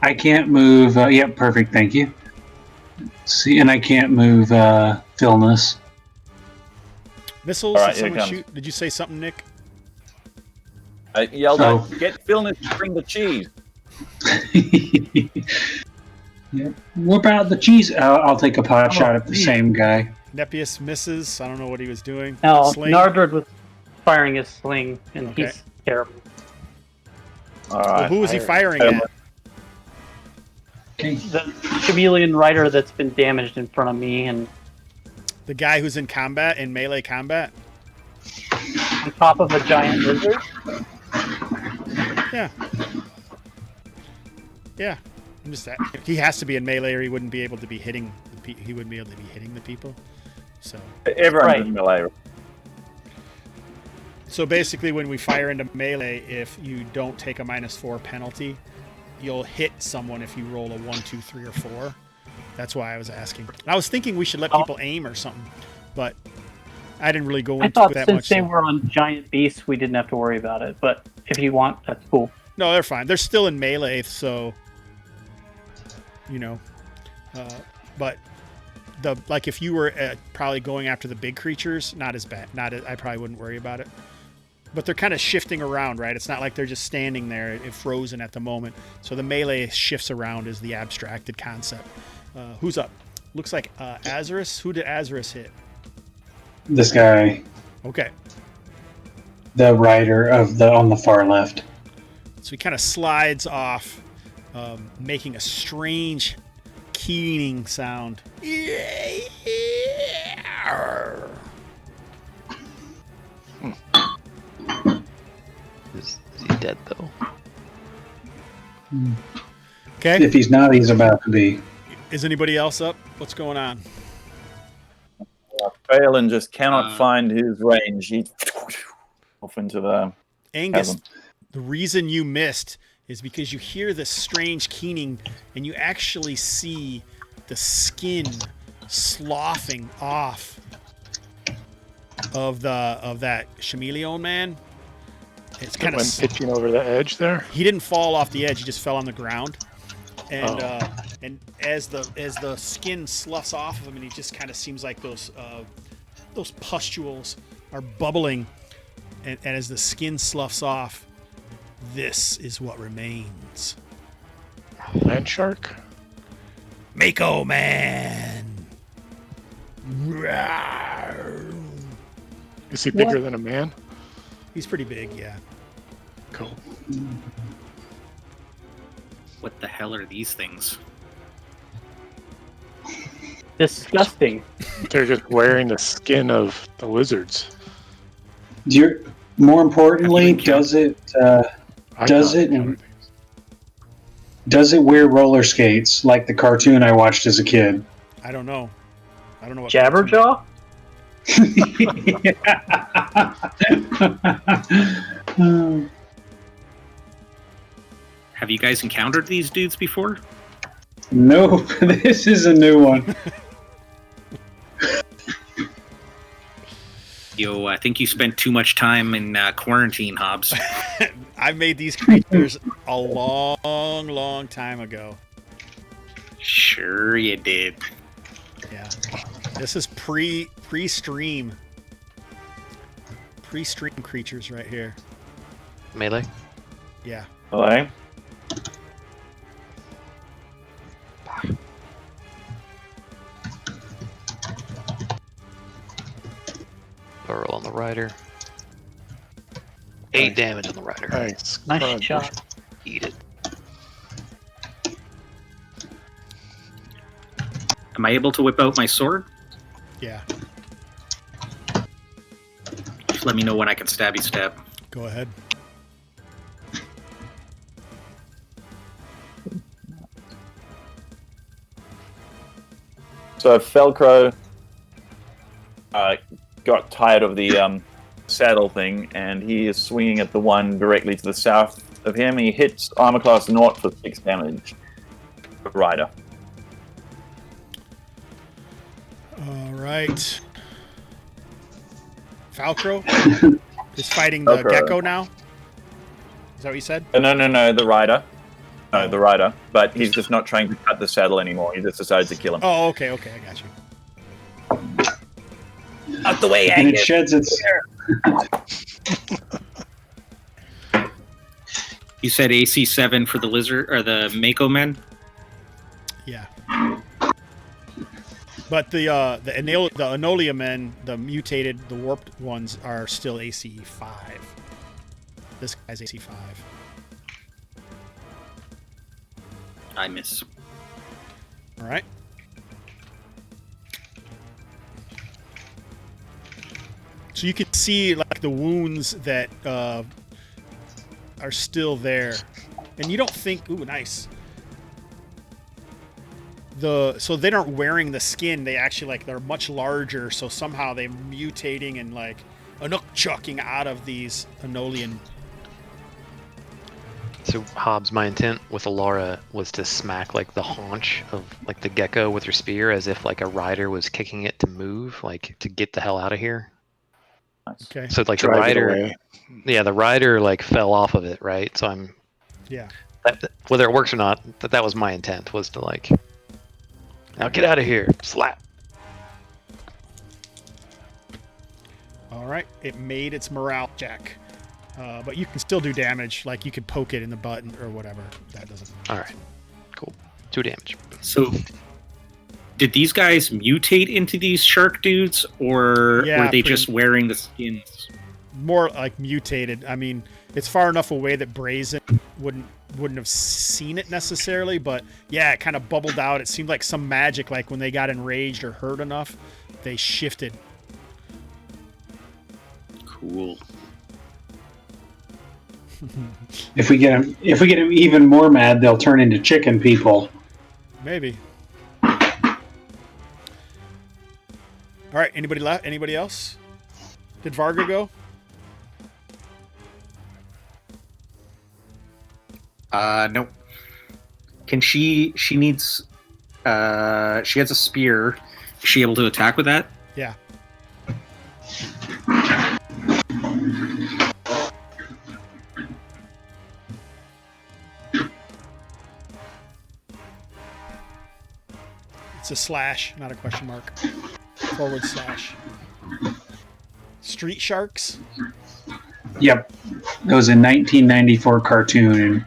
I can't move. Yep, perfect. Thank you. See, and I can't move Philness. Missiles? All right, Did here it someone comes. shoot? Did you say something, Nick? I yelled Oh. out, "Get Philness to bring the cheese." Yeah. What about the cheese? I'll take a pot shot at the same guy. Nepius misses. I don't know what he was doing. No, Sling? Nardred was firing his sling, and Okay. he's terrible. All Well, right. who was he firing at? Okay. The chameleon rider that's been damaged in front of me, and The guy who's in combat, in melee combat? on top of a giant lizard. Yeah. Yeah. I'm just he has to be in melee or he wouldn't be able to be hitting he wouldn't be able to be hitting the people. So Everyone Right. in melee. So basically, when we fire into melee, if you don't take a -4 penalty, you'll hit someone if you roll a 1, 2, 3, or 4. That's why I was asking. I was thinking we should let people aim or something, but I didn't really go I into thought it that since much. they so- were on giant beasts, we didn't have to worry about it. But if you want, that's cool. No, they're fine. They're still in melee, so you know. But if you were probably going after the big creatures, not as bad. I probably wouldn't worry about it. But they're kind of shifting around, right? It's not like they're just standing there, frozen at the moment. So the melee shifts around is the abstracted concept. Who's up? Looks like Azarus. Who did Azarus hit? This guy, Okay. the rider on the far left. So he kind of slides off, making a strange keening sound. Is he dead, though? Okay. If he's not, he's about to be. Is anybody else up? What's going on? Phelan just cannot find his range. He's off into the Angus, Chasm. the reason you missed is because you hear this strange keening and you actually see the skin sloughing off of that chameleon man. It's kind When of pitching over the edge there. he didn't fall off the edge; he just fell on the ground. And and as the skin sloughs off of him, and he just kind of seems like those pustules are bubbling. And as the skin sloughs off, this is what remains. Land shark. Mako Man. Rawr. Is he bigger than a man? He's pretty big, yeah. Cool. What the hell are these things? Disgusting. They're just wearing the skin of the lizards. More importantly, does it wear roller skates like the cartoon I watched as a kid? I don't know. What Jabberjaw? Have you guys encountered these dudes before? Nope, this is a new one. Yo, I think you spent too much time in quarantine, Hobbs. I made these creatures a long time ago. Sure you did. Yeah. This is pre-stream. Pre-stream creatures right here. Melee? Yeah. Hello. Burl on the rider. 8 damage on the rider. Nice. Nice shot. Eat it. Am I able to whip out my sword? Yeah. Just let me know when I can stabby stab. Go ahead. So Felcrow got tired of the saddle thing, and he is swinging at the one directly to the south of him. He hits armor class 0 for 6 damage. Rider. All right. Falcro is fighting the Falcro. gecko now. Is that what you said? No, the rider. No, the rider. But he's just not trying to cut the saddle anymore. He just decided to kill him. Oh, okay, I got you. Out the way, And it Angus. sheds its. You said AC 7 for the lizard or the Mako men? Yeah. But the Anolia men, the mutated, the warped ones, are still AC 5. This guy's AC 5. I miss. All right. So you can see like the wounds that are still there, and you don't think, ooh, nice. So they aren't wearing the skin. They actually they're much larger. So somehow they're mutating and chucking out of these Anolian. So Hobbs, my intent with Alara was to smack the haunch of the gecko with your spear, as if a rider was kicking it to move, to get the hell out of here. Okay. So the Drive it rider, away. yeah, the rider fell off of it, right? So I'm, Yeah. whether it works or not, that was my intent, was to now get out of here, slap. All right. It made its morale check, but you can still do damage. You could poke it in the butt or whatever. That doesn't. All right, cool, 2 damage. So, did these guys mutate into these shark dudes, or Yeah, were they pretty- just wearing the skins? More mutated. I mean, it's far enough away that Brazen wouldn't have seen it necessarily, but yeah, it kind of bubbled out. It seemed like some magic, when they got enraged or hurt enough, they shifted. Cool. If we get them even more mad, they'll turn into chicken people. Maybe. All right. Anybody left? Anybody else? Did Varga go? No. Can she needs, she has a spear. Is she able to attack with that? Yeah. It's a slash, not a question mark. / Street sharks? Yep. It was a 1994 cartoon, and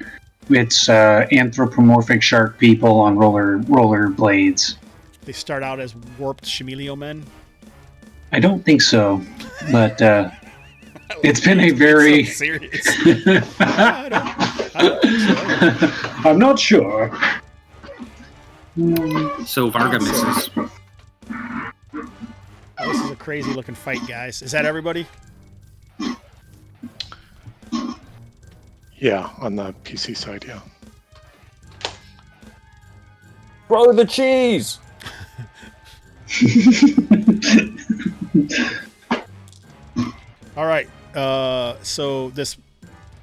it's anthropomorphic shark people on roller blades. They start out as warped Chameleon men. I don't think so, but it's been a very. So serious. I don't think so. I'm not sure. So Varga misses. Oh, this is a crazy looking fight, guys. Is that everybody? Yeah, on the PC side, yeah. Throw the cheese! All right. So this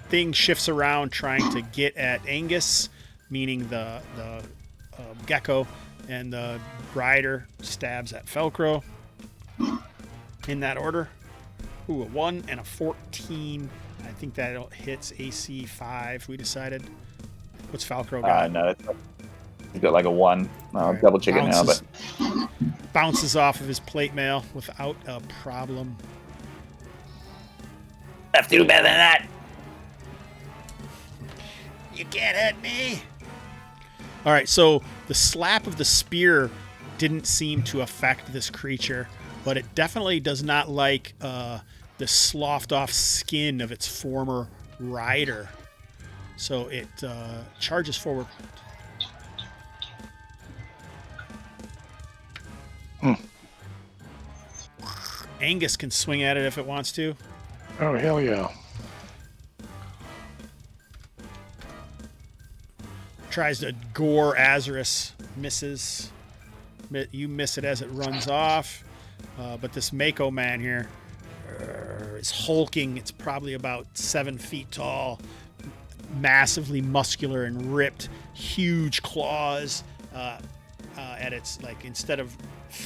thing shifts around trying to get at Angus, meaning the gecko, and the rider stabs at Felcro. In that order. Ooh, a 1 and a 14. I think that hits AC 5, we decided. What's Falcro got? No, he's got like a 1. I'll Right. double check it now, but Bounces off of his plate mail without a problem. have to do better than that. You can't hit me. All right, so the slap of the spear didn't seem to affect this creature, but it definitely does not like the sloughed off skin of its former rider. So it charges forward. Angus can swing at it if it wants to. Oh, hell yeah. Tries to gore Azarus. Misses. You miss it as it runs off. But this Mako man here is hulking. It's probably about 7 feet tall. Massively muscular and ripped. Huge claws at its, like, instead of,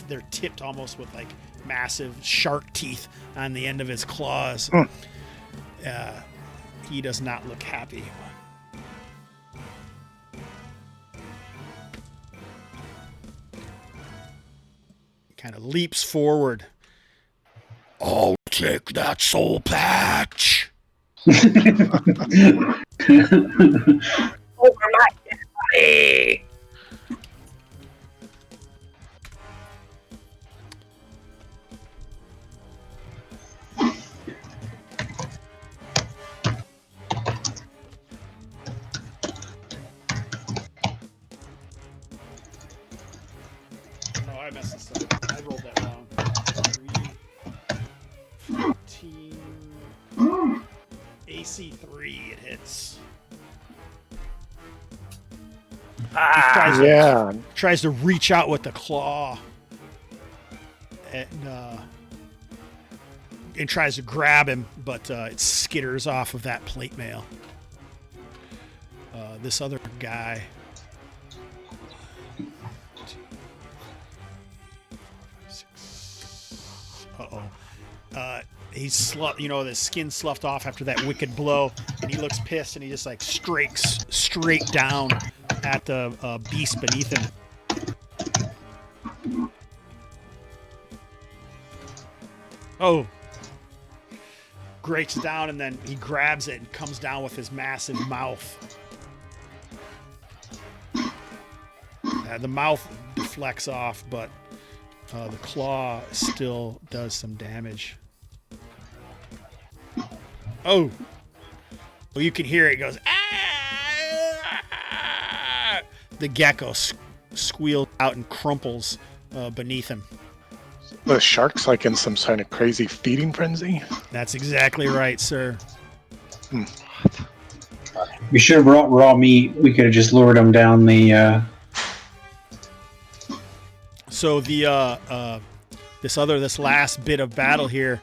they're tipped almost with, like, massive shark teeth on the end of his claws. He does not look happy. Kind of leaps forward. I'll take that soul patch. Over my body. Oh, I messed this up. I rolled that wrong. 14. AC 3, it hits. Tries to reach out with the claw. And tries to grab him, but it skitters off of that plate mail. This other guy. He's the skin sloughed off after that wicked blow, and he looks pissed, and he just like strakes straight down at the beast beneath him. Oh, grates down, and then he grabs it and comes down with his massive mouth. The mouth deflects off, but the claw still does some damage. Oh, well, you can hear it. It goes, ah! The gecko squeals out and crumples beneath him. The shark's like in some kind of crazy feeding frenzy. That's exactly right, sir. We should have brought raw meat. We could have just lured them down the. So the this last bit of battle here,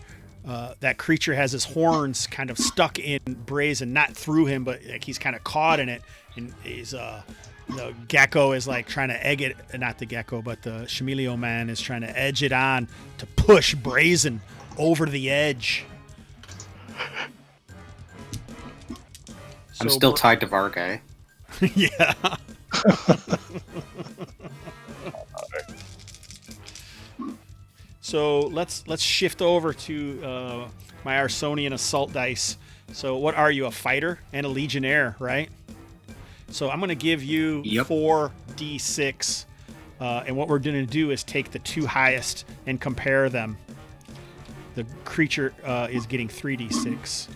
that creature has his horns kind of stuck in Brazen, not through him, but like he's kind of caught in it, and he's the gecko is like trying to egg it, not the gecko, but the Chameleon man is trying to edge it on to push Brazen over the edge. I'm still tied to Vargai. Yeah. So let's shift over to my Arsonian assault dice. So what are you, a fighter and a legionnaire, right? So I'm going to give you 4d6, and what we're going to do is take the two highest and compare them. The creature is getting 3d6.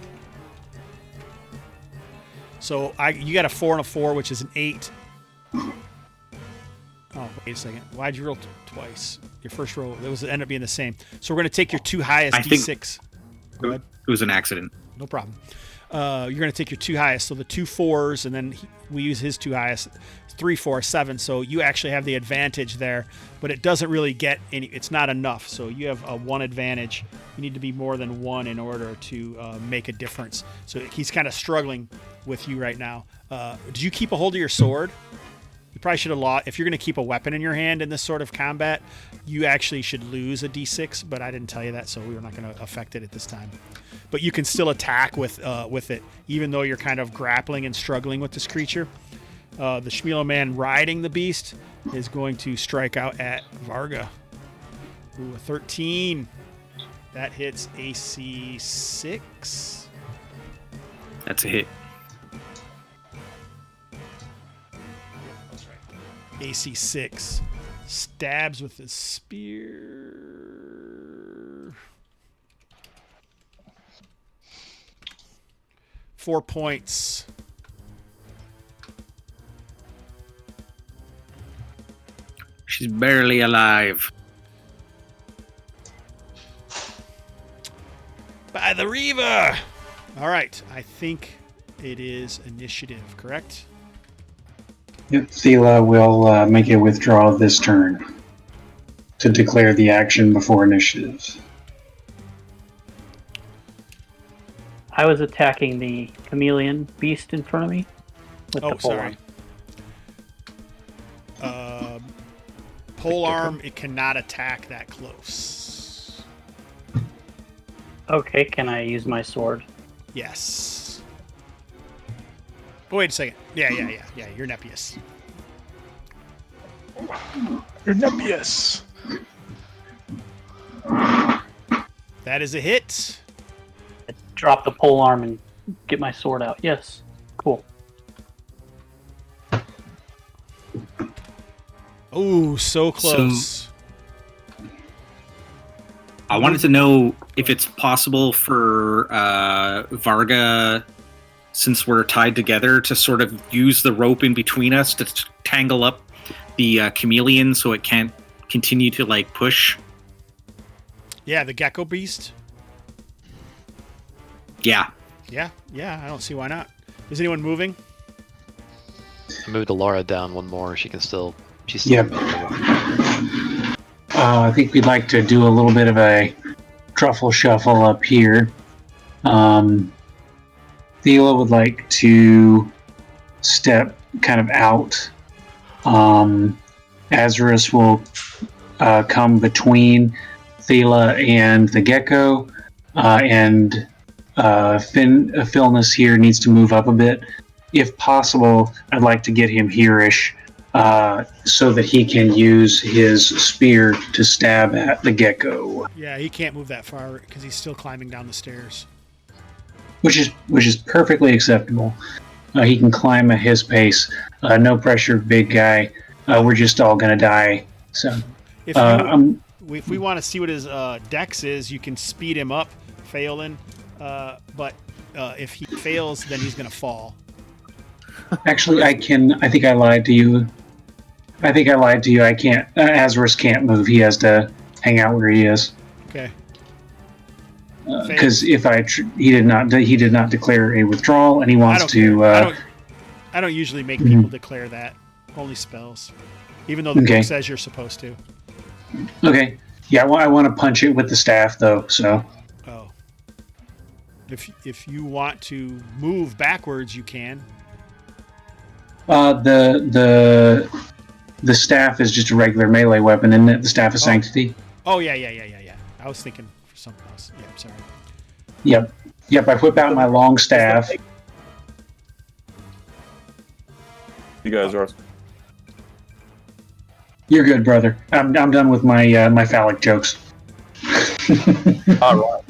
So you got a 4 and a 4, which is an 8. Oh, wait a second. Why'd you roll twice? Your first roll, ended up being the same. So we're going to take your two highest d6. Go ahead. It was an accident. No problem. you're going to take your 2 highest. So the 2 4s, and then we use his 2 highest, 3, 4, 7. So you actually have the advantage there, but it doesn't really get any. It's not enough. So you have a 1 advantage. You need to be more than 1 in order to make a difference. So he's kind of struggling with you right now. Did you keep a hold of your sword? You probably should have lost. If you're going to keep a weapon in your hand in this sort of combat, you actually should lose a d6, but I didn't tell you that, so we're not going to affect it at this time. But you can still attack with it, even though you're kind of grappling and struggling with this creature. The Shmilo man riding the beast is going to strike out at Varga. Ooh, a 13. That hits AC 6. That's a hit. AC 6. Stabs with his spear. 4 points. She's barely alive. By the Reaver! All right, I think it is initiative, correct? Yep, Thela will make a withdrawal this turn to declare the action before initiative. I was attacking the chameleon beast in front of me with the Oh, polearm. sorry. Polearm, it cannot attack that close. Okay, can I use my sword? Yes. Oh, wait a second. Yeah, you're Nepius. You're Nepius. That is a hit. Drop the polearm and get my sword out. Yes. Cool. Oh, so close. I wanted to know if it's possible for Varga, since we're tied together, to sort of use the rope in between us to tangle up the chameleon so it can't continue to like push. Yeah, the gecko beast. Yeah. Yeah, I don't see why not. Is anyone moving? I moved Laura down one more. She's still. Yep. I think we'd like to do a little bit of a truffle shuffle up here. Thela would like to step kind of out. Azarus will come between Thela and the gecko, and Philness here needs to move up a bit. If possible, I'd like to get him here-ish so that he can use his spear to stab at the gecko. Yeah, he can't move that far because he's still climbing down the stairs. Which is perfectly acceptable. He can climb at his pace. No pressure, big guy. We're just all gonna die. So, If we want to see what his dex is, you can speed him up, Phelan. But if he fails, then he's gonna fall. actually, I think I lied to you. I can't. Azarus can't move. He has to hang out where he is. Okay. Because he did not declare a withdrawal, and he wants to. I don't usually make people declare that. Only spells, even though the book says you're supposed to. Okay. Yeah. Well, I want to punch it with the staff, though. So. Oh. If you want to move backwards, you can. The staff is just a regular melee weapon, isn't it? The staff of sanctity. Oh yeah. I was thinking for something else. Yeah, I'm sorry. Yep. I whip out my long staff. You guys are. You're good, brother. I'm done with my my phallic jokes. All right.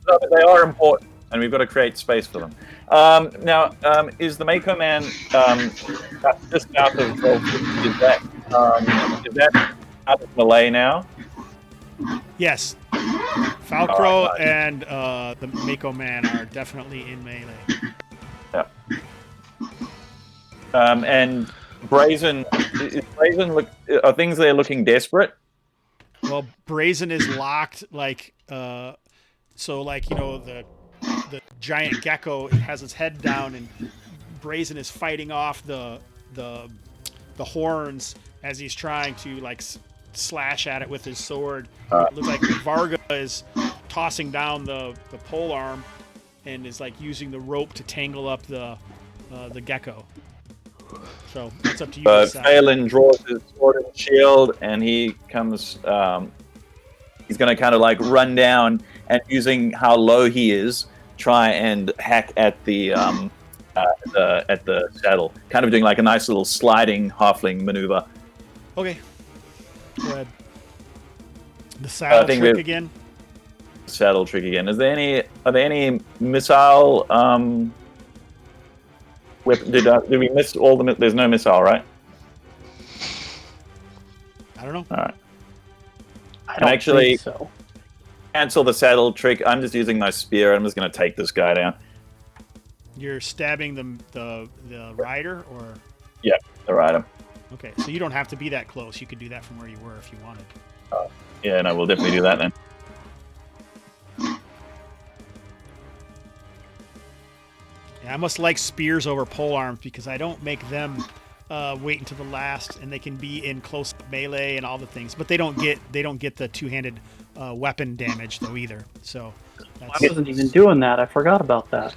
No, but they are important, and we've got to create space for them. Now, is the Mako Man just south of? Is that out of melee now? Yes. Falcro and the Mako Man are definitely in melee. Yeah. And Brazen, are things there looking desperate? Well, Brazen is locked, like, so, like, you know, the the giant gecko has its head down, and Brazen is fighting off the horns as he's trying to like slash at it with his sword. It looks like Varga is tossing down the pole arm and is like using the rope to tangle up the gecko. So it's up to you. Phelan draws his sword and shield, and he comes. He's going to kind of like run down and, using how low he is, try and hack at the saddle, kind of doing like a nice little sliding halfling maneuver. Okay. Go ahead. The saddle trick again. Saddle trick again. Are there any missile? Did we miss all the? There's no missile, right? I don't know. All right. I don't think so. Cancel the saddle trick. I'm just using my spear. I'm just going to take this guy down. You're stabbing the rider, or? Yeah, the rider. Okay, so you don't have to be that close. You could do that from where you were if you wanted. Yeah, no, we'll definitely do that then. Yeah, I must like spears over polearms because I don't make them wait until the last, and they can be in close melee and all the things, but they don't get the two-handed weapon damage though either. So that's... I wasn't even doing that. I forgot about that.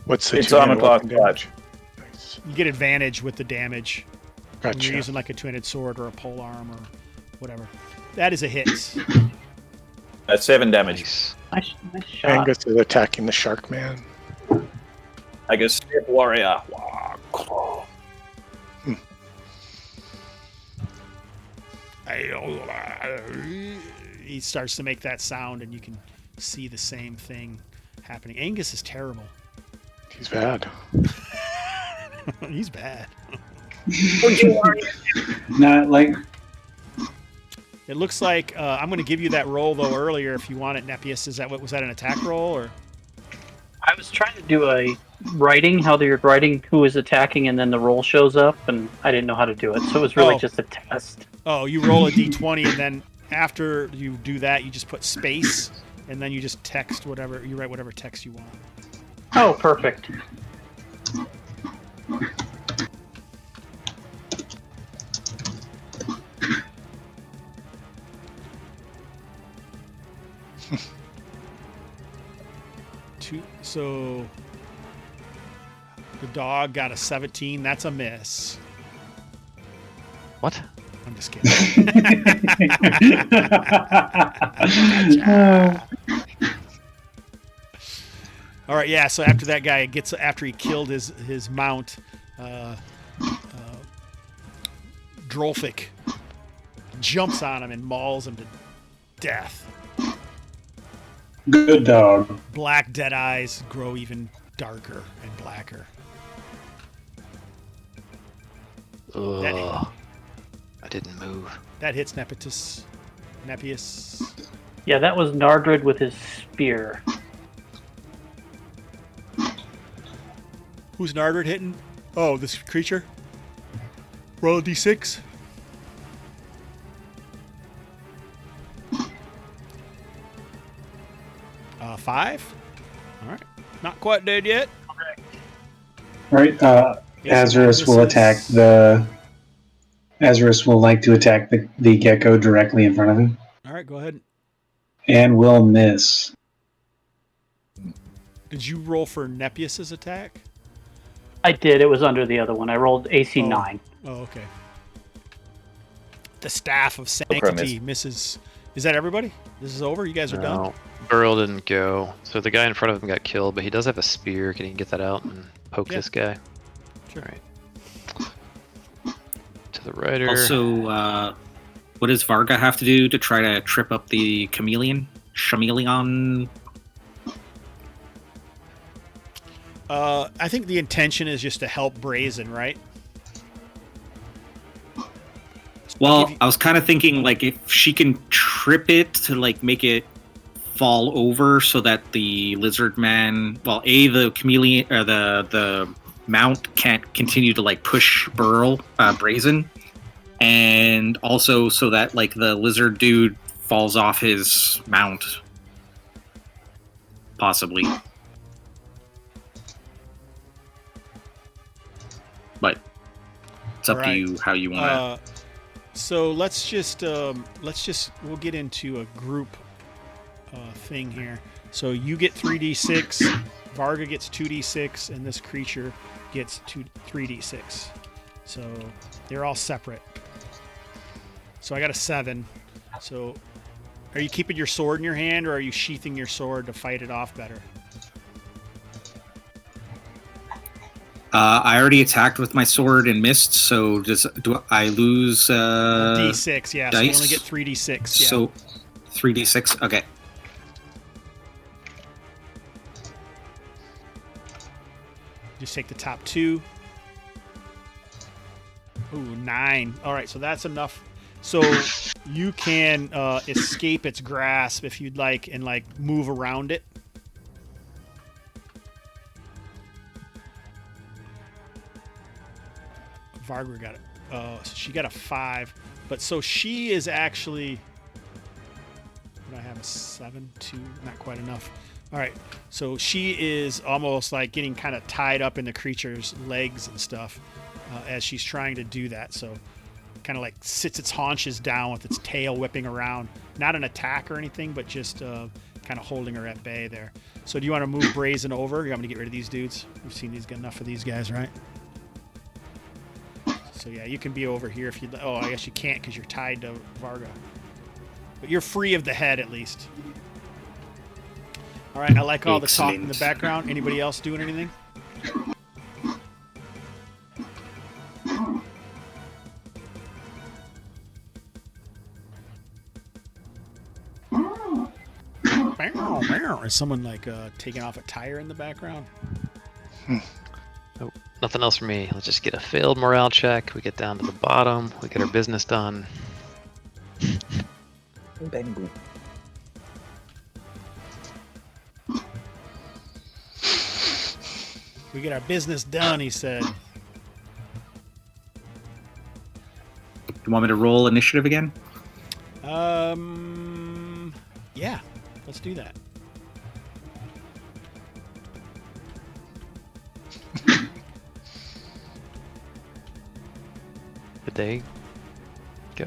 What's the It's armor class damage? You get advantage with the damage when Gotcha. you're using like a two-handed sword or a polearm or whatever. That is a hit. 7 damage. Nice. Nice shot. Angus is attacking the shark man. I guess Step Warrior. He starts to make that sound, and you can see the same thing happening. Angus is terrible. He's bad. He's bad. Not like It looks like I'm going to give you that roll though earlier if you want it, Nepius. Was that an attack roll or? I was trying to do a writing, how you're writing who is attacking, and then the roll shows up, and I didn't know how to do it, so it was really just a test. Oh, you roll a d20, and then after you do that, you just put space, and then you just text whatever, you write whatever text you want. Oh, perfect. So the dog got a 17. That's a miss. What? I'm just kidding. All right, yeah. So after that guy after he killed his mount, Drolfic jumps on him and mauls him to death. good dog. Black dead eyes grow even darker and blacker. Ugh. I didn't move. That hits Nepius. Yeah, that was Nardred with his spear. Who's Nardred hitting? Oh, this creature. Roll a d6. Five. All right. Not quite dead yet. Right. Yes, Azarus will attack the. Azarus will like to attack the gecko directly in front of him. All right, go ahead. And will miss. Did you roll for Nepius's attack? I did. It was under the other one. I rolled AC 9. Oh, okay. The Staff of Sanctity misses. Is that everybody? This is over? You guys are done? No. Burl didn't go. So the guy in front of him got killed, but he does have a spear. Can he get that out and poke this guy? Sure. All right. To the rider. Also, what does Varga have to do to try to trip up the chameleon? I think the intention is just to help Brazen, right? Well, I was kind of thinking, like, if she can trip it to, like, make it fall over so that the lizard man, well, the chameleon or the mount can't continue to like push Brazen, and also so that like the lizard dude falls off his mount, possibly. But it's up to you how you want to. So let's just we'll get into a group thing here. So you get 3d6, Varga gets 2d6, and this creature gets 3d6. So they're all separate. So I got a 7. So are you keeping your sword in your hand, or are you sheathing your sword to fight it off better? I already attacked with my sword and missed, so do I lose D6, yeah. dice? So you only get 3d6. Yeah. So 3d6, okay. Just take the top 2. Ooh, 9. All right, so that's enough. So you can escape its grasp if you'd like, and like move around it. Varga got it. So she got a 5. But so she is actually. Did I have a 7? 2? Not quite enough. All right. So she is almost like getting kind of tied up in the creature's legs and stuff as she's trying to do that. So kind of like sits its haunches down with its tail whipping around. Not an attack or anything, but just kind of holding her at bay there. So do you want to move Brazen over? You want me to get rid of these dudes? We've seen these, got enough of these guys, right? So yeah, you can be over here if you. Oh, I guess you can't because you're tied to Varga. But you're free of the head at least. All right, I like all the talk in the background. Anybody else doing anything? Is someone like taking off a tire in the background? Oh, nothing else for me. Let's just get a failed morale check. We get down to the bottom. We get our business done. Bang, boom. We get our business done, he said. You want me to roll initiative again? Yeah, let's do that. Did they go?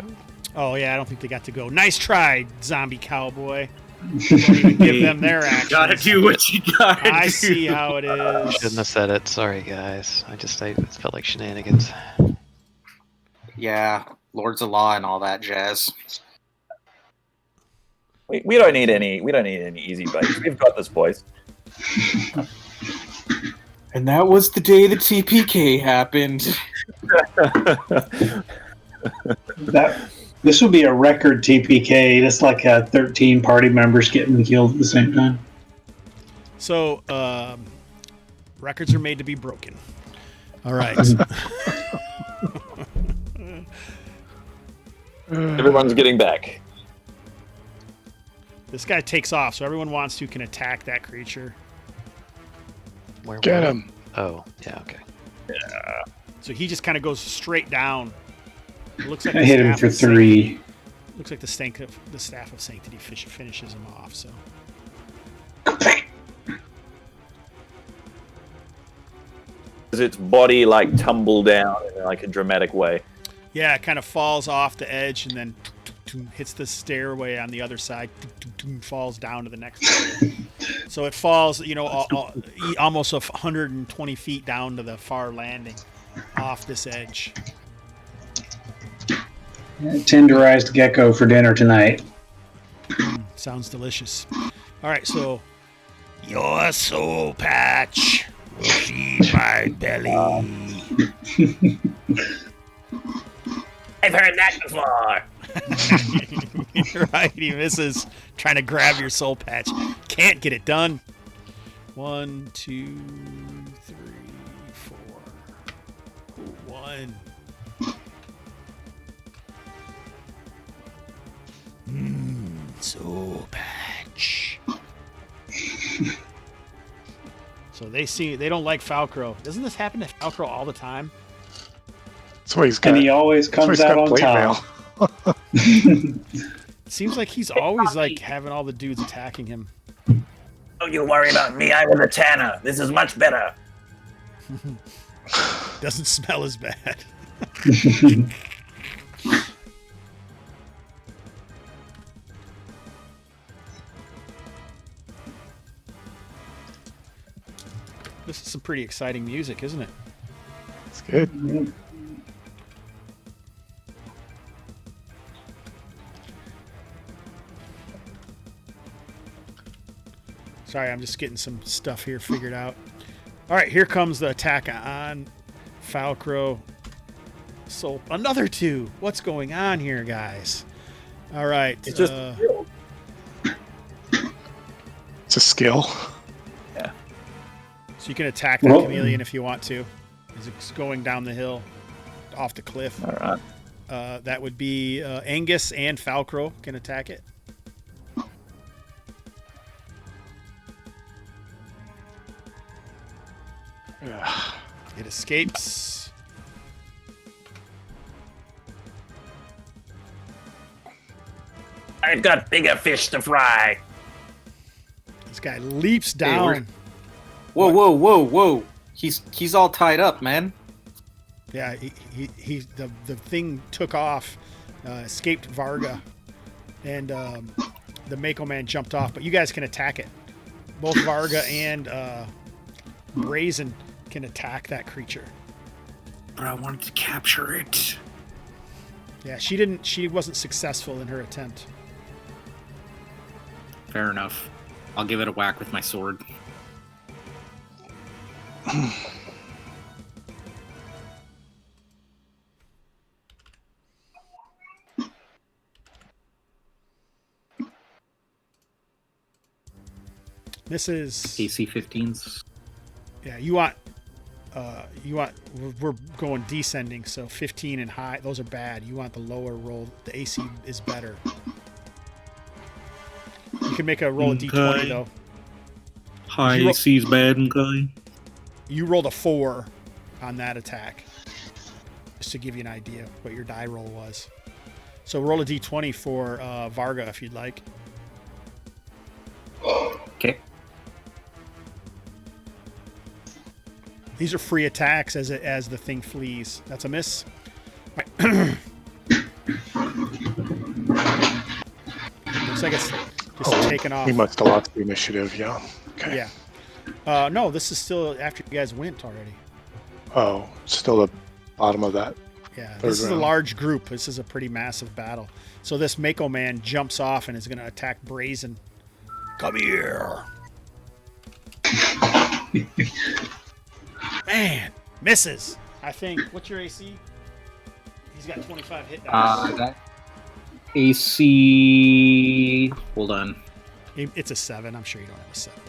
Oh yeah, I don't think they got to go. Nice try, zombie cowboy. Don't even give them their actions. Gotta do what you gotta do. I see how it is. Shouldn't have said it. Sorry, guys. I it felt like shenanigans. Yeah, Lords of Law and all that jazz. We don't need any easy bites. We've got this, boys. And that was the day the TPK happened. This would be a record TPK. That's like 13 party members getting killed at the same time. So, records are made to be broken. All right. Everyone's getting back. This guy takes off, so everyone wants to can attack that creature. Get him. Oh, yeah, okay. Yeah. So he just kind of goes straight down. It looks like I hit him for 3. Looks like the staff of sanctity finishes him off. So. Does its body like tumble down in like a dramatic way? Yeah, it kind of falls off the edge and then hits the stairway on the other side. Falls down to the next floor. So it falls, almost 120 feet down to the far landing off this edge. Tenderized gecko for dinner tonight. Sounds delicious. All right, so your soul patch will feed my belly. I've heard that before. You're right, he misses trying to grab your soul patch. Can't get it done. 1, 2, 3, 4. 1. Soul patch. So they don't like Falcro. Doesn't this happen to Falcro all the time? That's why he's got. And he always comes out on top. It seems like he's always like having all the dudes attacking him. Don't you worry about me. I'm a tanner. This is much better. Doesn't smell as bad. This is some pretty exciting music, isn't it? It's good. Sorry, I'm just getting some stuff here figured out. All right, here comes the attack on Falcro. So another 2. What's going on here, guys? All right. It's just It's a skill. So you can attack that chameleon if you want to. As it's going down the hill, off the cliff. all right. That would be Angus and Falcro can attack it. It escapes. I've got bigger fish to fry. This guy leaps down. Whoa! He's all tied up, man. Yeah, the thing took off, escaped Varga, and the Mako Man jumped off. But you guys can attack it. Both Varga and Brazen can attack that creature. But I wanted to capture it. Yeah, she wasn't successful in her attempt. Fair enough. I'll give it a whack with my sword. This is AC 15s. Yeah, we're going descending, so 15 and high, those are bad. You want the lower roll. The AC is better. You can make a roll of D20 though. High AC is bad, okay. You rolled a 4 on that attack. Just to give you an idea what your die roll was. So roll a D20 for Varga if you'd like. Okay. These are free attacks as the thing flees. That's a miss. All right. Looks like it's just taken off. He must have lost the initiative, yeah. Okay. Yeah. No, this is still after you guys went already. Oh, still the bottom of that. Yeah, this is a large group. This is a pretty massive battle. So this Mako Man jumps off and is going to attack Brazen. Come here. Man, misses. I think. What's your AC? He's got 25 hit dice. That AC. Hold on. It's a 7. I'm sure you don't have a 7.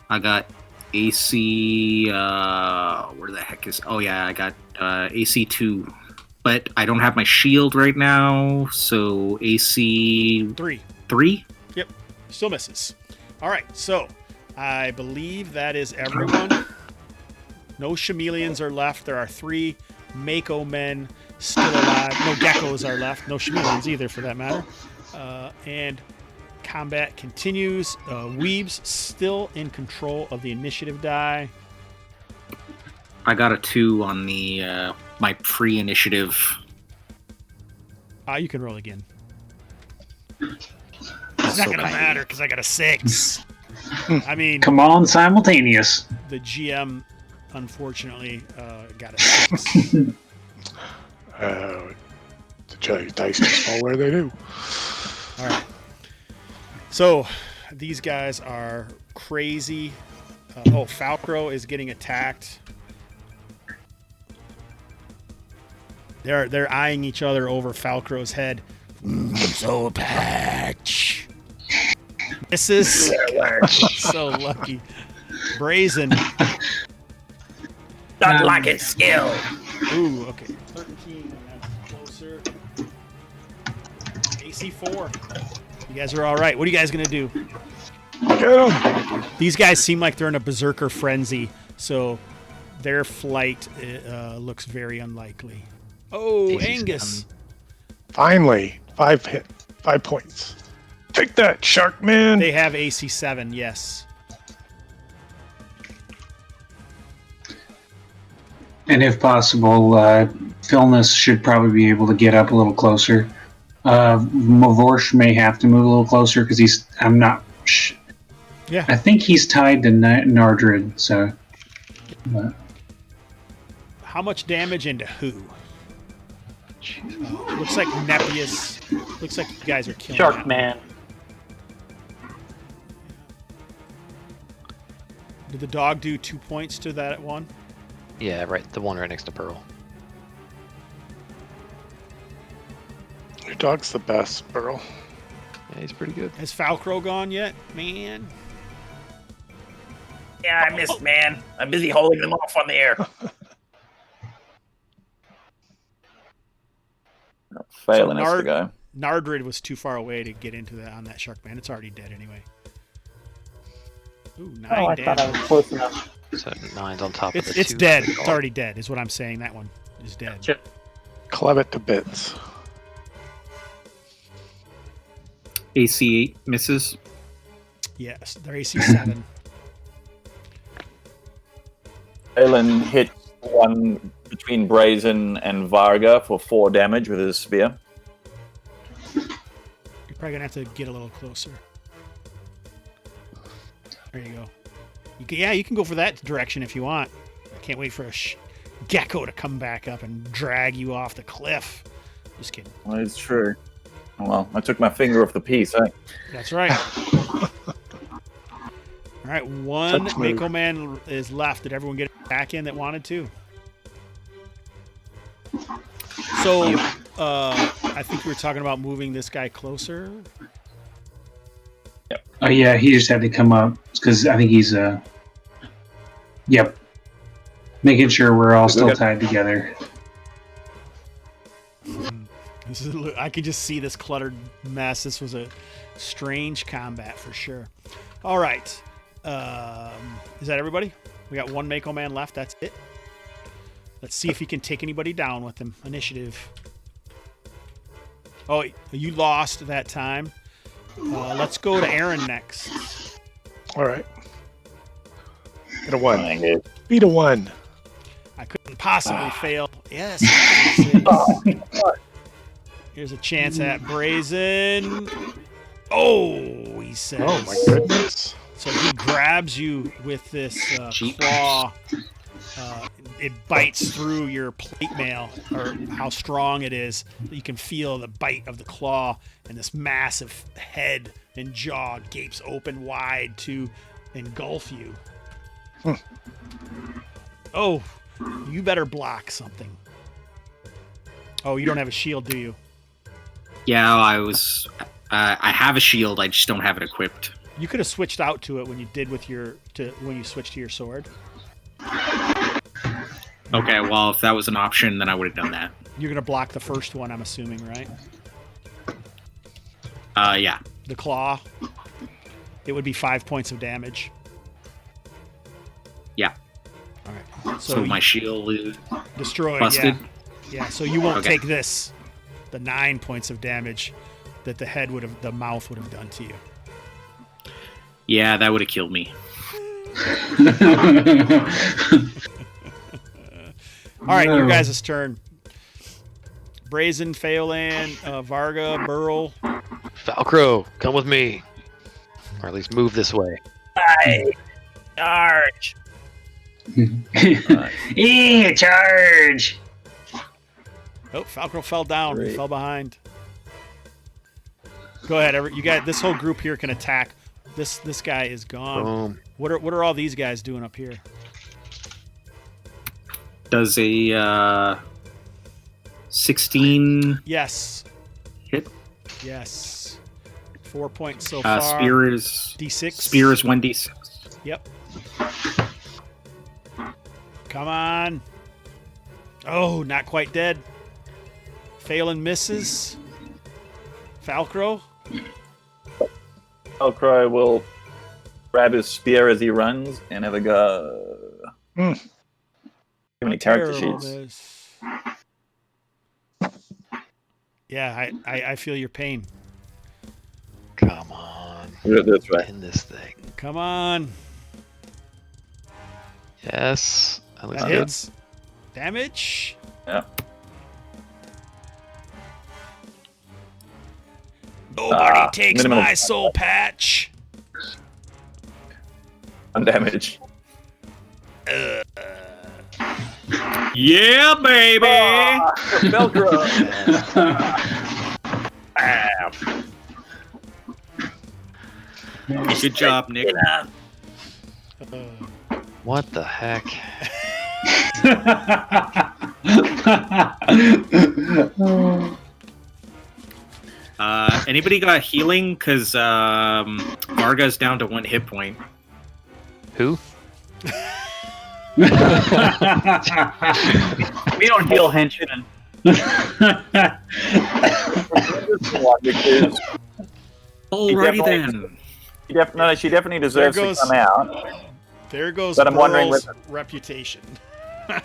I got AC. Where the heck is? Oh yeah, I got AC 2, but I don't have my shield right now. So AC 3. 3. Yep, still misses. All right, so I believe that is everyone. No chameleons are left. There are 3 Mako men still alive. No geckos are left. No chameleons either, for that matter. And combat continues. Weeb's still in control of the initiative die. I got a 2 on the my pre-initiative. You can roll again. It's not gonna matter because I got a 6. I mean, Come on, simultaneous. the GM unfortunately got a 6. The dice just fall where they do. All right. So these guys are crazy. Falcro is getting attacked. They're eyeing each other over Falcro's head. So patch. Misses. So lucky. Brazen. Don't like it, skill. Ooh, okay. 13. That's closer. AC 4. You guys are all right. What are you guys going to do? Get him. These guys seem like they're in a berserker frenzy, so their flight looks very unlikely. Oh, Angus. Finally, 5 points. Take that, Shark Man. They have AC 7, yes. And if possible, Philness should probably be able to get up a little closer. Mavorsh may have to move a little closer because Yeah. I think he's tied to Nardrid, so. How much damage into who? Looks like Nepius. Looks like you guys are killing Shark that. Man. Did the dog do 2 points to that one? Yeah, right. The one right next to Pearl. Your dog's the best, Burl. Yeah, he's pretty good. Has Falcro gone yet? Man. Yeah, I missed, man. I'm busy holding them off on the air. Failing us to go. Nardrid was too far away to get into that on that Shark Man. It's already dead anyway. Ooh, 9 I damage. thought I was close enough. So 9's on top of the It's 2. dead. It's already dead, is what I'm saying. That one is dead. Shit. Club it to bits. AC 8 misses. Yes, they're AC 7. Phelan hit one between Brazen and Varga for 4 damage with his spear. You're probably gonna have to get a little closer. There you go. You can go for that direction if you want. I can't wait for a gecko to come back up and drag you off the cliff. Just kidding. Well, it's true. Well, I took my finger off the piece, eh? That's right. All right, one Touch me. Mako Man is left. Did everyone get back in that wanted to? So, I think we were talking about moving this guy closer. Oh yeah, he just had to come up because I think he's Yep. Making sure we're all still tied together. I could just see this cluttered mess. This was a strange combat for sure. All right. Is that everybody? We got one Mako Man left. That's it. Let's see if he can take anybody down with him. Initiative. Oh, you lost that time. Let's go to Aaron next. All right. Get a 1. Beat a 1. I couldn't possibly fail. Yes. Here's a chance at Brazen. Oh, he says. Oh my goodness. So he grabs you with this claw. It bites through your plate mail, or how strong it is. You can feel the bite of the claw, and this massive head and jaw gapes open wide to engulf you. Oh, you better block something. Oh, you don't have a shield, do you? Yeah, I have a shield. I just don't have it equipped. You could have switched out to it when you did when you switched to your sword. Okay, well, if that was an option, then I would have done that. You're gonna block the first one, I'm assuming, right? Yeah. The claw. It would be 5 points of damage. Yeah. All right. So my shield is destroyed. busted. Yeah. So you won't Okay. take this, the 9 points of damage that the mouth would have done to you. Yeah, that would have killed me. All right, No. your guys' turn. Brazen, Phelan, Varga, Burl. Falcro, come with me. Or at least move this way. Charge! Yeah, charge! Oh, Falcro fell down. He Great. fell behind. Go ahead. You got this whole group here can attack. This guy is gone. Boom. What are all these guys doing up here? Does a 16 Yes. hit? Yes. 4 points so far. Spear is D6. Spear is 1d6. Yep. Come on. Oh, not quite dead. Phelan misses. Falcro. Velcro will grab his spear as he runs and have a go. Hmm. Too many character Terrible sheets. this. Yeah, I feel your pain. Come on. That's right. In this thing. Come on. Yes. That looks That good. hits. Damage. Yeah. Nobody takes minimum my of- soul patch. On damage. Yeah, baby. Velcro. Good job, Nick. What the heck? Anybody got healing? Because Varga's down to 1 hit point. Who? We don't heal henchmen. Alrighty then. She definitely deserves There to goes- come out. There goes But I'm wondering Burl's whether- reputation.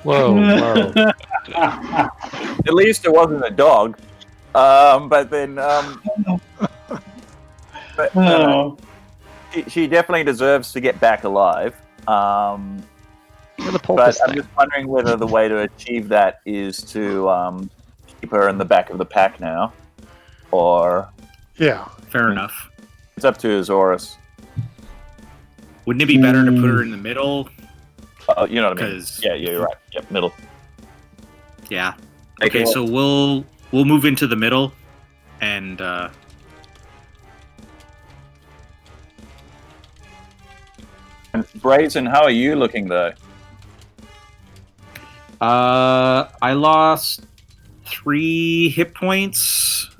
Whoa, whoa. At least it wasn't a dog. But then, but Oh. she definitely deserves to get back alive. Where the But poultice I'm thing? just wondering whether the way to achieve that is to keep her in the back of the pack now, or Yeah. Fair enough. it's up to Azorus. Wouldn't it be better to put her in the middle? You know what I mean? 'Cause- Yeah, you're right. Yep, middle. Yeah. Okay, so we'll move into the middle, and And Brazen, how are you looking though? I lost 3 hit points.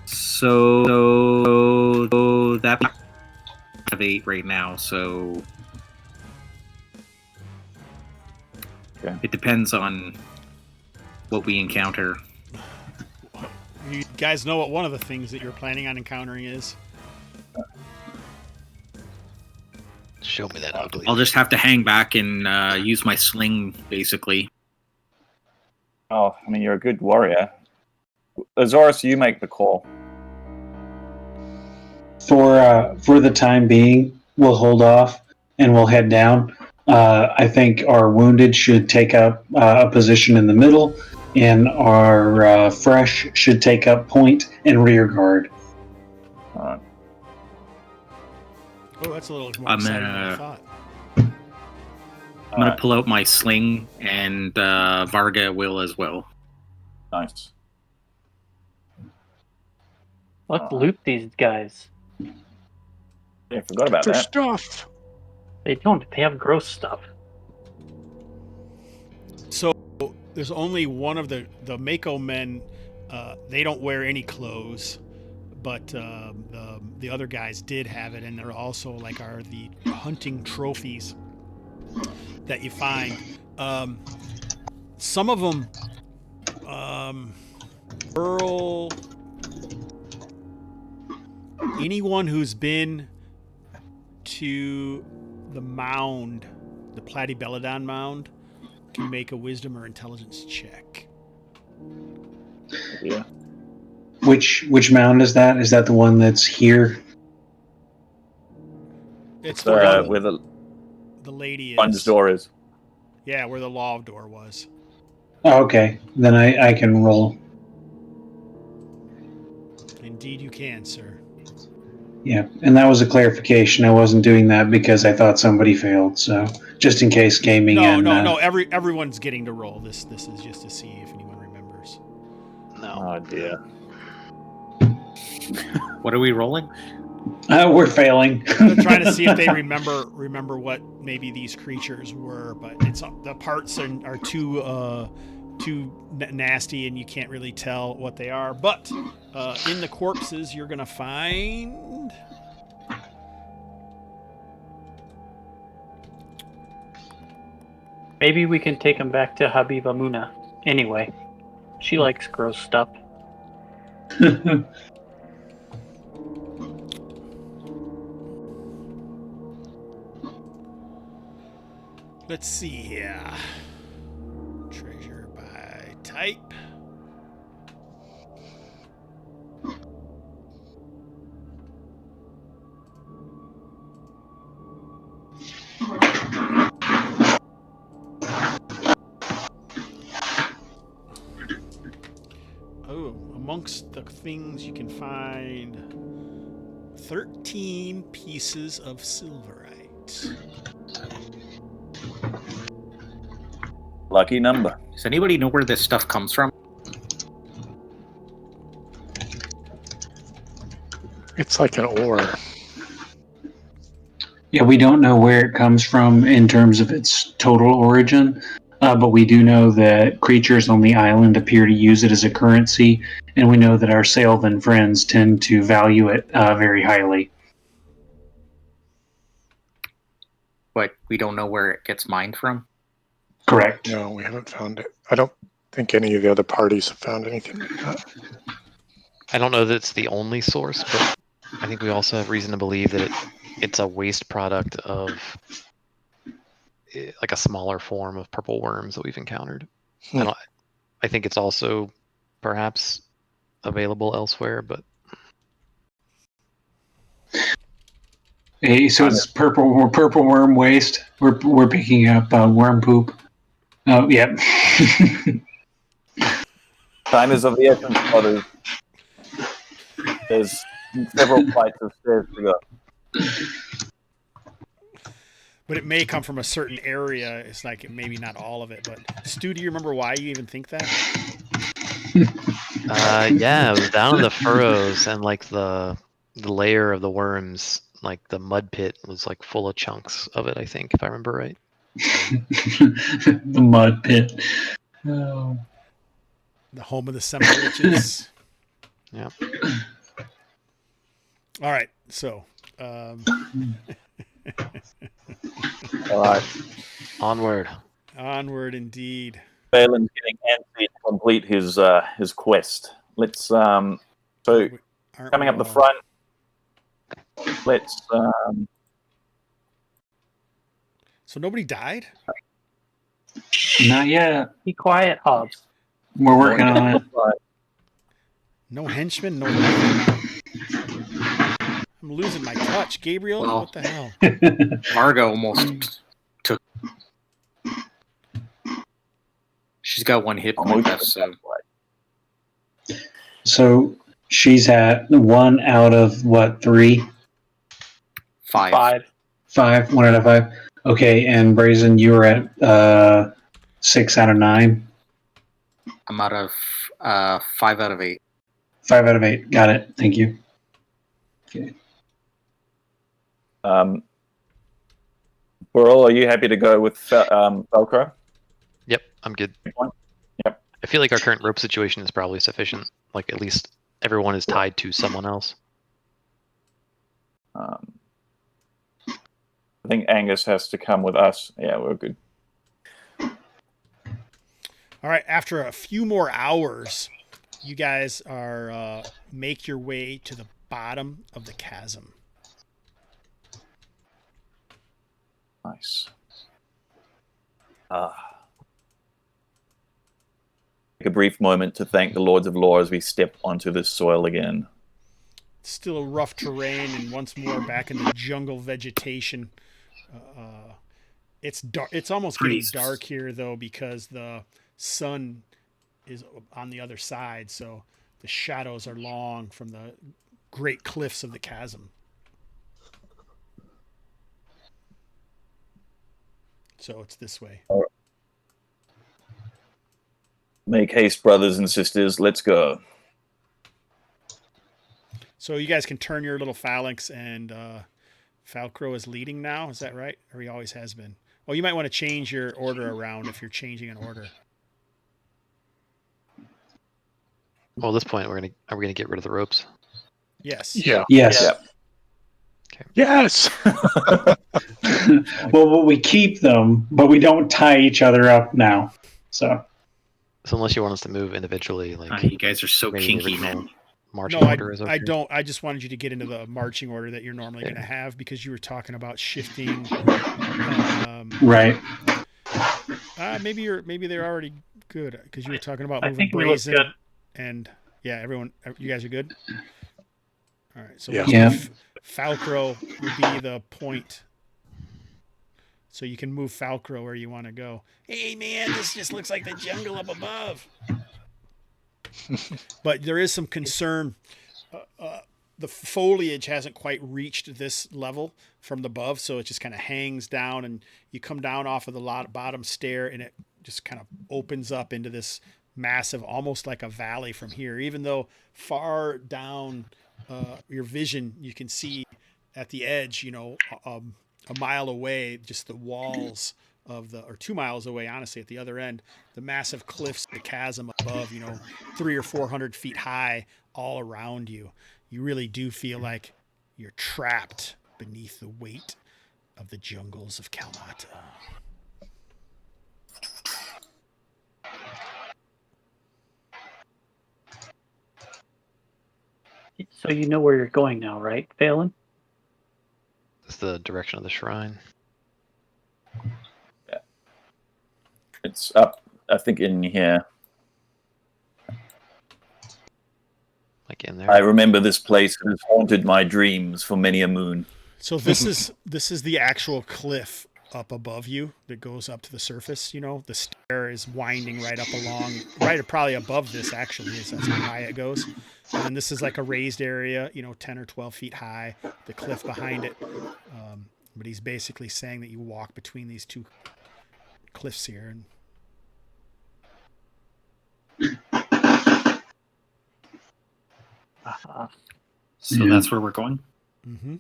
So that I have 8 right now. So Okay. it depends on what we encounter. You guys know what one of the things that you're planning on encountering is? Show me that ugly. I'll just have to hang back and use my sling, basically. Oh, I mean, you're a good warrior. Azorus, you make the call. For the time being, we'll hold off and we'll head down. I think our wounded should take up a position in the middle, and our fresh should take up point and rear guard. Alright. Oh, that's a little more I'm exciting than I thought. I'm gonna Alright. pull out my sling, and Varga will as well. Nice. Let's loot these guys. Yeah, forgot about For that. stuff. They don't. They have gross stuff. So there's only one of the Mako men. They don't wear any clothes, but the other guys did have it, and they're also like the hunting trophies that you find. Some of them, Earl. Anyone who's been to the mound, the Platybelodon mound, can make a wisdom or intelligence check. Yeah. Which mound is that? Is that the one that's here? It's where Where the the lady is. sponge door is. Yeah, where the law door was. Oh, okay, then I can roll. Indeed, you can, sir. Yeah, and that was a clarification. I wasn't doing that because I thought somebody failed. So just in case gaming. No. Everyone's getting to roll. This is just to see if anyone remembers. No. Oh dear. What are we rolling? We're failing. They're trying to see if they remember what maybe these creatures were, but it's the parts are too nasty, and you can't really tell what they are. But in the corpses, you're gonna find. Maybe we can take them back to Habiba Muna. Anyway, she likes gross stuff. Let's see here. Treasure by type. amongst the things you can find 13 pieces of silverite. Lucky number. Does anybody know where this stuff comes from? It's like an ore. Yeah, we don't know where it comes from in terms of its total origin, but we do know that creatures on the island appear to use it as a currency, and we know that our Sylvan friends tend to value it very highly. But we don't know where it gets mined from? Correct. No, we haven't found it. I don't think any of the other parties have found anything like that. I don't know that it's the only source, but I think we also have reason to believe that it's a waste product of like a smaller form of purple worms that we've encountered. I think it's also perhaps available elsewhere, but Hey, so it's purple worm waste. We're picking up worm poop. Oh, yeah. Time is of the essence, brothers. There's several flights of stairs to go. But it may come from a certain area. It's like maybe not all of it. But Stu, do you remember why you even think that? Yeah, it was down in the furrows, and like the layer of the worms, like the mud pit was like full of chunks of it, I think, if I remember right. The mud pit. Oh. The home of the semi-witches. Yeah. All right, so. All right. Onward. Onward, indeed. Balin's getting antsy to complete his quest. Let's so coming up the front. Let's. So nobody died? Not yet. Be quiet, Hobbs. We're working on it. No henchmen, no nothing. I'm losing my touch. Gabriel, Well, what the hell? Margo almost took. She's got one hit point left, so. So she's at 1 out of what, 3? 5. 5, 1 out of 5. Okay, and Brazen, you were at 6 out of 9. I'm out of 5 out of 8. 5 out of 8. Got it. Thank you. Okay. Burl, are you happy to go with Velcro? Yep, I'm good. Yep. I feel like our current rope situation is probably sufficient. Like, at least everyone is tied to someone else. I think Angus has to come with us. Yeah, we're good. All right, after a few more hours, you guys are make your way to the bottom of the chasm. Nice. Take a brief moment to thank the Lords of Lore as we step onto this soil again. Still a rough terrain, and once more back in the jungle vegetation. It's dark. It's almost getting dark here, though, because the sun is on the other side, so the shadows are long from the great cliffs of the chasm. So it's this way. Make haste, brothers and sisters. Let's go. So you guys can turn your little phalanx, and Falcro is leading now. Is that right? Or he always has been? Oh, you might want to change your order around if you're changing an order. Well, at this point, are we gonna get rid of the ropes? Yes. Yeah. Yes. Yep. Okay. Yes. Well, we keep them, but we don't tie each other up now. So unless you want us to move individually, like You guys are so maybe the kinky, original man. marching No, order is okay. I don't. I just wanted you to get into the marching order that you're normally going to have, because you were talking about shifting. right. Maybe they're already good, because you were talking about I moving think we look Brazen, good. and yeah, you guys are good. All right, so Yeah. Falcro will be the point, so you can move Falcro where you want to go. Hey man, this just looks like the jungle up above. But there is some concern. The foliage hasn't quite reached this level from above, so it just kind of hangs down, and you come down off of the bottom stair, and it just kind of opens up into this massive, almost like a valley from here. Even though far down your vision, you can see at the edge, a mile away, just the walls or 2 miles away, honestly, at the other end, the massive cliffs, the chasm above, 300 or 400 feet high all around you. You really do feel like you're trapped beneath the weight of the jungles of Kalmatta. So you know where you're going now, right, Phelan? It's the direction of the shrine. Yeah. It's up, I think, in here. Like in there. I remember this place has haunted my dreams for many a moon. So this is the actual cliff up above you that goes up to the surface. The stair is winding right up along, right probably above this actually, is that's how high it goes. And then this is like a raised area, 10 or 12 feet high, the cliff behind it. But he's basically saying that you walk between these two cliffs here. And So that's where we're going? mm-hmm.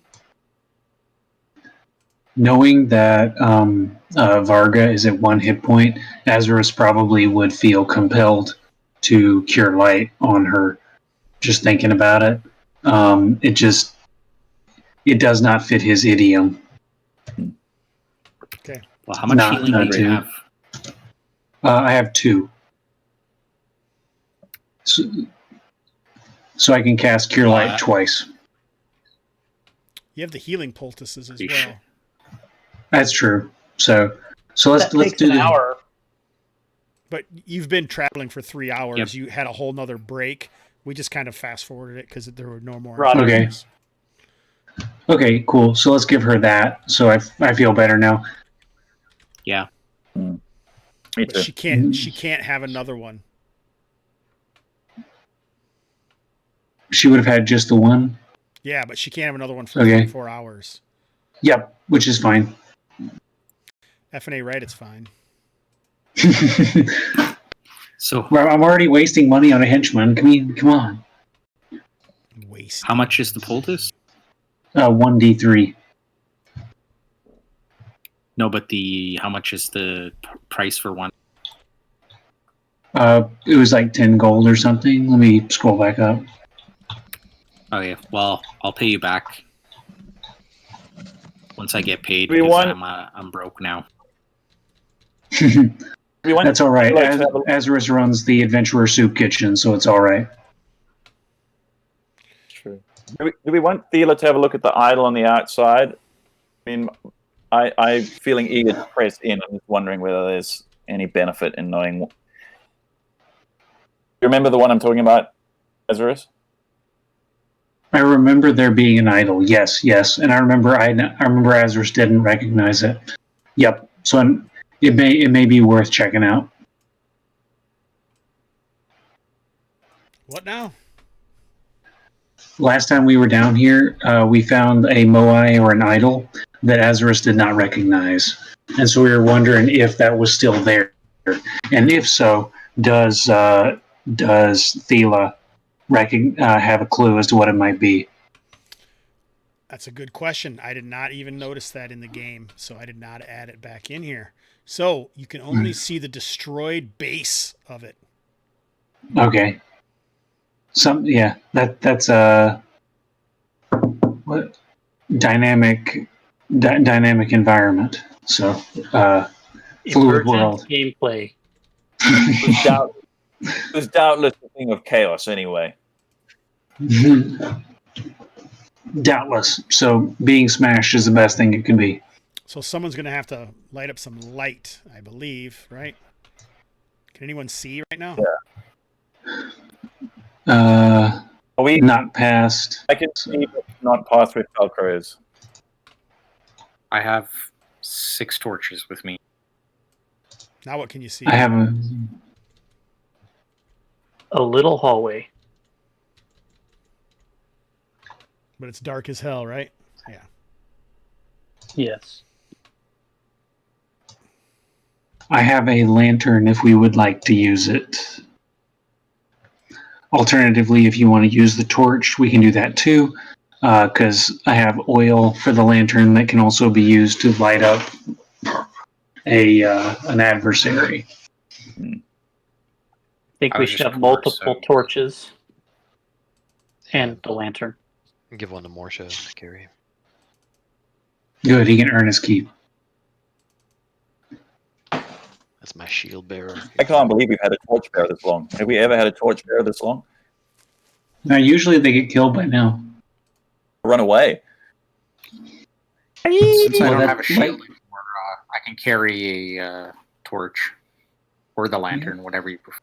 Knowing that Varga is at 1 hit point, Azarus probably would feel compelled to cure light on her. Just thinking about it, it does not fit his idiom. Okay. Well, how much healing do you have? I have 2. So I can cast Cure Light twice. You have the healing poultices as well. Sure? That's true. So let's do an hour. But you've been traveling for 3 hours. Yep. You had a whole nother break. We just kind of fast forwarded it because there were no more. Right. Okay. Okay, cool. So let's give her that. So I feel better now. Yeah. Me But too. she can't have another one. She would have had just the one. Yeah, but she can't have another one for Okay. 4 hours. Yep, which is fine. FNA, right? It's fine. So Well, I'm already wasting money on a henchman. Come on. Waste. how much is the poultice? 1d3. No, but how much is the price for one? It was like 10 gold or something. Let me scroll back up. Okay, well, I'll pay you back once I get paid We because want- I'm broke now. That's all right. Like to have a- Azarus runs the Adventurer Soup Kitchen, so it's all right. True. Do we want Thela to have a look at the idol on the outside? I mean, I'm feeling eager to press in. I'm just wondering whether there's any benefit in knowing. You remember the one I'm talking about, Azarus? I remember there being an idol. Yes, and I remember Azarus didn't recognize it. Yep. So it may be worth checking out. What now? Last time we were down here, we found a moai or an idol that Azarus did not recognize, and so we were wondering if that was still there, and if so, does Thela have a clue as to what it might be? That's a good question. I did not even notice that in the game, so I did not add it back in here. So you can only see the destroyed base of it. Okay. That's what dynamic environment. So fluid Emergent world. gameplay. It was doubtless a thing of chaos anyway. Doubtless. So being smashed is the best thing it can be. So someone's going to have to light up some light, I believe, right? Can anyone see right now? Not past. I can see, but not past with Velcros. I have 6 torches with me. Now what can you see? I have a little hallway. But it's dark as hell, right? Yeah. Yes. I have a lantern if we would like to use it. Alternatively, if you want to use the torch, we can do that too, because I have oil for the lantern that can also be used to light up an adversary. I think I we was should just have poor, multiple so- torches and the lantern. Give one to Morsha to carry. Good, he can earn his keep. That's my shield bearer. I can't believe we've had a torchbearer this long. Have we ever had a torchbearer this long? Now, usually they get killed by now. Run away. Since I Well, don't that- have a shield anymore, I can carry a torch or the lantern, whatever you prefer.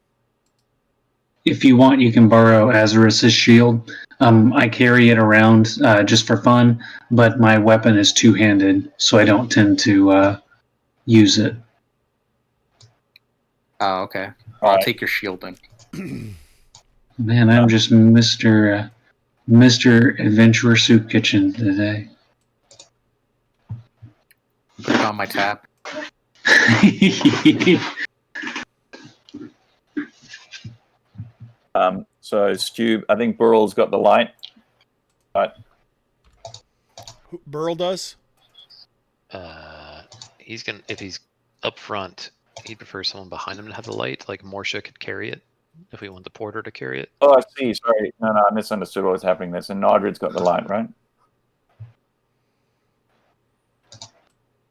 If you want, you can borrow Azarus's shield. I carry it around just for fun, but my weapon is two-handed, so I don't tend to use it. Oh, okay. All I'll right. take your shield then. Man, I'm just Mr. Adventurer Soup Kitchen today. Put it on my tab. So Stu, I think Burrell's got the light. Burl does? He's gonna if he's up front, he'd prefer someone behind him to have the light. Like Morsha could carry it if we want the porter to carry it. Oh, I see. Sorry. No, I misunderstood what was happening there. So Nardrid's got the light, right?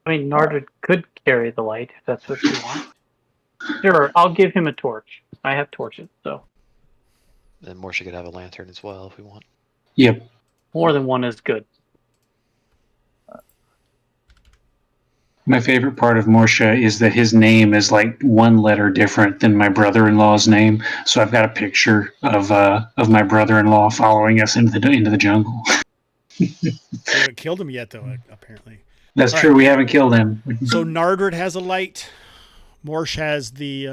I mean, Nardred could carry the light if that's what you want. Sure, I'll give him a torch. I have torches, so Then Morsha could have a lantern as well if we want. Yep. more than one is good. My favorite part of Morsha is that his name is like one letter different than my brother-in-law's name. So I've got a picture of my brother-in-law following us into the jungle. We haven't killed him yet, though, apparently. That's All true. right. We haven't killed him. So Nardred has a light. Morsh has the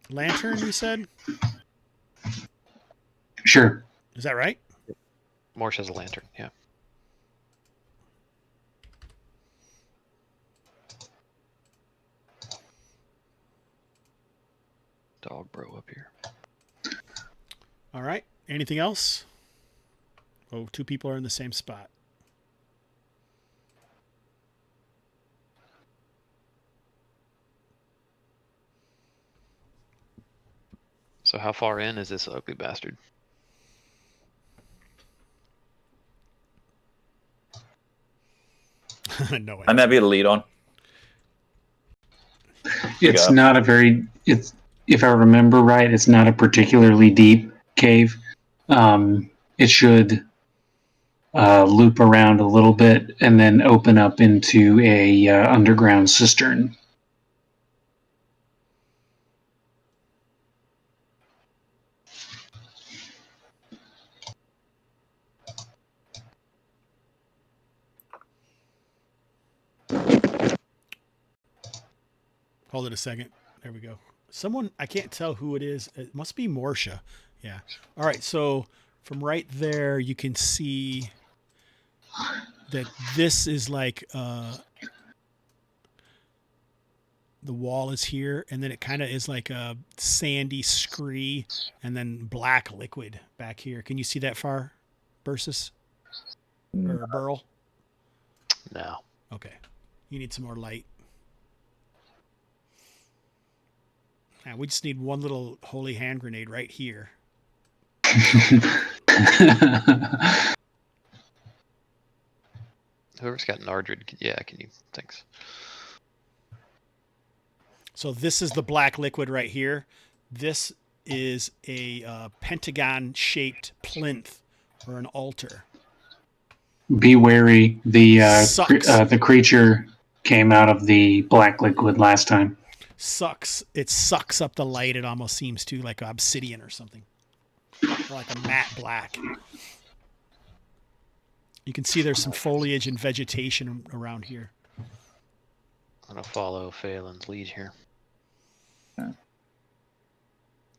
lantern, you said? Sure. Is that right? Morsha has a lantern, yeah. Dog bro up here. All right. Anything else? Oh, two people are in the same spot. So how far in is this ugly bastard? No way. I'm happy to lead on. It's Yeah. not a very. It's if I remember right, it's not a particularly deep cave. It should loop around a little bit and then open up into a underground cistern. Hold it a second. There we go. Someone, I can't tell who it is. It must be Morsha. Yeah. All right. So from right there, you can see that this is like the wall is here, and then it kind of is like a sandy scree, and then black liquid back here. Can you see that far, Bursus or Burl? No. Okay. You need some more light. Now, we just need one little holy hand grenade right here. Whoever's got Nardred, yeah, can you? Thanks. So this is the black liquid right here. This is a pentagon-shaped plinth or an altar. Be wary. Sucks. The creature came out of the black liquid last time. It sucks up the light. It almost seems to like obsidian or something, or like a matte black. You can see there's some foliage and vegetation around here. I'm gonna follow Phelan's lead here. Yeah.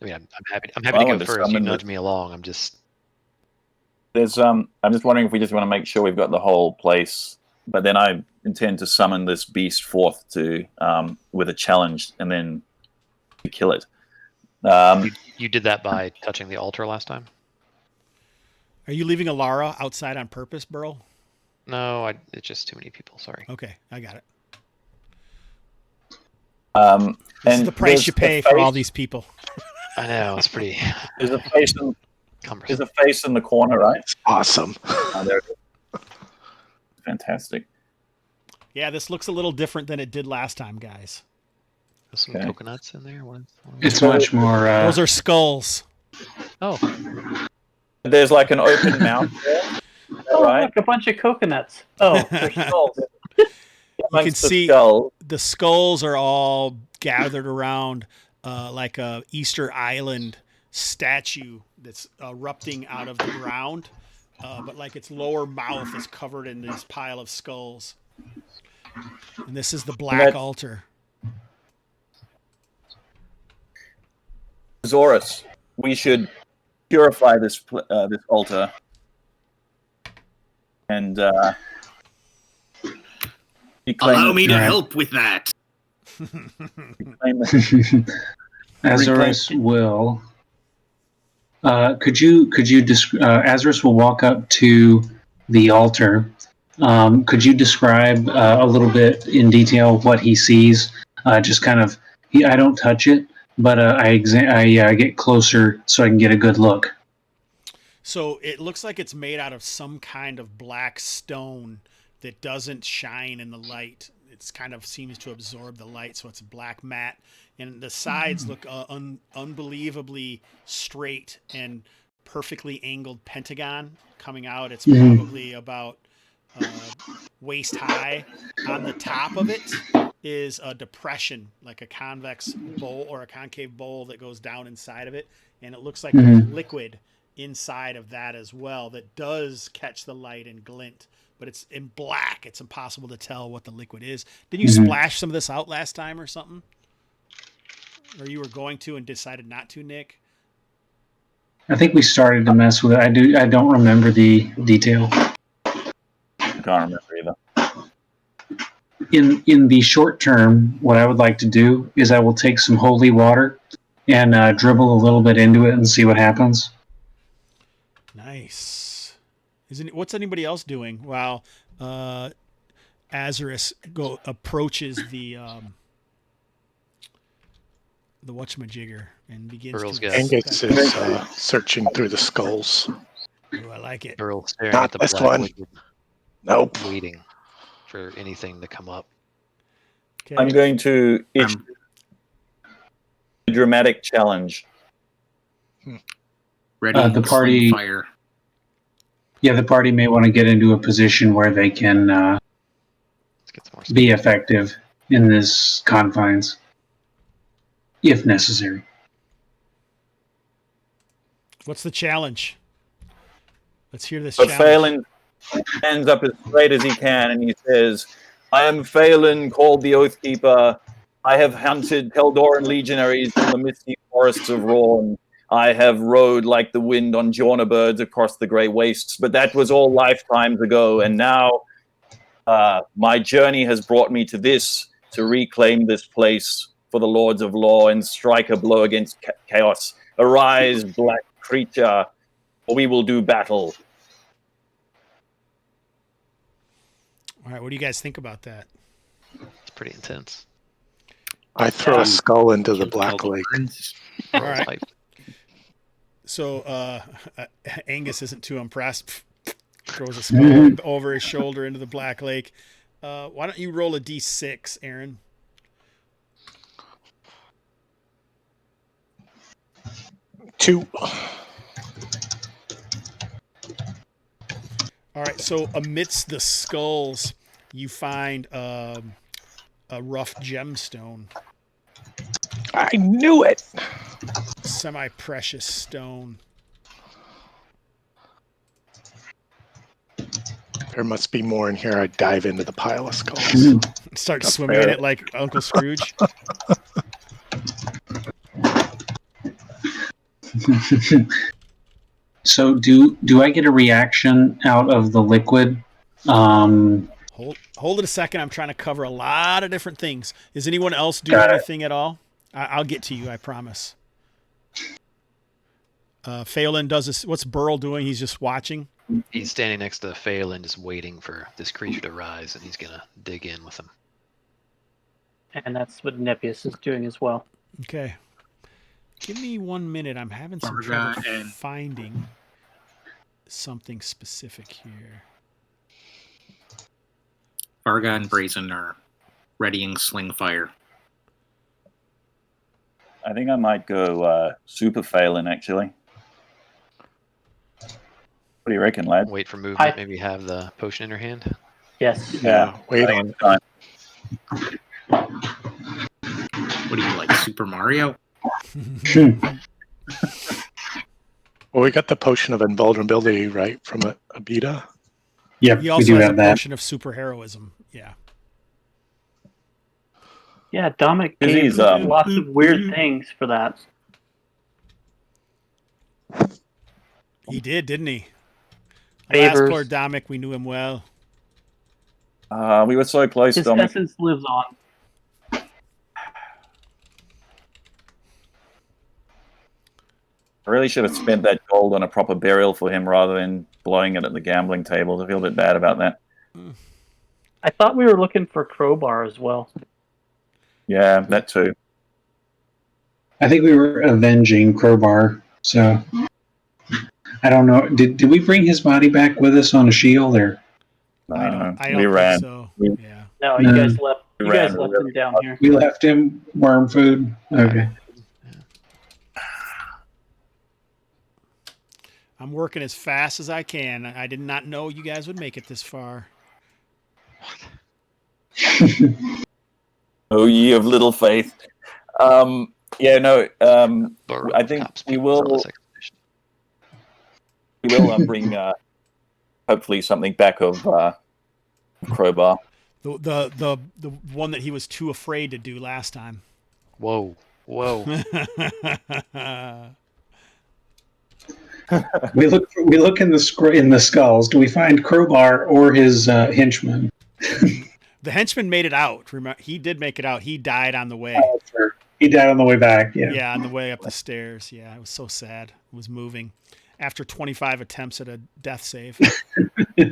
I mean, I'm happy. I'm happy to go first. You nudge me along. I'm just. There's I'm just wondering if we just want to make sure we've got the whole place, but then I intend to summon this beast forth to with a challenge and then kill it. You did that by touching the altar last time? Are you leaving Alara outside on purpose, Burl? No, it's just too many people. Sorry. Okay, I got it. This is the price you pay for all these people. I know, it's pretty... There's a face in the corner, right? It's awesome. There it is. Fantastic. Yeah, this looks a little different than it did last time, guys. There's some coconuts in there. It's much more... Those are skulls. Oh. There's like an open mouth there. Right? Look, a bunch of coconuts. Oh, they're skulls. You can see the skulls are all gathered around like a Easter Island statue that's erupting out of the ground, but like its lower mouth is covered in this pile of skulls. And this is the black altar. Zorus, we should purify this altar and allow me to help with that. Azarus will. Could you Azarus will walk up to the altar. Could you describe a little bit in detail what he sees? Just kind of. I don't touch it, but I get closer so I can get a good look. So it looks like it's made out of some kind of black stone that doesn't shine in the light. It's kind of seems to absorb the light, so it's a black matte. And the sides look unbelievably straight and perfectly angled pentagon coming out. It's probably about waist high. On the top of it is a depression, like a convex bowl or a concave bowl that goes down inside of it. And it looks like there's liquid inside of that as well that does catch the light and glint, but it's in black. It's impossible to tell what the liquid is. Did you splash some of this out last time or something? Or you were going to and decided not to, Nick? I think we started to mess with it. I don't remember the detail. I can't remember either. In the short term, what I would like to do is I will take some holy water and dribble a little bit into it and see what happens. Nice. What's anybody else doing while Azarus approaches the whatchamajigger and begins Angus is searching through the skulls. Oh, I like it. Burl staring Not at the this black one. liquid, Nope. waiting for anything to come up. Okay. I'm going to issue a dramatic challenge. Ready The party- fire. Yeah, the party may want to get into a position where they can Let's get some more be effective in this confines, if necessary. What's the challenge? Let's hear this But challenge. Phelan stands up as straight as he can and he says, I am Phelan, called the Oathkeeper. I have hunted Peldoran legionaries in the misty forests of Rawn. I have rode like the wind on Jorna birds across the grey wastes, but that was all lifetimes ago. And now my journey has brought me to this, to reclaim this place for the Lords of Law and strike a blow against chaos. Arise, black creature, or we will do battle. All right, what do you guys think about that? It's pretty intense. I throw a skull into the black lake. All right. So Angus isn't too impressed. Throws a skull over his shoulder into the black lake. Why don't you roll a d6, Aaron? Two. All right, so amidst the skulls, you find a rough gemstone. I knew it. Semi-precious stone. There must be more in here. I dive into the pile of skulls. Start swimming in it like Uncle Scrooge. So do I get a reaction out of the liquid? Hold it a second. I'm trying to cover a lot of different things. Is anyone else doing Got it. anything at all? I'll get to you, I promise. Phelan does this. What's Burl doing? He's just watching. He's standing next to Phelan, just waiting for this creature to rise, and he's gonna dig in with him. And that's what Nepius is doing as well. Okay. Give me 1 minute. I'm having some Farga trouble and- finding something specific here. Varga and Brazen are readying sling fire. I think I might go super Phelan, actually. What do you reckon, lad? Wait for movement. Maybe have the potion in your hand. Yes. Yeah, Wait on it. time. What do you like, Super Mario? Well, we got the potion of invulnerability, right, from Abita? Yep, He we also do has a have that. potion of superheroism. Yeah. Yeah, Dominic Because gave he's, lots of weird things for that. He did, didn't he? Favors. Last Lord Domic, we knew him well. We were so close, His Dominic. essence lives on. I really should have spent that gold on a proper burial for him rather than blowing it at the gambling tables. I feel a bit bad about that. I thought we were looking for Crowbar as well. Yeah, that too. I think we were avenging Crowbar, so I don't know. Did we bring his body back with us on a shield, or I know. I We don't ran. think so. We- Yeah. No, you No. guys left. You Ran guys left really him down here. we left him worm food? Okay. I'm working as fast as I can. I did not know you guys would make it this far. Oh, ye of little faith. Yeah, no. Burrow I think cops we people from will. this expedition. We will bring hopefully something back of Crowbar. The one that he was too afraid to do last time. Whoa. We look in the skulls. Do we find Crowbar or his henchman? The henchman made it out. Remember, he did make it out. He died on the way. Oh, sure. He died on the way back. Yeah. Yeah, on the way up the stairs. Yeah, it was so sad. It was moving. After 25 attempts at a death save. Yeah.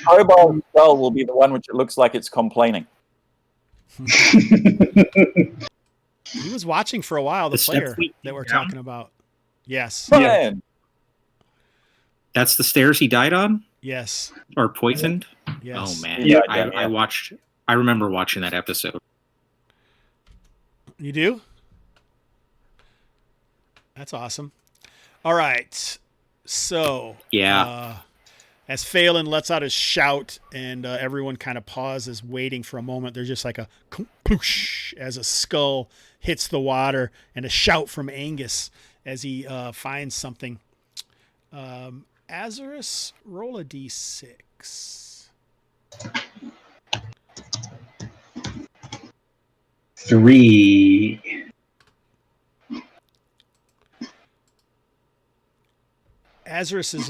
Crowbar's skull will be the one which it looks like it's complaining. He was watching for a while, the The player steps leading that we're down? talking about. Yes. Brian! That's the stairs he died on? Yes. Or poisoned? Yes. Oh, man. Yeah, I remember watching that episode. You do? That's awesome. All right. So, Yeah. as Phelan lets out his shout and everyone kind of pauses, waiting for a moment, there's just like a kloosh as a skull hits the water and a shout from Angus as he finds something. Azarus, roll a d6. 3. Azarus is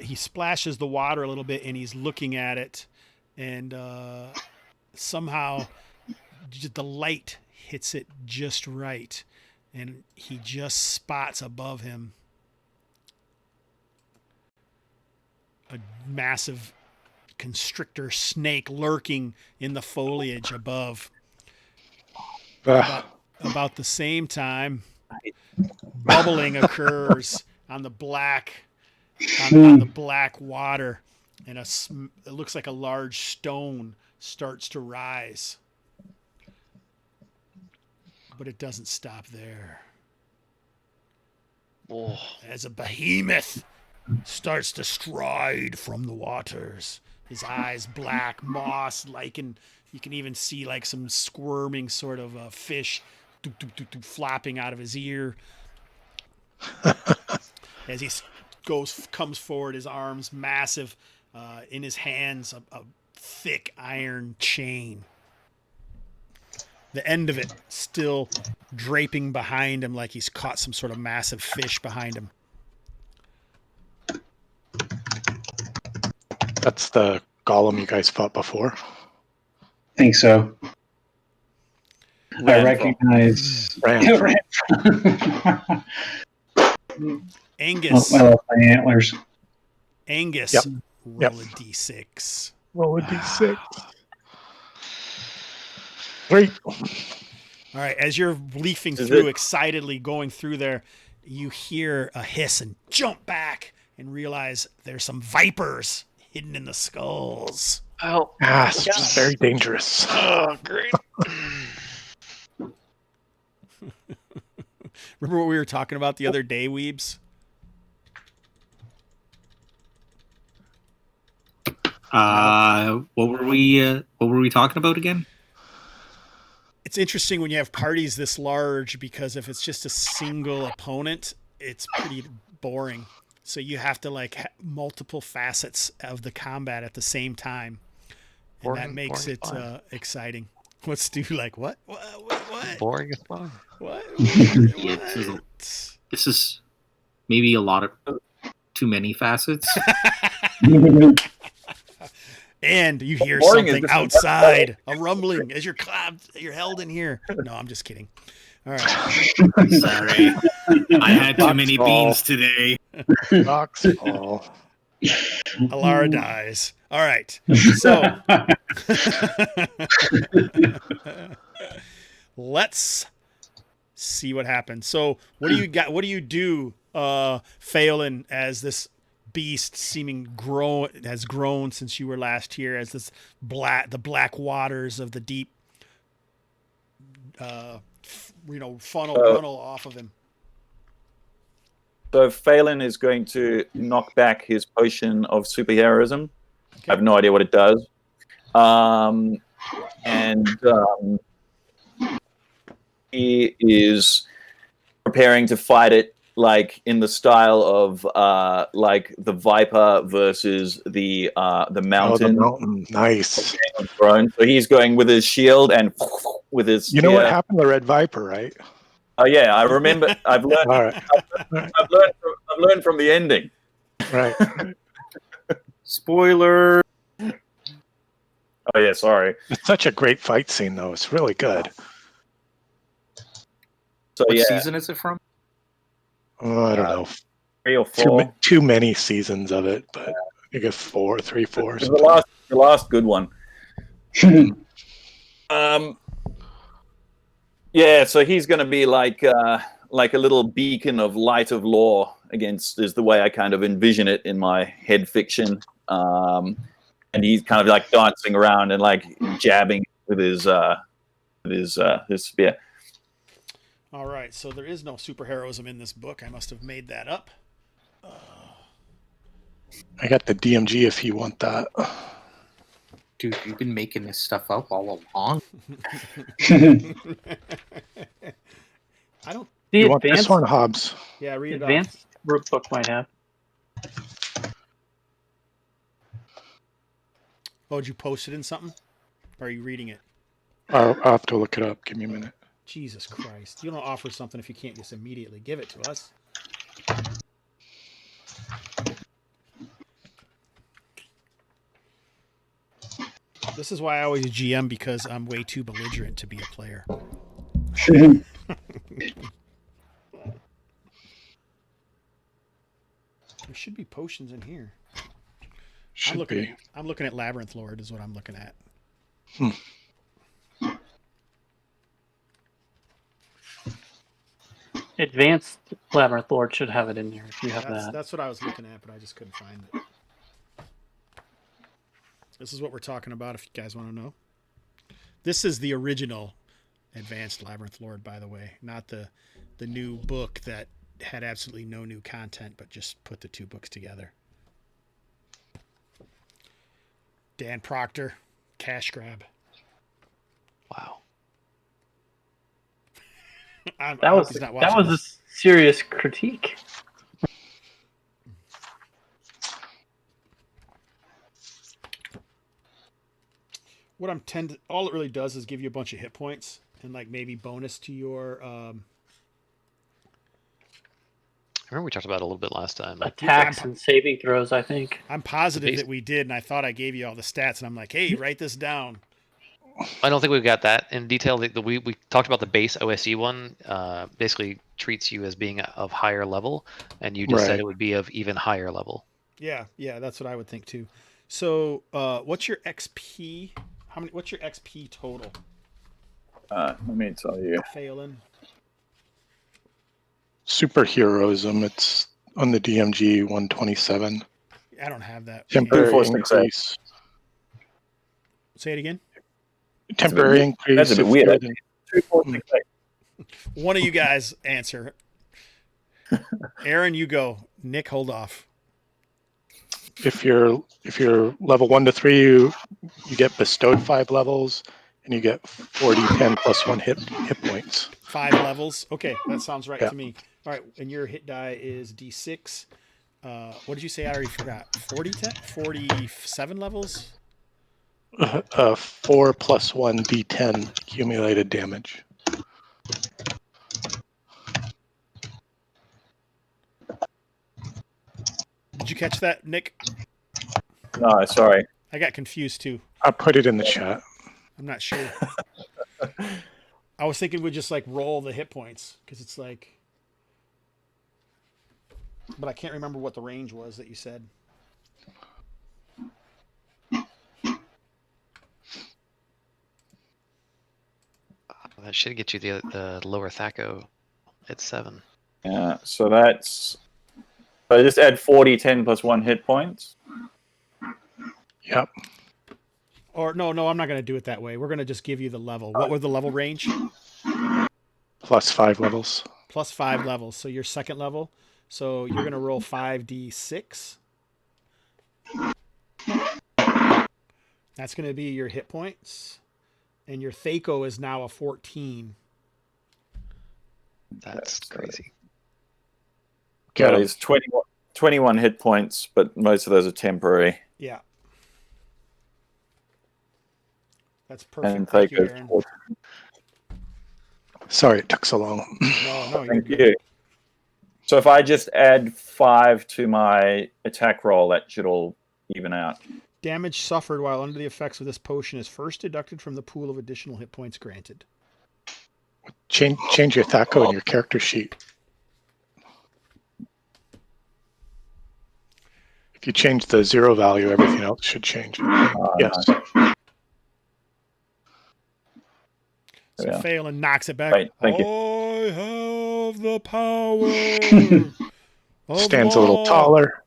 he splashes the water a little bit and he's looking at it, and somehow the light hits it just right, and he just spots above him a massive constrictor snake lurking in the foliage above. About the same time, bubbling occurs on the black on the black water, and it looks like a large stone starts to rise, but it doesn't stop there. Oh. As a behemoth starts to stride from the waters, his eyes black, moss-like, and you can even see like some squirming sort of fish flopping out of his ear. As he comes forward, his arms massive, in his hands a thick iron chain. the end of it still draping behind him like he's caught some sort of massive fish behind him. That's the golem you guys fought before. Think so. I Ran recognize. Ran. Angus. I love my antlers. Angus. Yep. Roll a d6. Roll a d6. 3. All right, as you're leafing Is through, it- excitedly going through there, you hear a hiss and jump back and realize there's some vipers hidden in the skulls. Oh, It's very dangerous. oh, great. Remember what we were talking about the other day, Weebs? What were we talking about again? It's interesting when you have parties this large because if it's just a single opponent, it's pretty boring. So you have to like multiple facets of the combat at the same time, and that makes it exciting. What's Stu like? What? Boring as fun. What? Yeah, this is maybe a lot of too many facets. And you hear Boring is something just- outside, a rumbling as you're held in here. No, I'm just kidding. All right. Sorry, I had too many Box beans today. Box fall. Alara dies. All right. So let's see what happens. So what do you got? What do you do, Phelan, as this beast has grown since you were last here, as the black waters of the deep funnel off of him? So Phelan is going to knock back his potion of superheroism. Okay. I have no idea what it does. He is preparing to fight it like in the style of like the Viper versus the Mountain. Oh, the mountain. Nice. Throne. So he's going with his shield and with his You know what spear. happened to Red Viper, right? Oh yeah, I remember. I've learned. All right. I've learned from the ending. Right. Spoiler. Oh yeah, sorry. It's such a great fight scene, though. It's really good. So What yeah, season is it from? Oh, I don't know. 3 or 4. Too many seasons of it, but I think it's 4, 3, 4. It was the last good one. Yeah, so he's going to be like a little beacon of light of law against, is the way I kind of envision it in my head fiction. And he's kind of like dancing around and like jabbing with his spear. All right. So there is no superheroism in this book. I must have made that up. I got the DMG if you want that. Dude, you've been making this stuff up all along. I don't. The You want this advanced, one, Hobbs? Yeah, read it off. advanced book might have. Oh, did you post it in something? Or are you reading it? I'll have to look it up. Give me a minute. Jesus Christ. You don't offer something if you can't just immediately give it to us. This is why I always GM, because I'm way too belligerent to be a player. There should be potions in here. Should be. I'm looking at Labyrinth Lord is what I'm looking at. Advanced Labyrinth Lord should have it in there if you have that. That's what I was looking at, but I just couldn't find it. This is what we're talking about if you guys want to know. This is the original Advanced Labyrinth Lord, by the way, not the new book that had absolutely no new content, but just put the two books together. Dan Proctor, cash grab. Wow. I That hope was he's not that watching was a this. serious critique. What all it really does is give you a bunch of hit points. and like maybe bonus to your I remember we talked about it a little bit last time. Attacks and saving throws, I think. I'm positive that we did, and I thought I gave you all the stats, and I'm like, hey, write this down. I don't think we've got that in detail. We talked about the base OSE one. Basically treats you as being of higher level, and you just said it would be of even higher level. Yeah, that's what I would think too. So, what's your XP? What's your XP total? Let me tell you. Phelan. Superheroism. It's on the DMG 127. I don't have that. Temporary increase. Say it again. Temporary increase. That's a bit weird. 2468. One of you guys answer. Aaron, you go. Nick, hold off. If you're level 1 to 3, you get bestowed 5 levels, and you get 4d10 plus 1 hit points. 5 levels. Okay, that sounds right to me. All right, and your hit die is d6. What did you say? I already forgot. 47 levels. 4 plus 1 d10 accumulated damage. Did you catch that, Nick? No, sorry. I got confused too. I'll put it in the chat. I'm not sure. I was thinking we'd just like roll the hit points because it's like, but I can't remember what the range was that you said. That should get you the lower Thaco at 7. Yeah, so that's. So I just add 4d10 plus 1 hit points. Yep. Or no, I'm not going to do it that way. We're going to just give you the level. What was the level range? Plus 5 levels. Plus 5 levels. So your second level. So you're going to roll 5d6. That's going to be your hit points. And your Thaco is now a 14. That's crazy. Yeah, it's 21 hit points, but most of those are temporary. Yeah. That's perfect. And Thank you, Thaco's Aaron. 14. Sorry it took so long. No, Thank you. So if I just add 5 to my attack roll, that should all even out. Damage suffered while under the effects of this potion is first deducted from the pool of additional hit points granted. Change your Thaco in your character sheet. If you change the 0 value, everything else should change. Yes. So Yeah. Phelan knocks it back. Right, thank you. I have the power. Stands a little taller.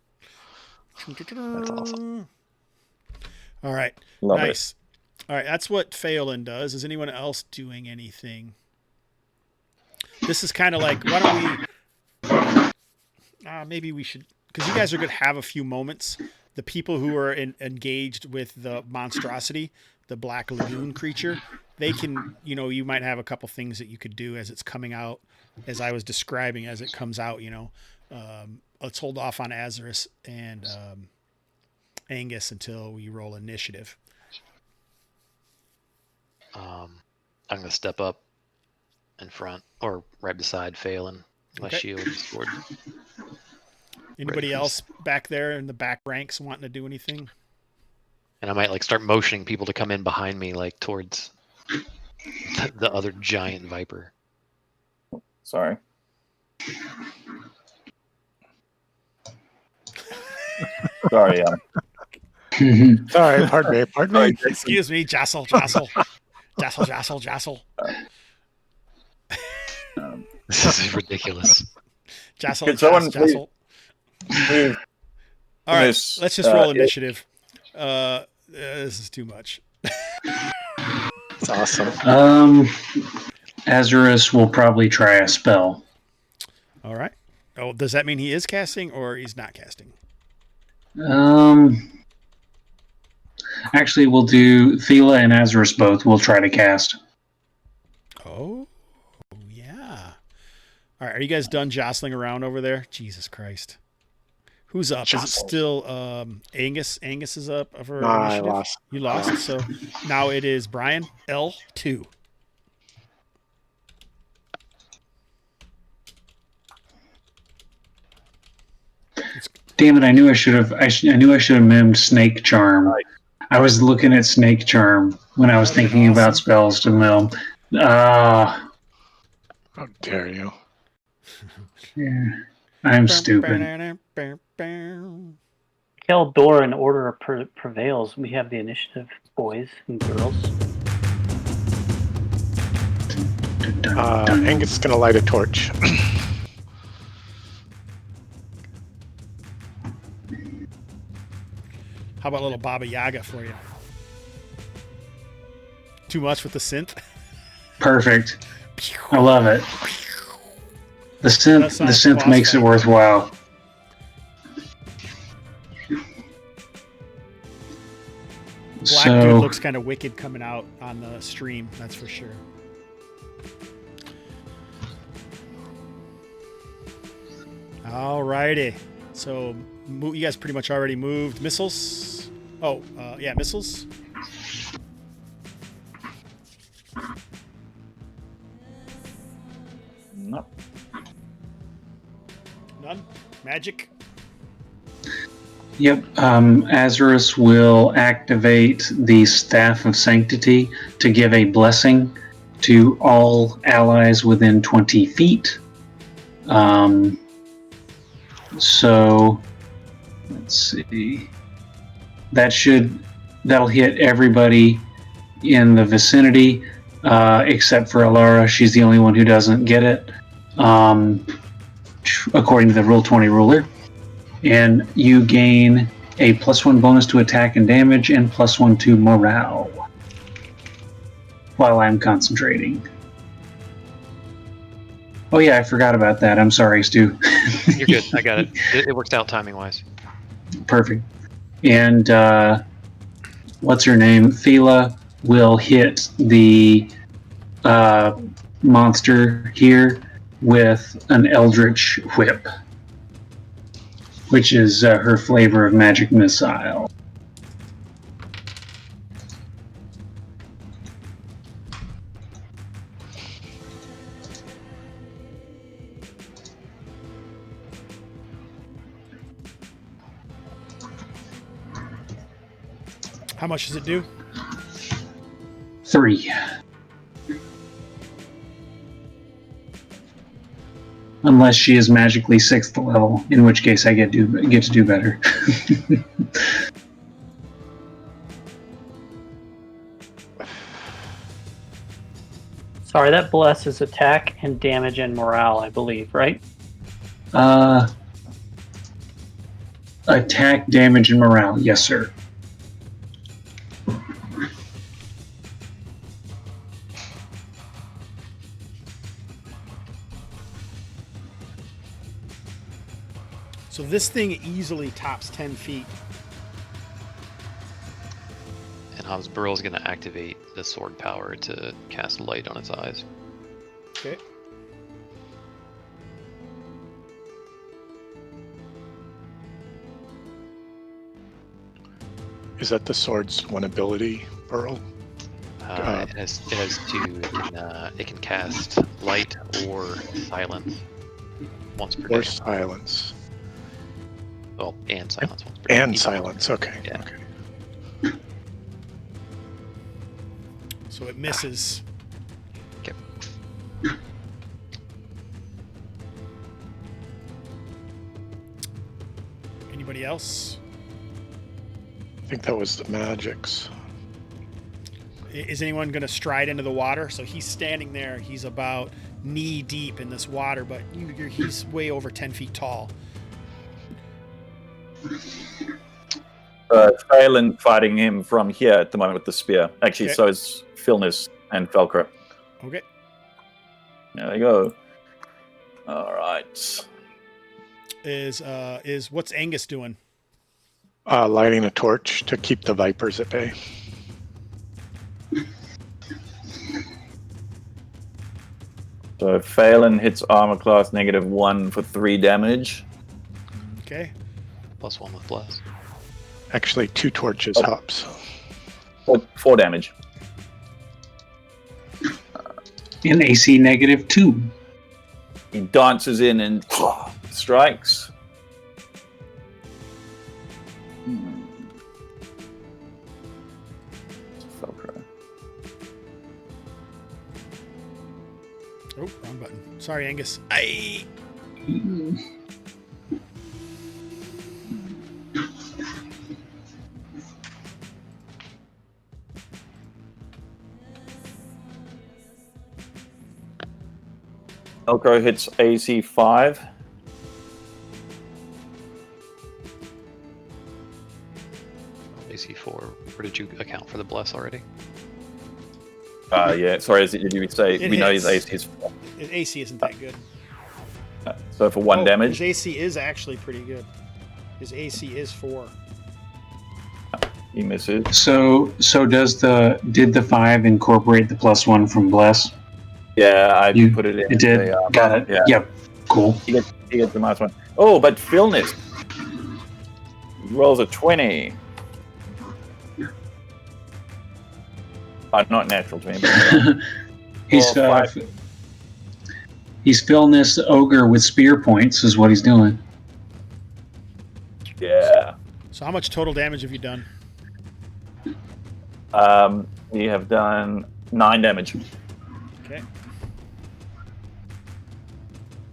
That's awesome. All right. Love nice. All right. That's what Phelan does. Is anyone else doing anything? This is kind of like, why don't we, maybe we should, because you guys are going to have a few moments. The people who are engaged with the monstrosity, the Black Lagoon creature, they can, you might have a couple things that you could do as it's coming out, as I was describing, as it comes out, let's hold off on Azarus and Angus until we roll initiative. I'm going to step up in front or right beside Phelan. My shield is scored. Anybody else back there in the back ranks wanting to do anything? And I might start motioning people to come in behind me, towards the other giant viper. Sorry. Sorry, Sorry, pardon me. Excuse me, Jassel. This is ridiculous. Jassel. All right, let's just roll initiative. This is too much. It's awesome. Azarus will probably try a spell. All right. Oh, does that mean he is casting or he's not casting? Actually, we'll do Thela and Azarus both. We'll try to cast. Oh, yeah. All right. Are you guys done jostling around over there? Jesus Christ. Who's up? Is it still Angus? Angus is up for initiative? I lost. You lost. So now it is Brian, L2. Damn it! I knew I should have. I knew I should have mimed Snake Charm. I was looking at Snake Charm when I was That'd thinking been about awesome. spells to mim. How dare you? Yeah, I'm stupid. Keldor, order prevails. We have the initiative, boys and girls. Angus is going to light a torch. How about a little Baba Yaga for you? Too much with the synth? Perfect. I love it. The synth makes it worthwhile. Black dude looks kind of wicked coming out on the stream, that's for sure. Alrighty. So you guys pretty much already moved. Missiles? Oh, yeah, missiles. No. None? Magic? Yep. Azarus will activate the Staff of Sanctity to give a blessing to all allies within 20 feet. So let's see. That'll hit everybody in the vicinity, except for Alara. She's the only one who doesn't get it, according to the Roll20 ruler. And you gain a +1 bonus to attack and damage and +1 to morale while I'm concentrating. Oh yeah, I forgot about that. I'm sorry, Stu. You're good. I got it. It worked out timing-wise. Perfect. And what's her name? Thela will hit the monster here with an Eldritch Whip, which is her flavor of magic missile. How much does it do? 3. Unless she is magically 6th level, in which case I get to do better. Sorry, that blesses attack and damage and morale, I believe, right? Attack, damage, and morale. Yes, sir. So this thing easily tops 10 feet. And Hobbs Burrow's going to activate the sword power to cast light on its eyes. Okay. Is that the sword's one ability, Burl? It has two. It can cast light or silence once per day. Or silence. Well, and silence once per day. And silence, okay. Yeah. Okay. So it misses. Okay. Anybody else? I think that was the magics. Is anyone going to stride into the water? So he's standing there. He's about knee deep in this water, but he's way over 10 feet tall. Phelan fighting him from here at the moment with the spear. Actually, Okay. so is Philness and Felcra. Okay. There they go. All right. Is what's Angus doing? Lighting a torch to keep the vipers at bay. So Phelan hits armor class -1 for 3 damage. Okay. +1 with bless. Actually, 2 torches, Oh. Hobbs. 4 damage. In AC -2. He dances in and strikes. Velcro. Oh, wrong button. Sorry, Angus. Aye. Velcro hits AC 5. AC 4. Or did you account for the bless already? Yeah, sorry, did you say It we know hits. his AC is 4? His AC isn't that good. So for 1 damage? His AC is actually pretty good. His AC is 4. He misses. So did the 5 incorporate the +1 from bless? Yeah, I You put it in. It did. Got it. Yeah. Yep. Cool. He gets the -1. Oh, but Philness rolls a 20. Not natural 20. But He's Well, he's filling this ogre with spear points, is what he's doing. yeah. So how much total damage have you done? We have done 9 damage. Okay.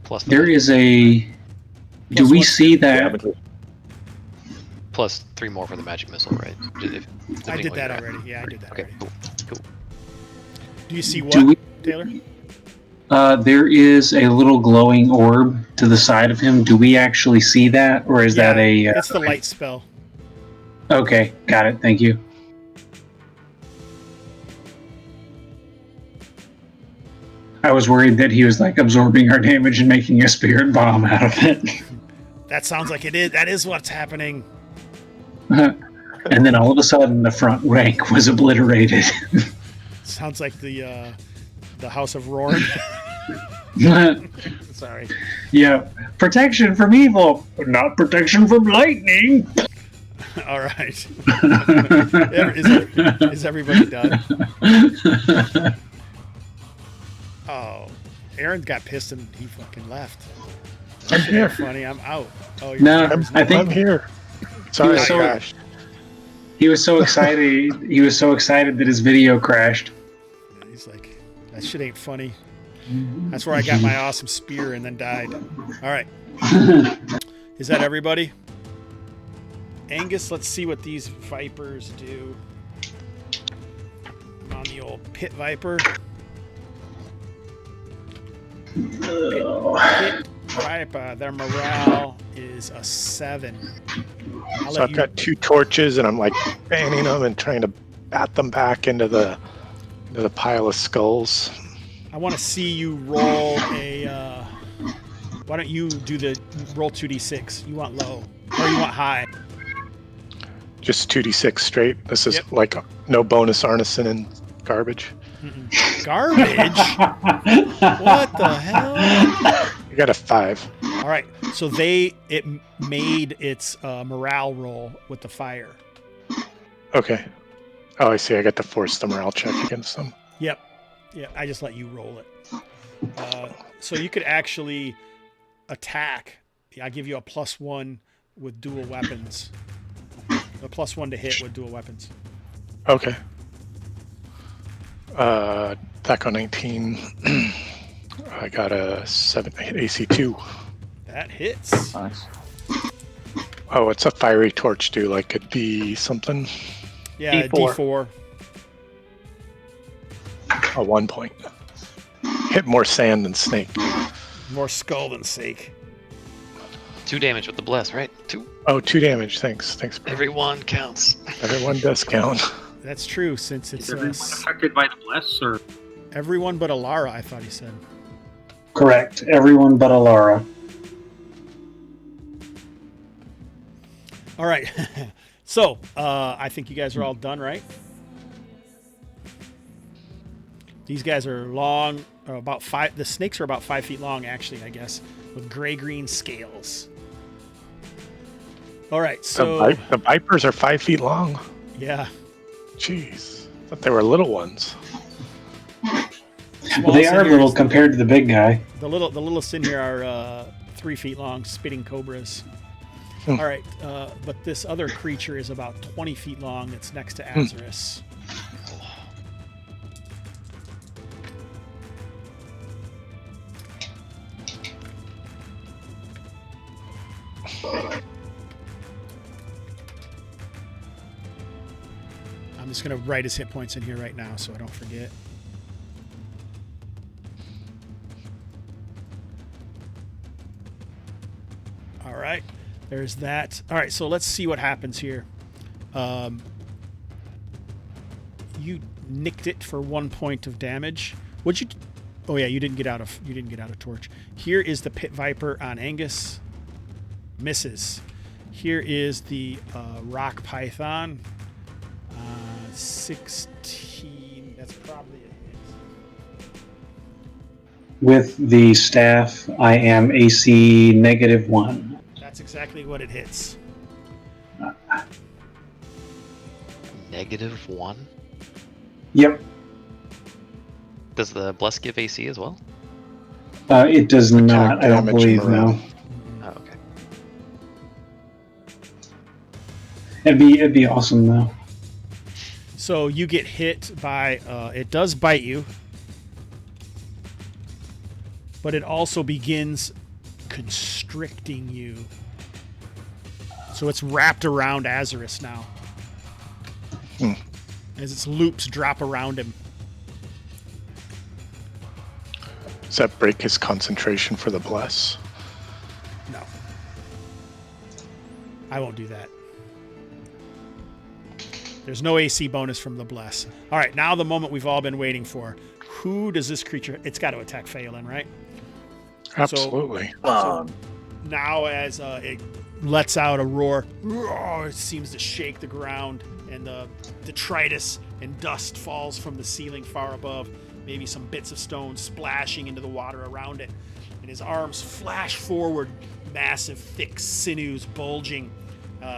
Plus There is a. Do Plus we what? see that? plus 3 more for the magic missile, right? I did that already. Yeah, I did that Okay, already. cool. Do you see Do what, we? Taylor? There is a little glowing orb to the side of him. Do we actually see that, or is that a? It's the light spell. Okay, got it. Thank you. I was worried that he was like absorbing our damage and making a spirit bomb out of it. That sounds like it is. That is what's happening. And then all of a sudden, the front rank was obliterated. Sounds like the House of Roaring. Sorry. Yeah, protection from evil, but not protection from lightning. All right. Is everybody done? Oh, Aaron got pissed and he fucking left. I'm here. Funny, I'm out. Oh, you're No, here. I think I'm here. Sorry, I so- crashed. he was so excited. He was so excited that his video crashed. He's like, that shit ain't funny. That's where I got my awesome spear and then died. All right. Is that everybody? Angus, let's see what these vipers do. I'm on the old pit viper. Pit viper, their morale is a 7. So I've got 2 torches, and I'm like fanning them and trying to bat them back into the pile of skulls. I want to see you roll a. Why don't you do the roll 2d6? You want low or you want high? Just 2d6 straight. This is Yep. like no bonus artisan and garbage. Garbage. What the hell? I got a 5. All right, so it made its morale roll with the fire. Okay. Oh, I see. I got to force the morale check against them. Yep. Yeah, I just let you roll it. So you could actually attack. I give you a +1 with dual weapons. A +1 to hit with dual weapons. Okay. Attack on 19. I got a 7 AC 2. That hits. Nice. Oh, what's a fiery torch do? Like a D something? Yeah, D4. D4. A 1 point. Hit more sand than snake. More skull than sake. 2 damage with the bless, right? 2. Oh, 2 damage. Thanks. Thanks, bro. Every one counts. Everyone does count. That's true, since it's Is everyone affected by the bless, or everyone but Alara, I thought he said. Correct. Everyone but Alara. All right. So, I think you guys are all done, right? These guys are long, about 5. The snakes are about 5 feet long, actually, I guess, with gray-green scales. All right, so The vipers are 5 feet long. yeah, Jeez. I thought they were little ones. Well, they smallest are in here little is- compared to the big guy. The littlest in here are 3 feet long, spitting cobras. All right, but this other creature is about 20 feet long. It's next to Azarus. I'm just going to write his hit points in here right now so I don't forget. All right, there's that. All right, so let's see what happens here. You nicked it for 1 point of damage. What'd you? Oh yeah, you didn't get out of torch. Here is the pit viper on Angus. Misses. Here is the rock python. 16. That's probably a hit. With the staff, I am AC -1. That's exactly what it hits. -1? Yep. Does the bless give AC as well? It does not, I don't damage believe, morale. no. Oh, okay. It'd be awesome, though. So you get hit by, it does bite you, but it also begins constricting you. So it's wrapped around Azarus now. As its loops drop around him. Does that break his concentration for the bless? No. I won't do that. There's no AC bonus from the bless. All right, now the moment we've all been waiting for. Who does this creature... It's got to attack Phelan, right? Absolutely. So now as it lets out a roar, it seems to shake the ground, and the detritus and dust falls from the ceiling far above. Maybe some bits of stone splashing into the water around it. And his arms flash forward, massive, thick sinews bulging.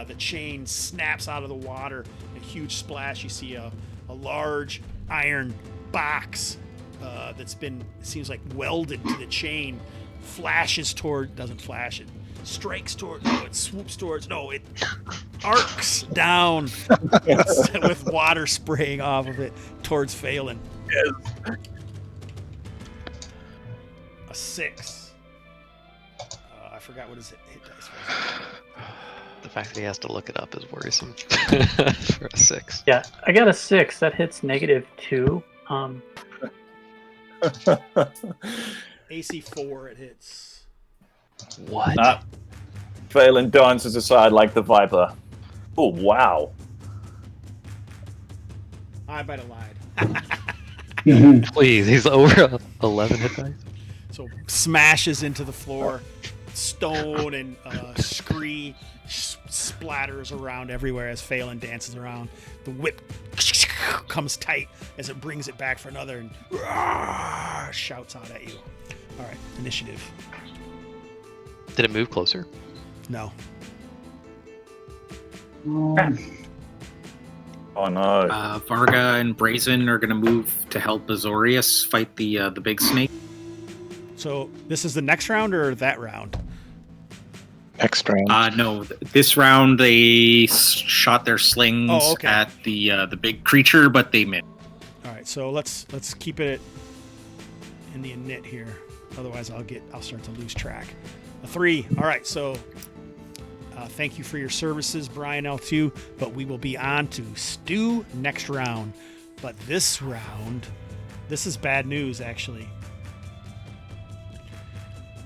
The chain snaps out of the water. A huge splash. You see a large iron box that's been, seems like, welded to the chain. Flashes toward, doesn't flash it. Strikes toward, no, it swoops towards, no, it arcs down with water spraying off of it towards Phelan. Yes. A 6. I forgot what his hit dice was. The fact that he has to look it up is worrisome for a 6. Yeah, I got a 6. That hits -2. AC 4, it hits. What? Phelan dances aside like the viper. Oh, wow. I might have lied. Please, he's over 11 hit dice. So smashes into the floor. Stone and scree splatters around everywhere as Phelan dances around. The whip comes tight as it brings it back for another and shouts out at you. All right, initiative. Did it move closer? No. Oh no. Varga and Brazen are going to move to help Azorius fight the big snake. So this is the next round or that round? Next round. No, this round they shot their slings at the big creature, but they missed. All right, so let's keep it in the init here. Otherwise, I'll start to lose track. A 3. All right, so thank you for your services, Brian L2. But we will be on to Stu next round. But this round, this is bad news, actually.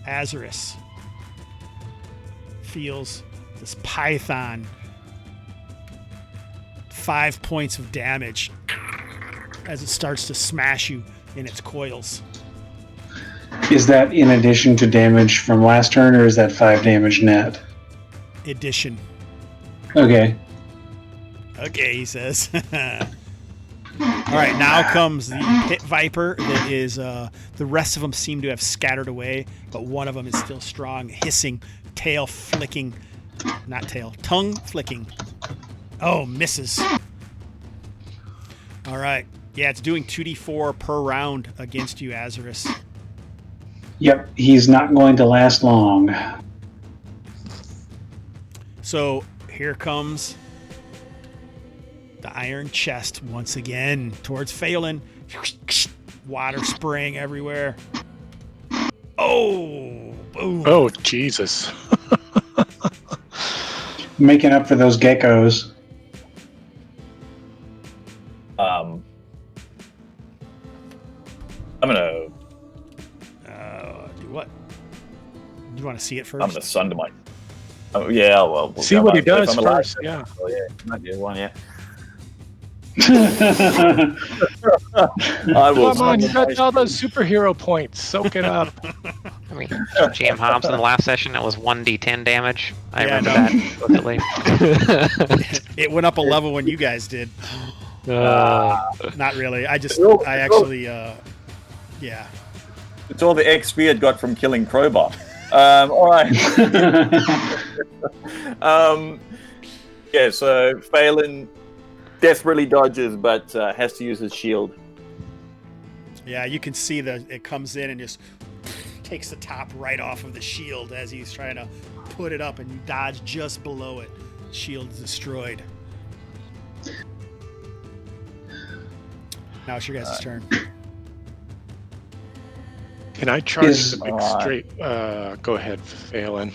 Azarus feels this python 5 points of damage as it starts to smash you in its coils. Is that in addition to damage from last turn, or is that 5 damage net? Addition. Okay. Okay, he says. All right, now comes the pit viper. That is, the rest of them seem to have scattered away, but one of them is still strong, hissing, tail flicking. Not tail, tongue flicking. Oh, misses. All right. Yeah, it's doing 2d4 per round against you, Azarus. Yep, he's not going to last long. So here comes the iron chest once again towards Phelan. Water spraying everywhere. Oh, boom. Oh, Jesus. Making up for those geckos. I'm gonna. Do what? Do you want to see it first? I'm gonna sunder my. Oh yeah, well. We'll See go what he back. If does I'm alive, first, yeah. Oh yeah, might be one, yeah. I will. Come on, you sunder got all those superhero points. Soak it up. I mean, GM Hobbs in the last session, that was 1d10 damage. I Yeah, remember no. that explicitly. It went up a level when you guys did. Not really. I actually, yeah. It's all the XP it got from killing Crowbar. All right. Yeah, so Phelan desperately dodges, but has to use his shield. Yeah, you can see it comes in and just takes the top right off of the shield as he's trying to put it up, and you dodge just below it. Shield's destroyed. Now it's your guys' turn. Can I charge Is- the big straight? Go ahead, Phelan.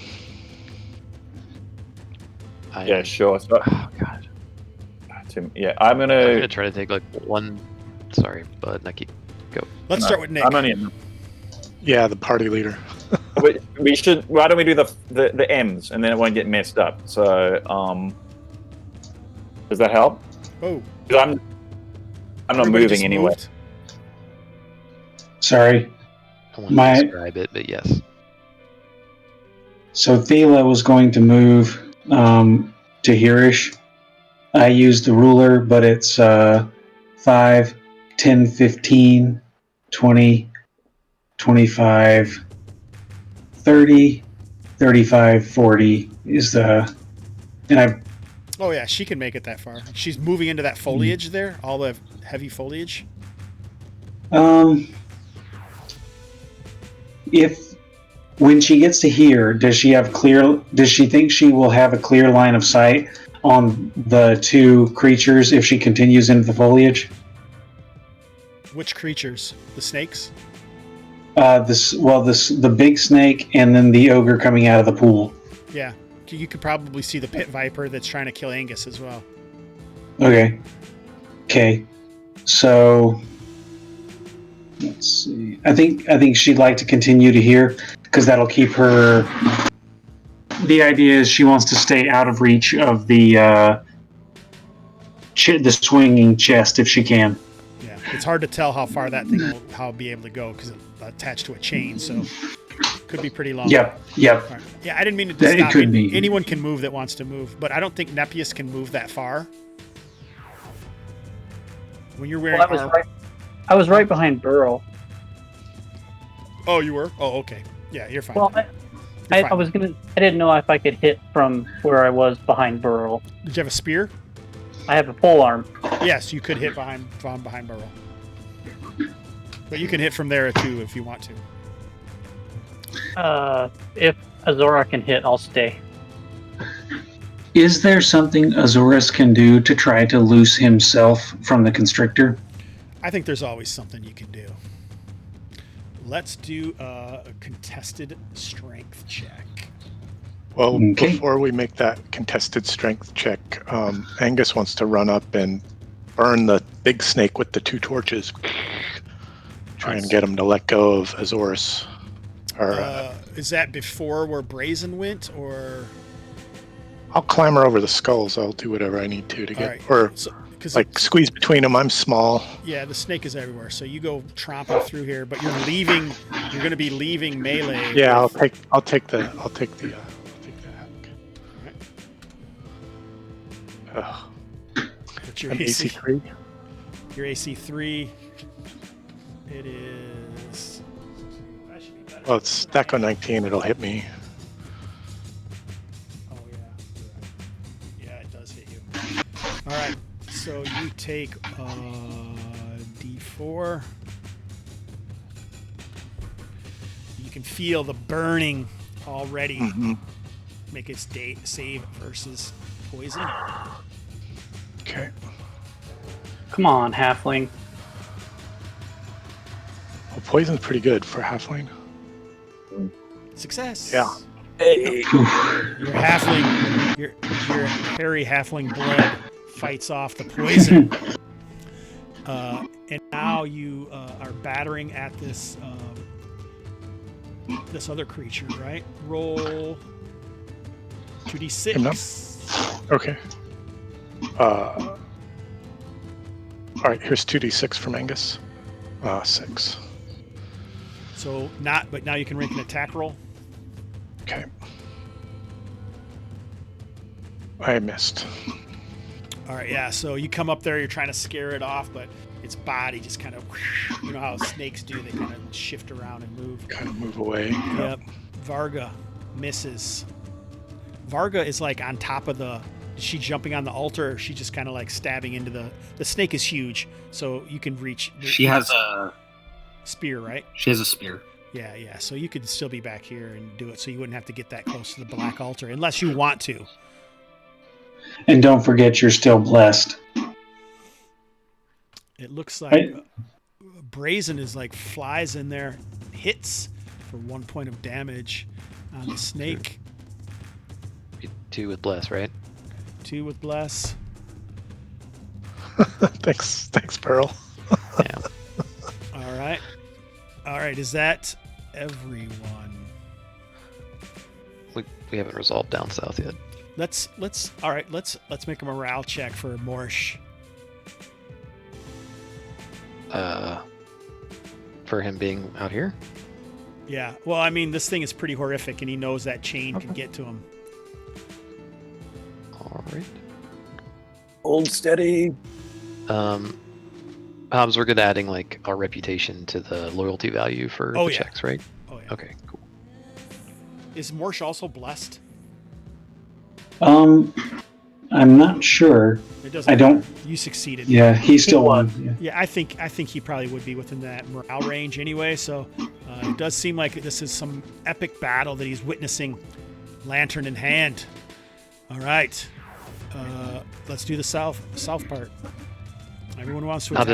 Yeah, sure. So, Oh, God. yeah, I'm I'm gonna. going to try to take like one. Sorry, but Nikki, go. Let's start with Nick. I'm only. Yeah, the party leader. We should. Why don't we do the M's and then it won't get messed up? So, does that help? Oh, 'Cause I'm not everybody moving just anyway. moved? Sorry. I want My- to describe it, but yes. So Thela was going to move to Hirish. I used the ruler, but it's 5, 10, 15, 20, 25, 30, 35, 40 is the... And I... Oh, yeah, she can make it that far. She's moving into that foliage there, all the heavy foliage. If when she gets to here, does she think she will have a clear line of sight on the two creatures if she continues into the foliage? Which creatures? The snakes? The big snake and then the ogre coming out of the pool. Yeah. You could probably see the pit viper that's trying to kill Angus as well. Okay. So let's see. I think she'd like to continue to here because that'll keep her. The idea is she wants to stay out of reach of the swinging chest if she can. Yeah. It's hard to tell how far that thing will be able to go because it's attached to a chain, so could be pretty long. Yep. All right. Yeah, I didn't mean to It stop. could be. Anyone can move that wants to move, but I don't think Nepius can move that far. When you're wearing armor. I was right behind Burrow. Oh, you were? Oh, okay. Yeah, you're fine. Well, You're I fine. didn't know if I could hit from where I was behind Burrow. Did you have a spear? I have a pole arm. Yes, you could hit behind Burrow. But you can hit from there too if you want to. If Azora can hit, I'll stay. Is there something Azorus can do to try to loose himself from the constrictor? I think there's always something you can do. Let's do a contested strength check. Well, Okay. before we make that contested strength check, Angus wants to run up and burn the big snake with the two torches. Try and get him to let go of Azorus. Or Is that before where Brazen went, or? I'll clamber over the skulls. I'll do whatever I need to get, Alright, or because squeeze between them. I'm small. yeah, the snake is everywhere. So you go tromping through here, but you're leaving. You're going to be leaving melee. Yeah, with- I'll take the hack. Ugh. What's your I'm AC? AC 3. Your AC 3. It is. That should be better. Well, it's stack on 19. It'll hit me. Oh yeah, you're right. Yeah, it does hit you. All right, so you take D4. You can feel the burning already. Mm-hmm. make its save versus poison. Okay. Come on, halfling. Well, poison's pretty good for halfling. Success. Yeah. Hey. Your halfling, your hairy halfling blood fights off the poison. And now you are battering at this this other creature, right? Roll 2d6. Okay. All right, here's 2d6 from Angus. 6. So but now you can make an attack roll. Okay. I missed. All right, yeah. So you come up there, you're trying to scare it off, but its body just kind of, you know how snakes do, they kind of shift around and move. Kind of move away. Yep. Varga misses. Varga is like on top of is she jumping on the altar, or is she just kind of like stabbing into the snake is huge, so you can reach. She has a spear, right? She has a spear. Yeah. So you could still be back here and do it, so you wouldn't have to get that close to the black altar, unless you want to. And don't forget, you're still blessed. It looks like Brazen is like flies in there, hits for 1 point of damage on the snake. 2 with bless, right? 2 with bless. Thanks, Pearl. Yeah. All right. Is that everyone? We haven't resolved down south yet. Let's make a morale check for Morsh. For him being out here? Yeah. Well, I mean, this thing is pretty horrific, and he knows that chain can get to him. All right. Hold steady. Hobbs, we're good at adding like our reputation to the loyalty value for the checks, right? Oh yeah. Okay, cool. Is Morsh also blessed? I'm not sure. It doesn't. I don't. Matter. You succeeded. Yeah, he still won. Yeah, I think he probably would be within that morale range anyway. So it does seem like this is some epic battle that he's witnessing, lantern in hand. All right, let's do the south part. Everyone wants to attack. I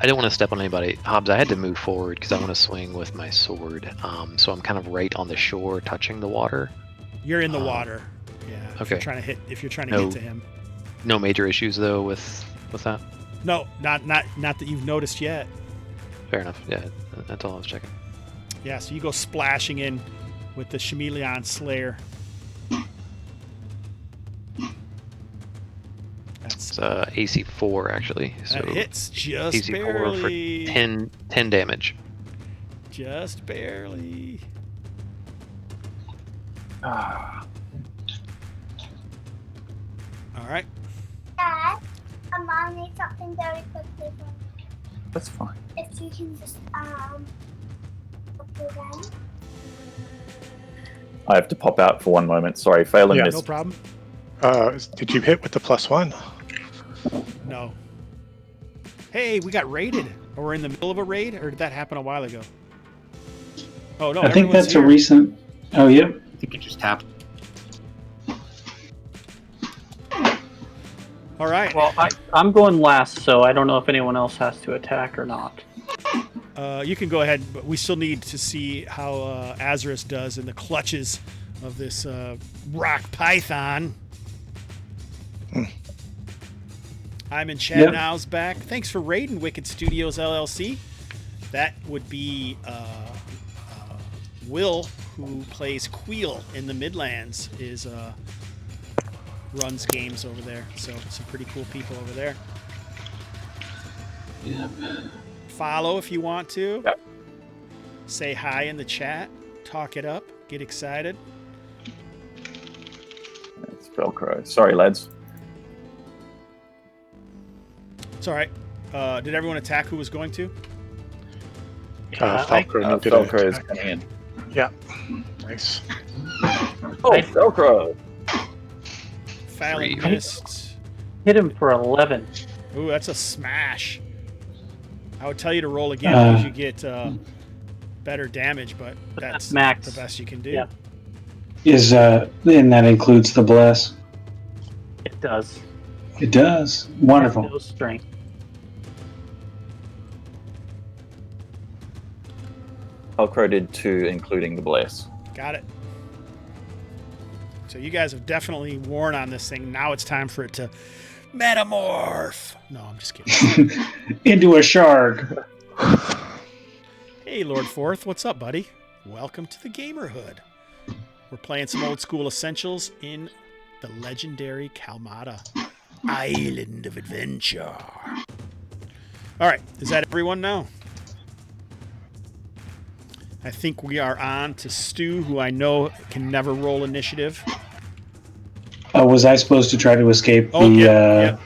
didn't want to step on anybody. Hobbs, I had to move forward because I want to swing with my sword. So I'm kind of right on the shore, touching the water. You're in the water. Yeah. If you're trying to get to him. No major issues though with that. No, not that you've noticed yet. Fair enough. Yeah, that's all I was checking. Yeah. So you go splashing in with the Chameleon Slayer. It's AC 4 actually. So that hits just AC barely. 4 for 10 damage. Just barely. Ah. All right. Dad, Mom needs something very quickly from me. That's fine. If you can just go then. I have to pop out for 1 moment. Sorry, Phelan missed. No problem. Did you hit with the +1? No. Hey, we got raided. Or we're in the middle of a raid, or did that happen a while ago? Oh no, I think that's here. a recent. Oh, yep. I think it just happened. All right. Well, I'm going last, so I don't know if anyone else has to attack or not. You can go ahead, but we still need to see how Azarus does in the clutches of this rock python. I'm in chat now's back. Thanks for raiding Wicked Studios LLC. That would be Will, who plays Queel in the Midlands, runs games over there. So some pretty cool people over there. Yep. Follow if you want to. Yep. Say hi in the chat. Talk it up. Get excited. It's Velcro. Sorry, lads. It's all right. Did everyone attack who was going to? Velcro did Velcro is attack. coming in. Yeah. Nice. Oh, Velcro. Fallon missed. Hit him for 11. Ooh, that's a smash. I would tell you to roll again because you get better damage, but that's max. the best you can do. Yeah. And that includes the bless. It does. It does. Wonderful. No strength. Velcro did 2, including the bless. Got it. So you guys have definitely worn on this thing. Now it's time for it to metamorph. No, I'm just kidding. Into a shark. Hey, Lord Forth, what's up, buddy? Welcome to the Gamerhood. We're playing some old school essentials in the legendary Kalmatta Island of Adventure. All right, is that everyone now? I think we are on to Stu, who I know can never roll initiative. Was I supposed to try to escape the... Yeah.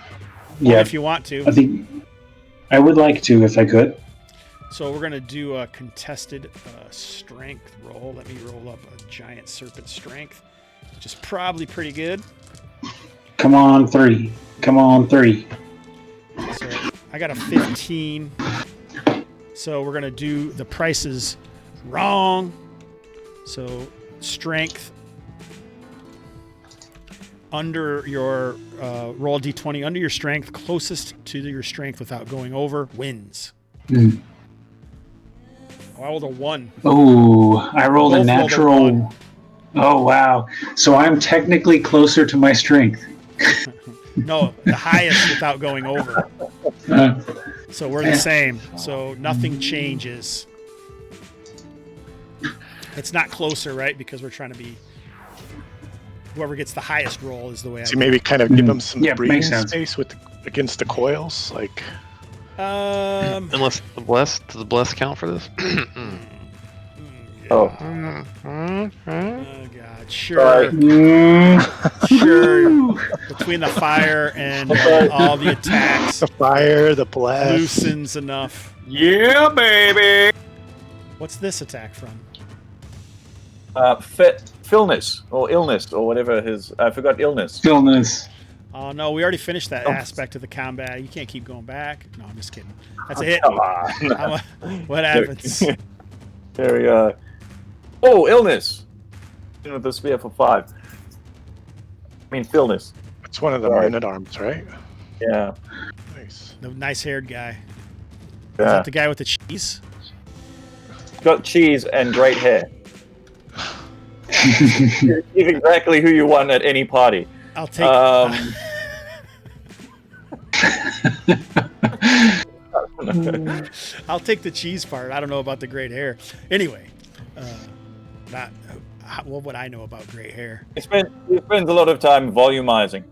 Yeah. If you want to. I think I would like to if I could. So we're going to do a contested strength roll. Let me roll up a giant serpent strength, which is probably pretty good. Come on, 3. Come on, 3. So I got a 15. So we're going to do the prices wrong. So strength under your roll d20 under your strength, closest to your strength without going over wins. Mm. Oh, I rolled a 1. Oh, I rolled a Both natural. rolled a 1. Oh, wow. So I'm technically closer to my strength. No, the highest without going over. So we're the same. So nothing changes. It's not closer, right? Because we're trying to be... Whoever gets the highest roll is the way So maybe kind of give them some Yeah, breathing makes sense. space against the coils, like... Unless the bless, does the bless count for this? Oh. Oh, God. Sure. Sure. Between the fire and all the attacks. The fire, the blast. Loosens enough. Yeah, baby! What's this attack from? Fillness, or illness, or whatever his... I forgot illness. Stillness. Oh, no, we already finished that aspect of the combat. You can't keep going back. No, I'm just kidding. That's a hit. Come on. What happens? There we go. Oh, illness! With the spear for 5. I mean, illness. It's one of the Right. men-at-arms, right? Yeah. Nice. The nice-haired guy. Is Yeah. that the guy with the cheese? Got cheese and great hair. He's exactly who you want at any party. I'll take... I'll take the cheese part. I don't know about the great hair. Anyway, what would I know about great hair? He spends a lot of time volumizing.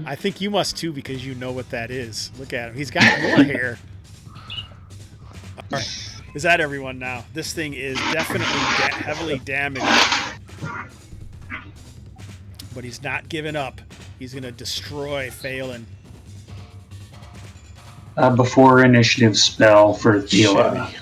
I think you must too, because you know what that is. Look at him. He's got more hair. All right. Is that everyone now? This thing is definitely heavily damaged. But he's not giving up. He's going to destroy Phelan. Before initiative spell for the...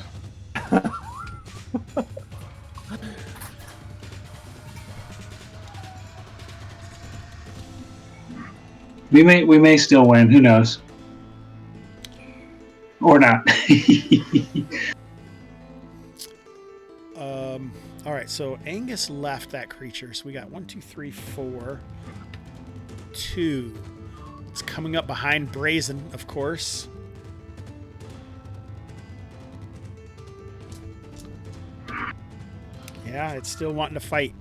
We may still win. Who knows? Or not. All right, so Angus left that creature. So we got 1, 2, 3, 4, 2. It's coming up behind Brazen, of course. Yeah, it's still wanting to fight.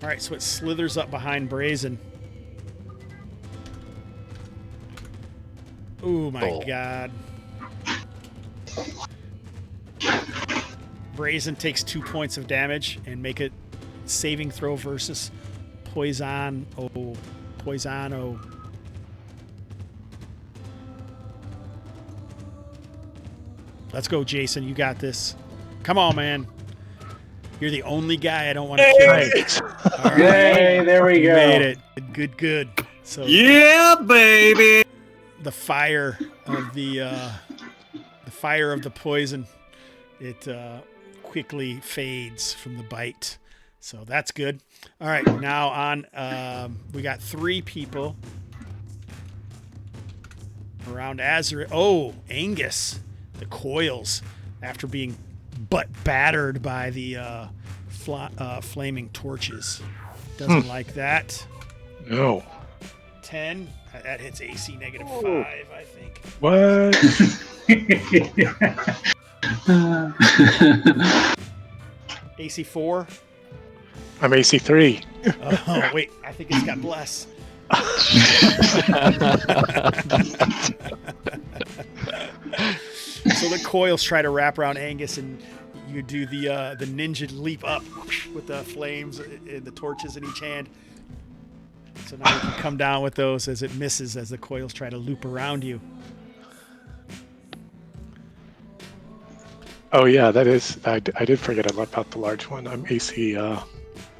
All right, so it slithers up behind Brazen. Oh my God. Brazen takes 2 points of damage and make it saving throw versus Poisano. Let's go, Jason. You got this. Come on, man. You're the only guy I don't want to kill. All right. Yay, there we You go. made it. Good. So Yeah, baby. the fire of the poison, it quickly fades from the bite. So that's good. All right, now on. We got 3 people around Azure. Oh, Angus, the coils, after being but battered by the flaming torches. Doesn't like that. No. 10. That hits AC -5, I think. What? AC 4. I'm AC 3. Oh, wait. I think it's got bless. So the coils try to wrap around Angus, and you do the ninja leap up with the flames and the torches in each hand. So now you can come down with those as it misses as the coils try to loop around you. Oh yeah, that is. I did forget about the large one. I'm AC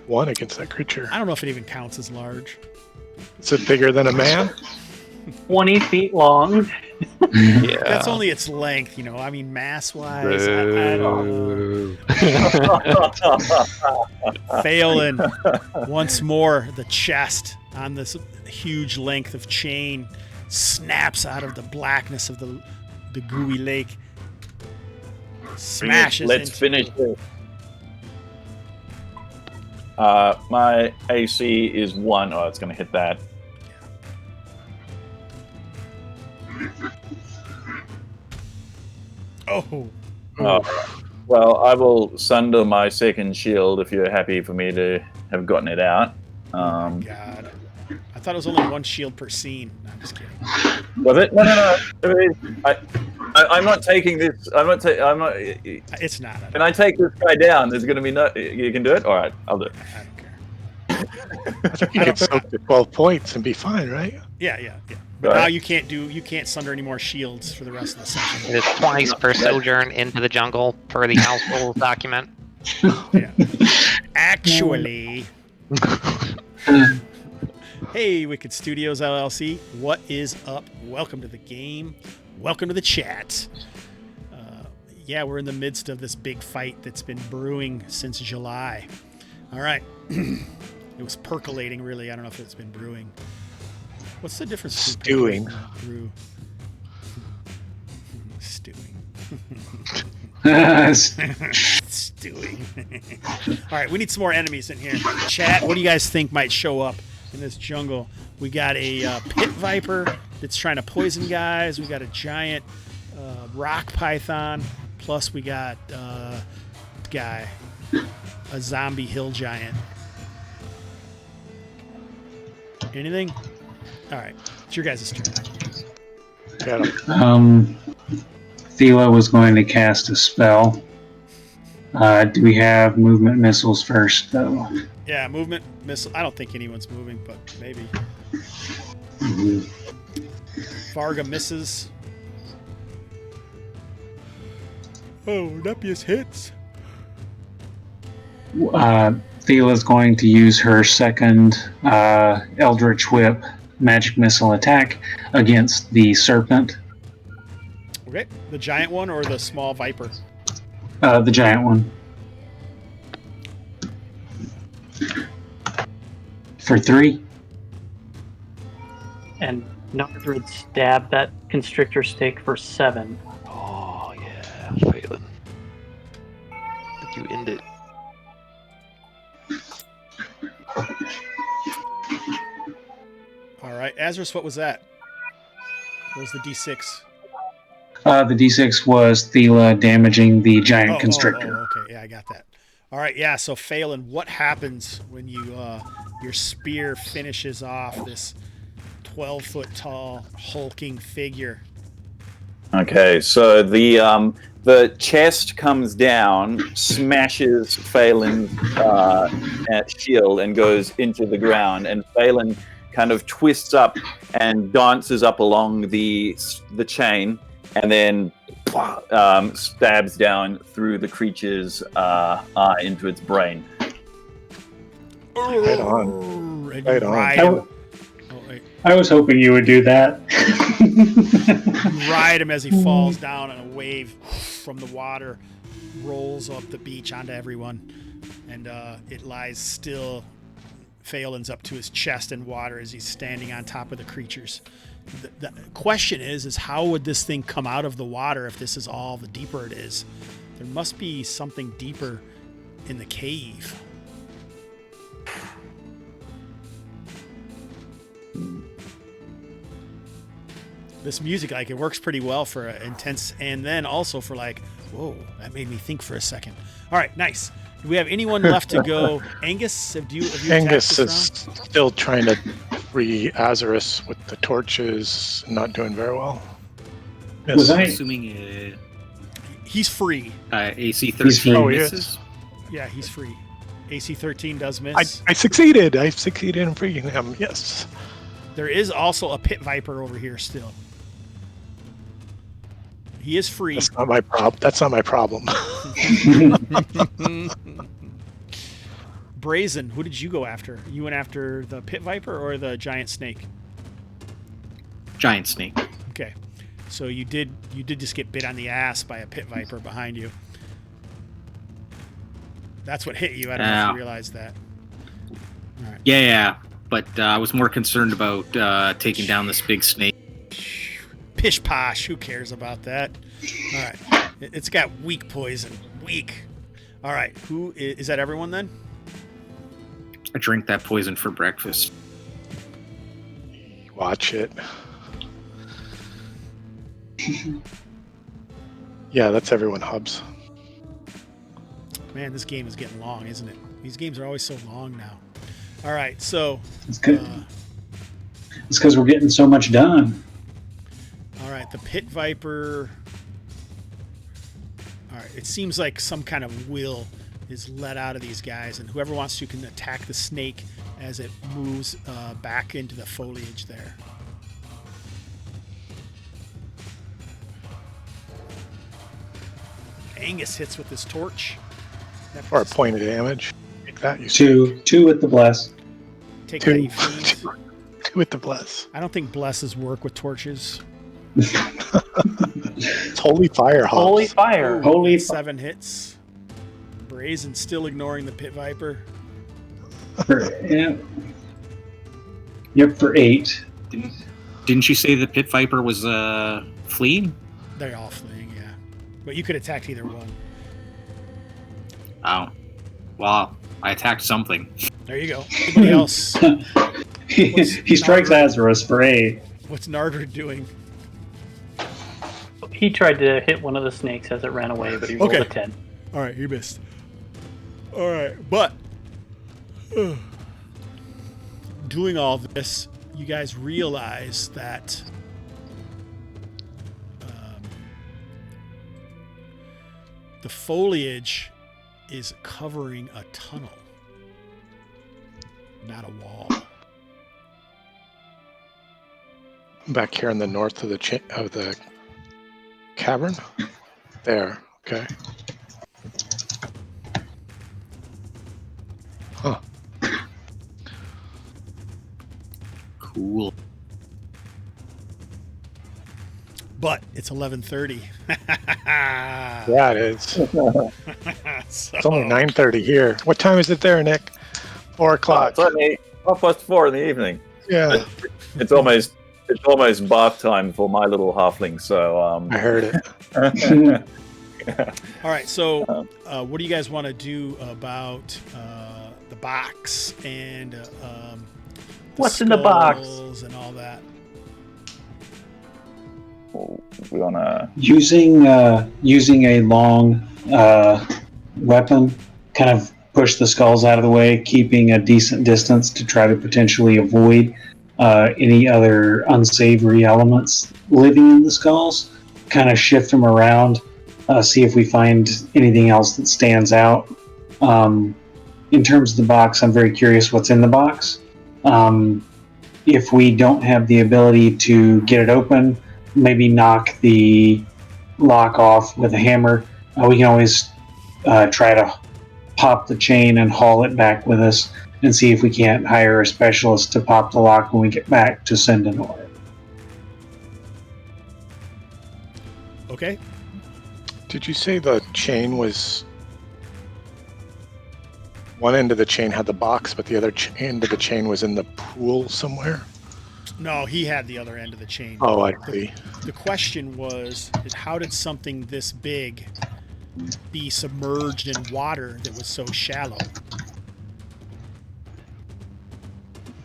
1 against that creature. I don't know if it even counts as large. Is it bigger than a man? 20 feet long. Yeah. That's only its length, I mean, mass-wise, I don't know. Phelan, once more, the chest on this huge length of chain snaps out of the blackness of the gooey lake. Smashes Let's into finish this. My AC is 1. Oh, it's going to hit that. Oh. Well, I will sunder my second shield if you're happy for me to have gotten it out. Oh my God. I thought it was only one shield per scene. No, I'm just kidding. Was it? No. I'm not taking this. I'm not. It's not. When I take this guy down, there's going to be no. You can do it. All right, I'll do it. I don't care. I think you could soak the 12 points and be fine, right? Yeah. But now you can't sunder any more shields for the rest of the session. It is twice per sojourn into the jungle per the house rules document. Yeah. Actually, hey, Wicked Studios LLC, what is up? Welcome to the game. Welcome to the chat. Yeah, we're in the midst of this big fight that's been brewing since July. All right. It was percolating, really. I don't know if it's been brewing. What's the difference between Stewing. brew? Stewing. Stewing. All right, we need some more enemies in here. Chat, what do you guys think might show up in this jungle? We got a pit viper that's trying to poison guys. We got a giant rock python. Plus, we got a zombie hill giant. Anything? All right, it's your guys' turn. Got him. Thela was going to cast a spell. Do we have movement missiles first, though? Yeah, movement missile. I don't think anyone's moving, but maybe. Varga misses. Oh, Nepius hits. Thela's going to use her second Eldritch Whip magic missile attack against the serpent. Okay, the giant one or the small viper? The giant one. For 3. And Nardred stab that constrictor stake for 7. Oh, yeah, Phelan. Did you end it? All right, Azarus, what was that? What was the D6? The D6 was Thela damaging the giant constrictor. Okay, yeah, I got that. All right, yeah. So Phelan, what happens when your spear finishes off this 12-foot tall hulking figure? Okay, so the chest comes down, smashes Phelan's shield, and goes into the ground. And Phelan kind of twists up and dances up along the chain, and then stabs down through the creature's eye into its brain. Right on. And Right you on. ride him. I was hoping you would do that. You ride him as he falls down, and a wave from the water rolls up the beach onto everyone, and it lies still. Phelan's up to his chest in water as he's standing on top of the creatures. The question is how would this thing come out of the water if this is all the deeper it is? There must be something deeper in the cave. This music, like, it works pretty well for intense, and then also for like, whoa, that made me think for a second. All right, nice. Do we have anyone left to go? Angus, have you Angus is attacked this still trying to free Azarus with the torches, not doing very well. Was I? Assuming round? He's free. AC He's free. 13 Oh, he is. misses. Yeah, he's free. AC 13 does miss. I succeeded. I succeeded in freeing him. Yes. There is also a pit viper over here still. He is free. That's not my problem. That's not my problem. Brazen, who did you go after? You went after the pit viper or the giant snake? Giant snake. Okay. So you did just get bit on the ass by a pit viper behind you. That's what hit you. I don't know if you realized that. All right. Yeah. But I was more concerned about taking down this big snake. Pish posh. Who cares about that? All right. It's got weak poison. Weak. All right. Who is that? Everyone then? I drink that poison for breakfast. Watch it. Yeah, that's everyone, Hobbs. Man, this game is getting long, isn't it? These games are always so long now. All right. So. It's good. It's because we're getting so much done. All right, the pit viper. All right, it seems like some kind of will is let out of these guys, and whoever wants to can attack the snake as it moves back into the foliage there. Angus hits with his torch. Or a point of damage. Take that, you Two with the bless. Take Two. that, you fiends. Two with the bless. I don't think blesses work with torches. It's holy fire, Hobbs. Holy fire. Holy 7 hits. Brazen still ignoring the pit viper. Yep, for 8. Didn't you say the pit viper was fleeing? They're all fleeing, yeah. But you could attack either one. Oh. Well, I attacked something. There you go. Anybody else? He strikes Azarus for 8. What's Nardr doing? He tried to hit one of the snakes as it ran away, but he rolled a 10. All right, you missed. All right, but doing all this, you guys realize that the foliage is covering a tunnel, not a wall. Back here in the north of the cavern. There. Okay. Huh. Cool. But it's 11:30. Yeah, it is. It's only 9:30 here. What time is it there, Nick? 4 o'clock. It's only 4:30 in the evening. Yeah. It's almost bath time for my little halfling. So I heard it. All right, so what do you guys want to do about the box and What's in the box? and all that? We wanna Using a long weapon, kind of push the skulls out of the way, keeping a decent distance to try to potentially avoid any other unsavory elements living in the skulls. Kind of shift them around, see if we find anything else that stands out. In terms of the box, I'm very curious what's in the box. If we don't have the ability to get it open, maybe knock the lock off with a hammer. We can always try to pop the chain and haul it back with us and see if we can't hire a specialist to pop the lock when we get back to send an order. Okay. Did you say the chain was... One end of the chain had the box, but the other end of the chain was in the pool somewhere? No, he had the other end of the chain. Oh, I see. The question was, how did something this big be submerged in water that was so shallow.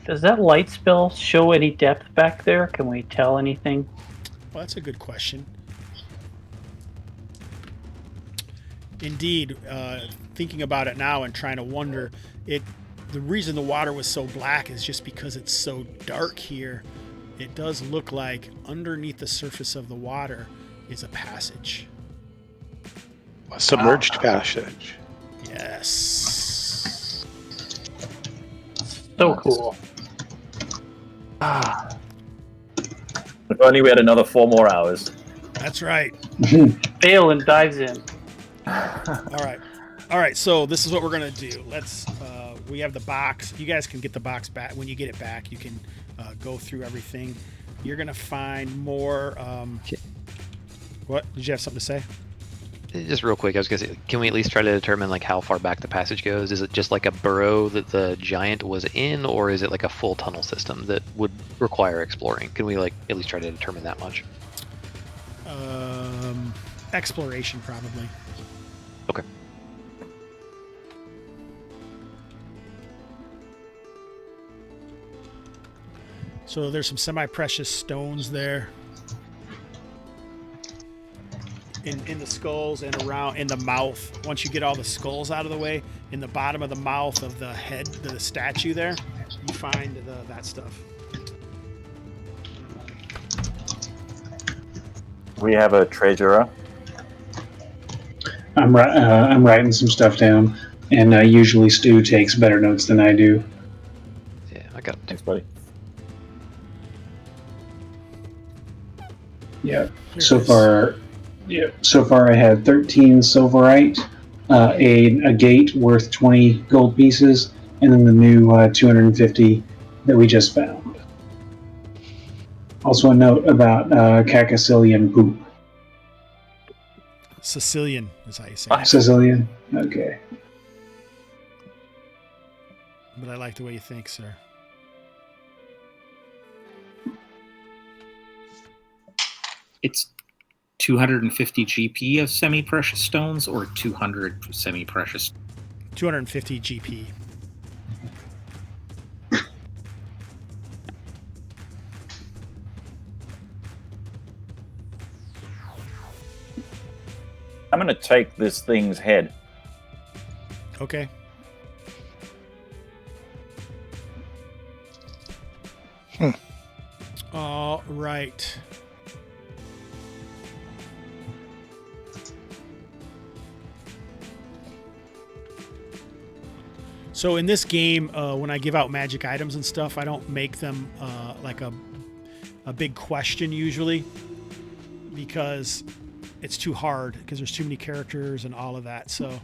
Does that light spell show any depth back there? Can we tell anything? Well, that's a good question. Indeed, thinking about it now and trying to wonder, the reason the water was so black is just because it's so dark here. It does look like underneath the surface of the water is a passage. A submerged passage. Yes. So cool. If only we had another 4 more hours. That's right. Phelan dives in. All right. So this is what we're gonna do. Let's. We have the box. You guys can get the box back. When you get it back, you can go through everything. You're gonna find more. What? Did you have something to say? Just real quick, I was gonna say, can we at least try to determine like how far back the passage goes? Is it just like a burrow that the giant was in, or is it like a full tunnel system that would require exploring? Can we like at least try to determine that much? Exploration, probably. Okay. So there's some semi-precious stones there. In the skulls and around in the mouth. Once you get all the skulls out of the way, in the bottom of the mouth of the head, the statue there, you find that stuff. We have a treasurer. I'm writing some stuff down, and usually Stu takes better notes than I do. Yeah, I got it. Thanks, buddy. Yeah. Here So it is. far, yeah. So far, I had 13 silverite, a gate worth 20 gold pieces, and then the new 250 that we just found. Also, a note about Cacasilian poop. Sicilian is how you say it. Sicilian. Okay. But I like the way you think, sir. It's 250 GP of semi-precious stones, or 200 semi-precious. 250 GP. I'm going to take this thing's head. Okay. All right. So in this game, when I give out magic items and stuff, I don't make them like a big question usually, because it's too hard, because there's too many characters and all of that. So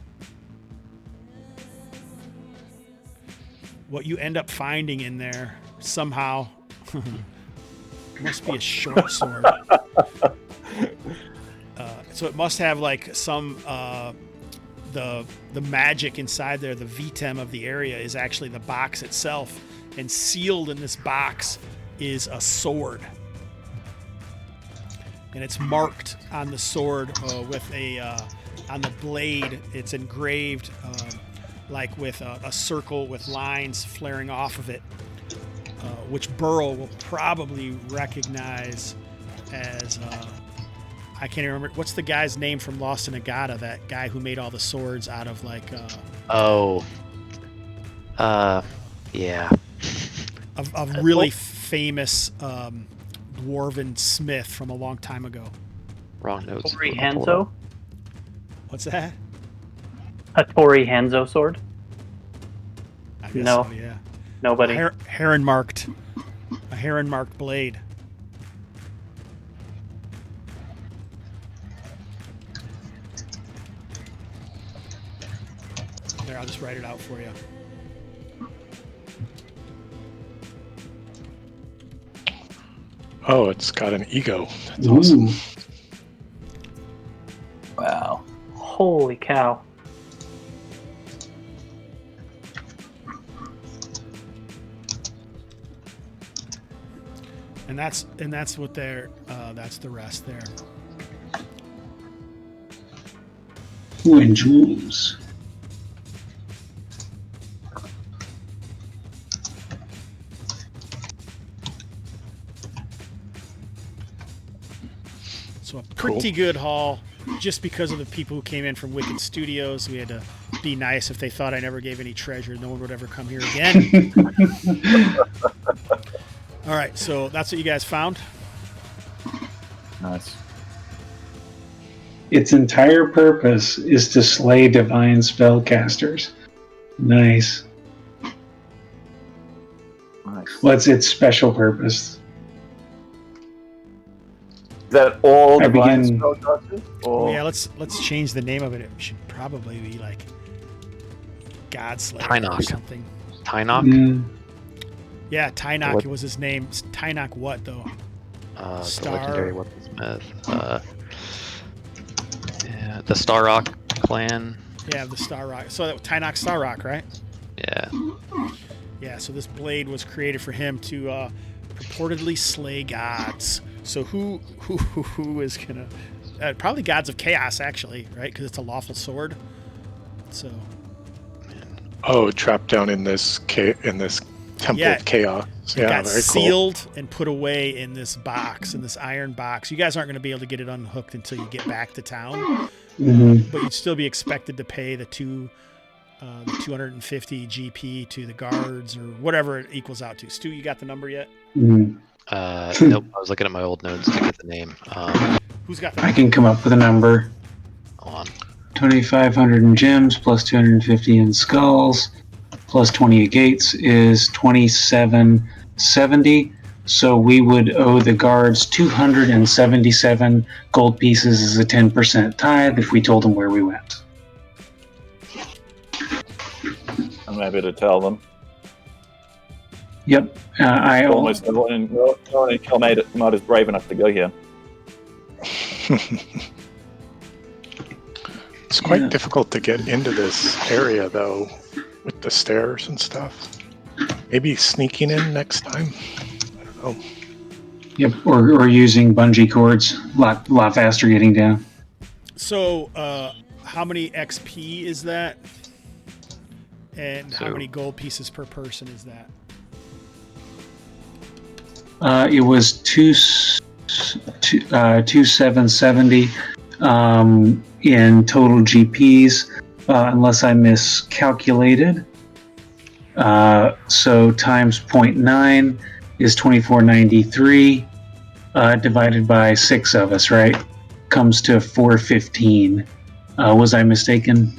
what you end up finding in there somehow must be a short sword. So it must have like some the magic inside there. The VTEM of the area is actually the box itself, and sealed in this box is a sword, and it's marked on the sword with a on the blade. It's engraved like with a circle with lines flaring off of it, which Burl will probably recognize as I can't even remember what's the guy's name from Lost in Agata, that guy who made all the swords out of like Yeah. a really famous dwarven smith from a long time ago. Wrong notes. Hattori Hanzo? What's that? Hattori Hanzo sword? I guess No. so, yeah. Nobody. A heron marked blade. There, I'll just write it out for you. Oh, it's got an ego. That's Ooh. awesome. Wow. Holy cow. And that's what they're that's the rest there. Ooh, and jewels. So a pretty good haul, just because of the people who came in from Wicked Studios. We had to be nice. If they thought I never gave any treasure, no one would ever come here again. All right, so that's what you guys found. Nice. Its entire purpose is to slay divine spellcasters. Nice. Nice. What's its special purpose? Is that all I divine begin- spellcasters? Or... Yeah, let's change the name of it. It should probably be like Godslayer or Tynoch. something. Tynoch? Mm, Yeah, Tynoch What- was his name. Tynoch what though? The Star- legendary weaponsmith. Yeah, the Starrock clan. Yeah, the Star Rock. So that Tynoch Star Rock, right? Yeah. Yeah. So this blade was created for him to purportedly slay gods. So who is gonna? Probably gods of chaos, actually, right? Because it's a lawful sword. So Oh, trapped down in this temple Yeah. of chaos. it Yeah, got very cool. sealed and put away in this box, in this iron box. You guys aren't going to be able to get it unhooked until you get back to town, mhm. but you'd still be expected to pay the 250 GP to the guards or whatever it equals out to. Stu, you got the number yet? Mm. Nope. I was looking at my old notes to get the name. Who's got the I number? can come up with a number. Hold on. 2,500 in gems plus 250 in skulls plus 20 agates is 2770. So we would owe the guards 277 gold pieces as a 10% tithe if we told them where we went. I'm happy to tell them. Yep. Almost no one in Kalmatta is brave enough to go here. It's quite Yeah. difficult to get into this area, though, with the stairs and stuff. Maybe sneaking in next time. I don't know. Yep. Or using bungee cords. Lot faster getting down. So, how many XP is that? And how So- many gold pieces per person is that? It was 2770 in total GPs, unless I miscalculated. So times 0.9 is 2493, divided by 6 of us, right? Comes to 415. Was I mistaken?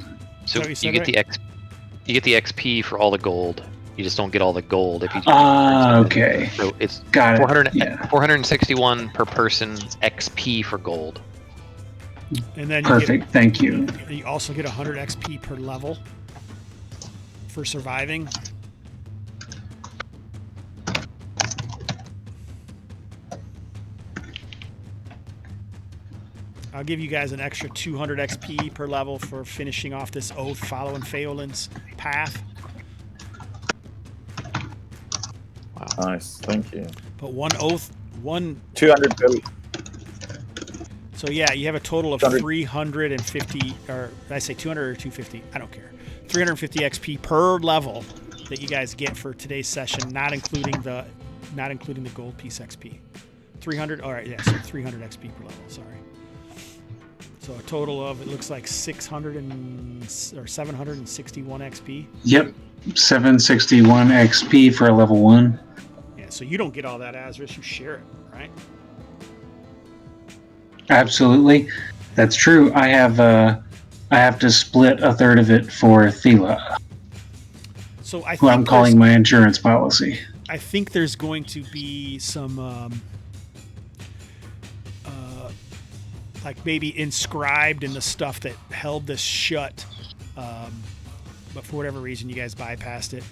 So So you you said get right? the you get the XP for all the gold. You just don't get all the gold if you. Okay. So it's Got it. 400, Yeah. 461 per person XP for gold. And then Perfect. Thank you. You also get 100 XP per level for surviving. I'll give you guys an extra 200 XP per level for finishing off this oath following Pheolin's path. Nice, thank you. But one oath, one. 200 gold. So yeah, you have a total of 200. 350, or did I say 200 or 250? I don't care. 350 XP per level that you guys get for today's session, not including the gold piece XP. 300. All right, yeah, so 300 XP per level. Sorry. So a total of, it looks like 761 XP. Yep. 761 XP for a level 1. Yeah, so you don't get all that, Azris. You share it, right? Absolutely. That's true. I have to split a third of it for Thela, So I who think I'm calling my insurance policy. I think there's going to be some, like maybe inscribed in the stuff that held this shut, but for whatever reason you guys bypassed it.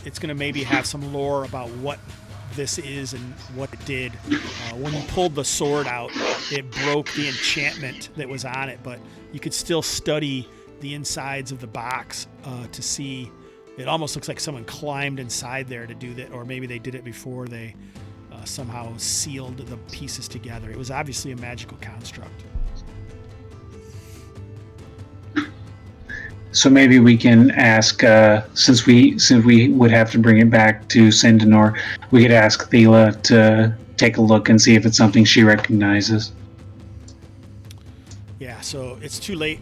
It's going to maybe have some lore about what this is and what it did. When you pulled the sword out, it broke the enchantment that was on it, but you could still study the insides of the box to see. It almost looks like someone climbed inside there to do that, or maybe they did it before they somehow sealed the pieces together. It was obviously a magical construct. So maybe we can ask, since we would have to bring it back to Sindanor, we could ask Thela to take a look and see if it's something she recognizes. Yeah, so it's too late.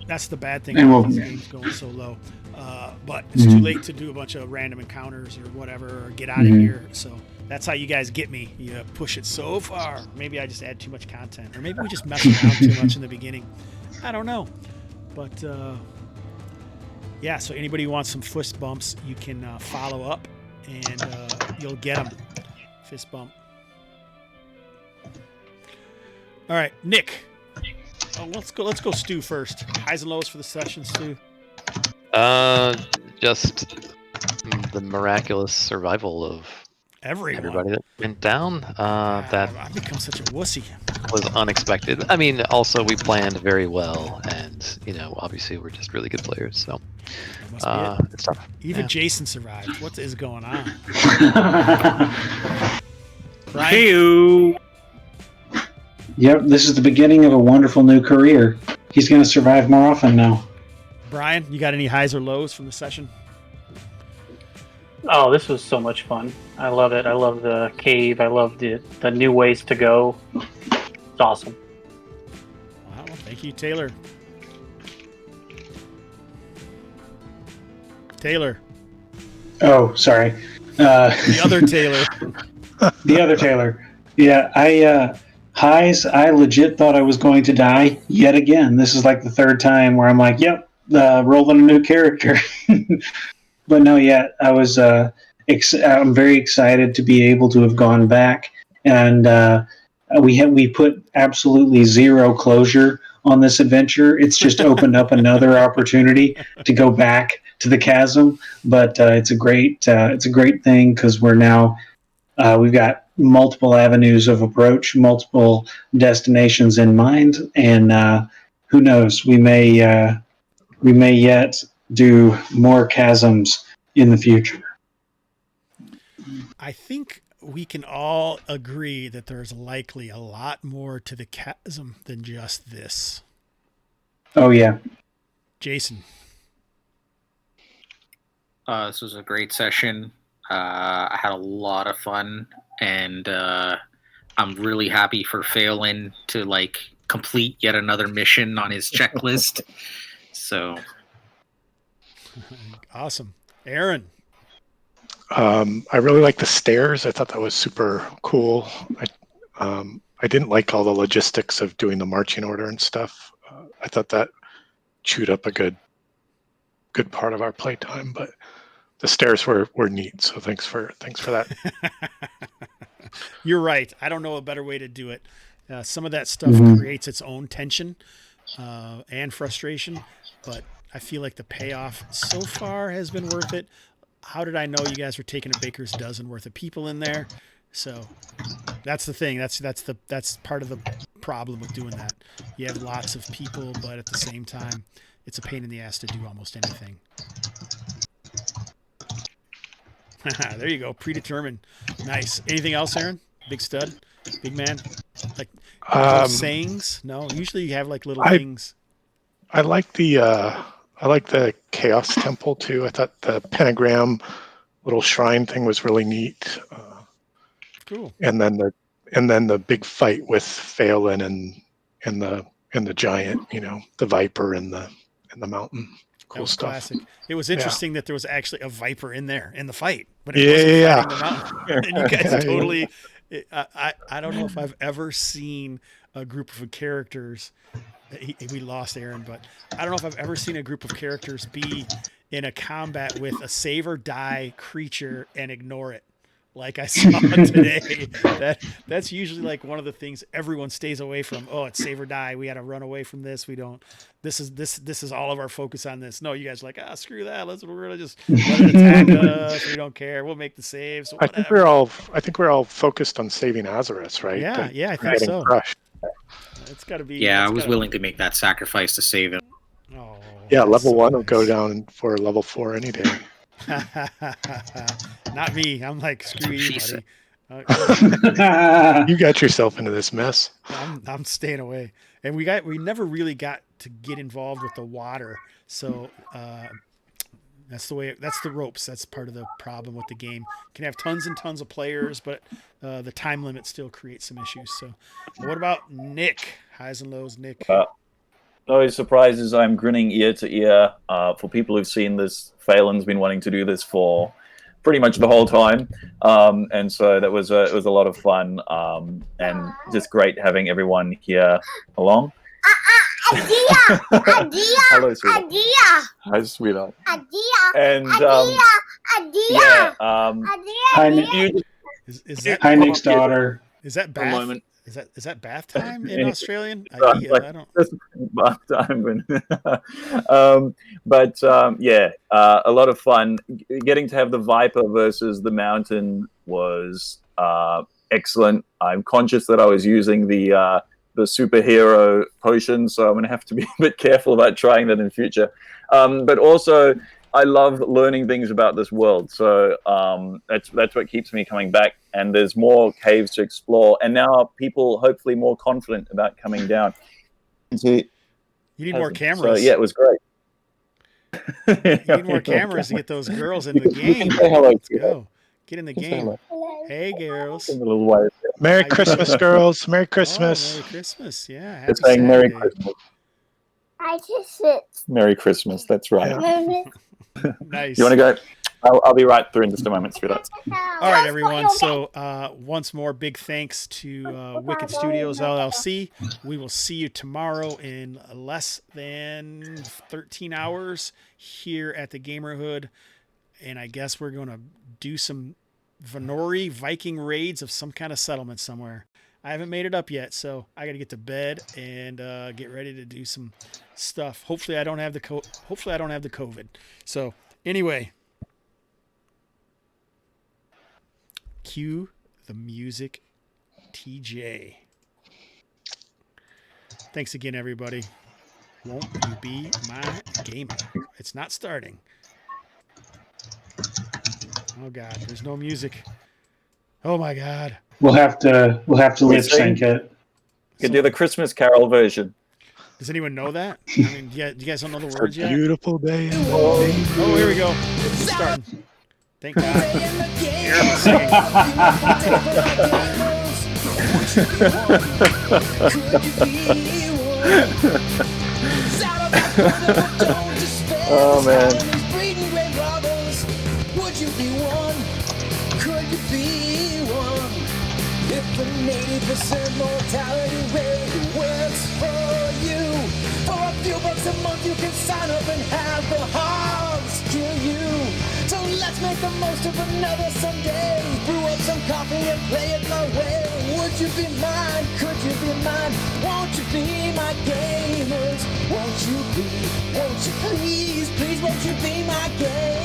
That's the bad thing And about we'll- these games going so low. But it's too late to do a bunch of random encounters or whatever, or get out of here. So that's how you guys get me. You push it so far. Maybe I just add too much content, or maybe we just mess around too much in the beginning. I don't know. But yeah, so anybody who wants some fist bumps, you can follow up, and you'll get them. Fist bump. All right, Nick. Oh, let's go Stu first. Highs and lows for the session, Stu. Just the miraculous survival of Everyone. everybody that went down. That I've become such a wussy. was unexpected. I mean, also we planned very well, and obviously we're just really good players. So That must be it. it's tough. Even Yeah. Jason survived. What is going on? Brian? Hey-oo. Yep, this is the beginning of a wonderful new career. He's going to survive more often now. Brian, you got any highs or lows from the session? Oh, this was so much fun. I love it. I love the cave. I love the new ways to go. It's awesome. Wow, thank you, Taylor. Taylor. Oh, sorry. The other Taylor. The other Taylor. Yeah, highs, I legit thought I was going to die yet again. This is like the third time where I'm like, yep, rolling a new character. But no, yeah, I was. I'm very excited to be able to have gone back, and we put absolutely zero closure on this adventure. It's just opened up another opportunity to go back to the chasm. But it's a great thing because we're now we've got multiple avenues of approach, multiple destinations in mind, and who knows, we may yet do more chasms in the future. I think we can all agree that there's likely a lot more to the chasm than just this. Oh yeah. Jason. This was a great session. I had a lot of fun, and I'm really happy for Phelan to complete yet another mission on his checklist. So Awesome. Aaron. I really like the stairs. I thought that was super cool. I didn't like all the logistics of doing the marching order and stuff. I thought that chewed up a good part of our playtime, but the stairs were neat. So thanks for that. You're right. I don't know a better way to do it. Some of that stuff creates its own tension and frustration, but I feel like the payoff so far has been worth it. How did I know you guys were taking a baker's dozen worth of people in there? So that's the thing. That's part of the problem with doing that. You have lots of people, but at the same time, it's a pain in the ass to do almost anything. There you go. Predetermined. Nice. Anything else, Aaron? Big stud? Big man? Like sayings? No? Usually you have little things. I like the Chaos Temple too. I thought the pentagram little shrine thing was really neat. Cool. And then the big fight with Phelan and the giant, the viper in the mountain. Cool That was stuff. classic. It was interesting that there was actually a viper in there in the fight, but Yeah. wasn't fighting the mountain. And you guys totally. I don't know if I've ever seen a group of characters. We lost Aaron, but I don't know if I've ever seen a group of characters be in a combat with a save or die creature and ignore it. Like I saw today. That's usually one of the things everyone stays away from. Oh, it's save or die. We got to run away from this. We don't. This is all of our focus on this. No, you guys are like, screw that. We're gonna just let it attack us. We don't care. We'll make the saves. So I think we're all focused on saving Azarus, right? Yeah, I think Getting so. crushed. It's got to be. yeah, I was willing to make that sacrifice to save him. Oh, Yeah, that's level so 1 will nice. go down for level 4 any day. Not me. I'm like, screw you, She buddy. You got yourself into this mess. I'm staying away. And we never really got to get involved with the water. So that's the ropes. That's part of the problem with the game. You can have tons and tons of players, but the time limit still creates some issues. So what about Nick? Highs and lows, Nick. No surprises. I'm grinning ear to ear. For people who've seen this, Phelan's been wanting to do this for pretty much the whole time, and so it was a lot of fun, and just great having everyone here along. Idea! Hello, sweetheart. Idea! Hi, sweetheart. Idea! And Idea! yeah, Hi, Nick. Is that Hi, Nick's daughter. is that For a bath? moment. Is that bath time in Australian? Like, I don't. that's bath time. But yeah, a lot of fun. Getting to have the Viper versus the Mountain was excellent. I'm conscious that I was using the superhero potion, so I'm going to have to be a bit careful about trying that in future. But also, I love learning things about this world, so that's what keeps me coming back. And there's more caves to explore, and now people hopefully more confident about coming down. You need more cameras. So yeah, it was great. You need more cameras to get those girls in the game. Say hello. Let's go. Get in the game. Hey, girls. In the little way. Merry Christmas, girls. Merry Christmas. Oh, Merry Christmas. Yeah. They're Happy saying Merry Saturday. Christmas. I just sit. Merry Christmas. That's right. Nice. You want to go? I'll be right through in just a moment, sweetheart. All right, everyone. So once more, big thanks to Wicked Studios LLC. We will see you tomorrow in less than 13 hours here at the Gamerhood. And I guess we're going to do some Venori Viking raids of some kind of settlement somewhere. I haven't made it up yet, so I got to get to bed and get ready to do some stuff. Hopefully I don't have the COVID. So anyway, cue the music, TJ. Thanks again, everybody. Won't you be my gamer? It's not starting. Oh God, there's no music. Oh my God. We'll have to lip sync it. You can do the Christmas Carol version. Does anyone know that? I mean, you guys don't know the words yet? Beautiful day. Oh, here we go. It's starting. Thank God. Aaron singing. Oh man. Would you be one? Could you be one? If the 80% mortality rate works for you, for a few bucks a month you can sign up and have the Hobbs kill you. So let's make the most of another Sunday. Brew up some coffee and play it my way. Would you be mine? Could you be mine? Won't you be my gamers? Won't you be? Won't you please, please, won't you be my gamers?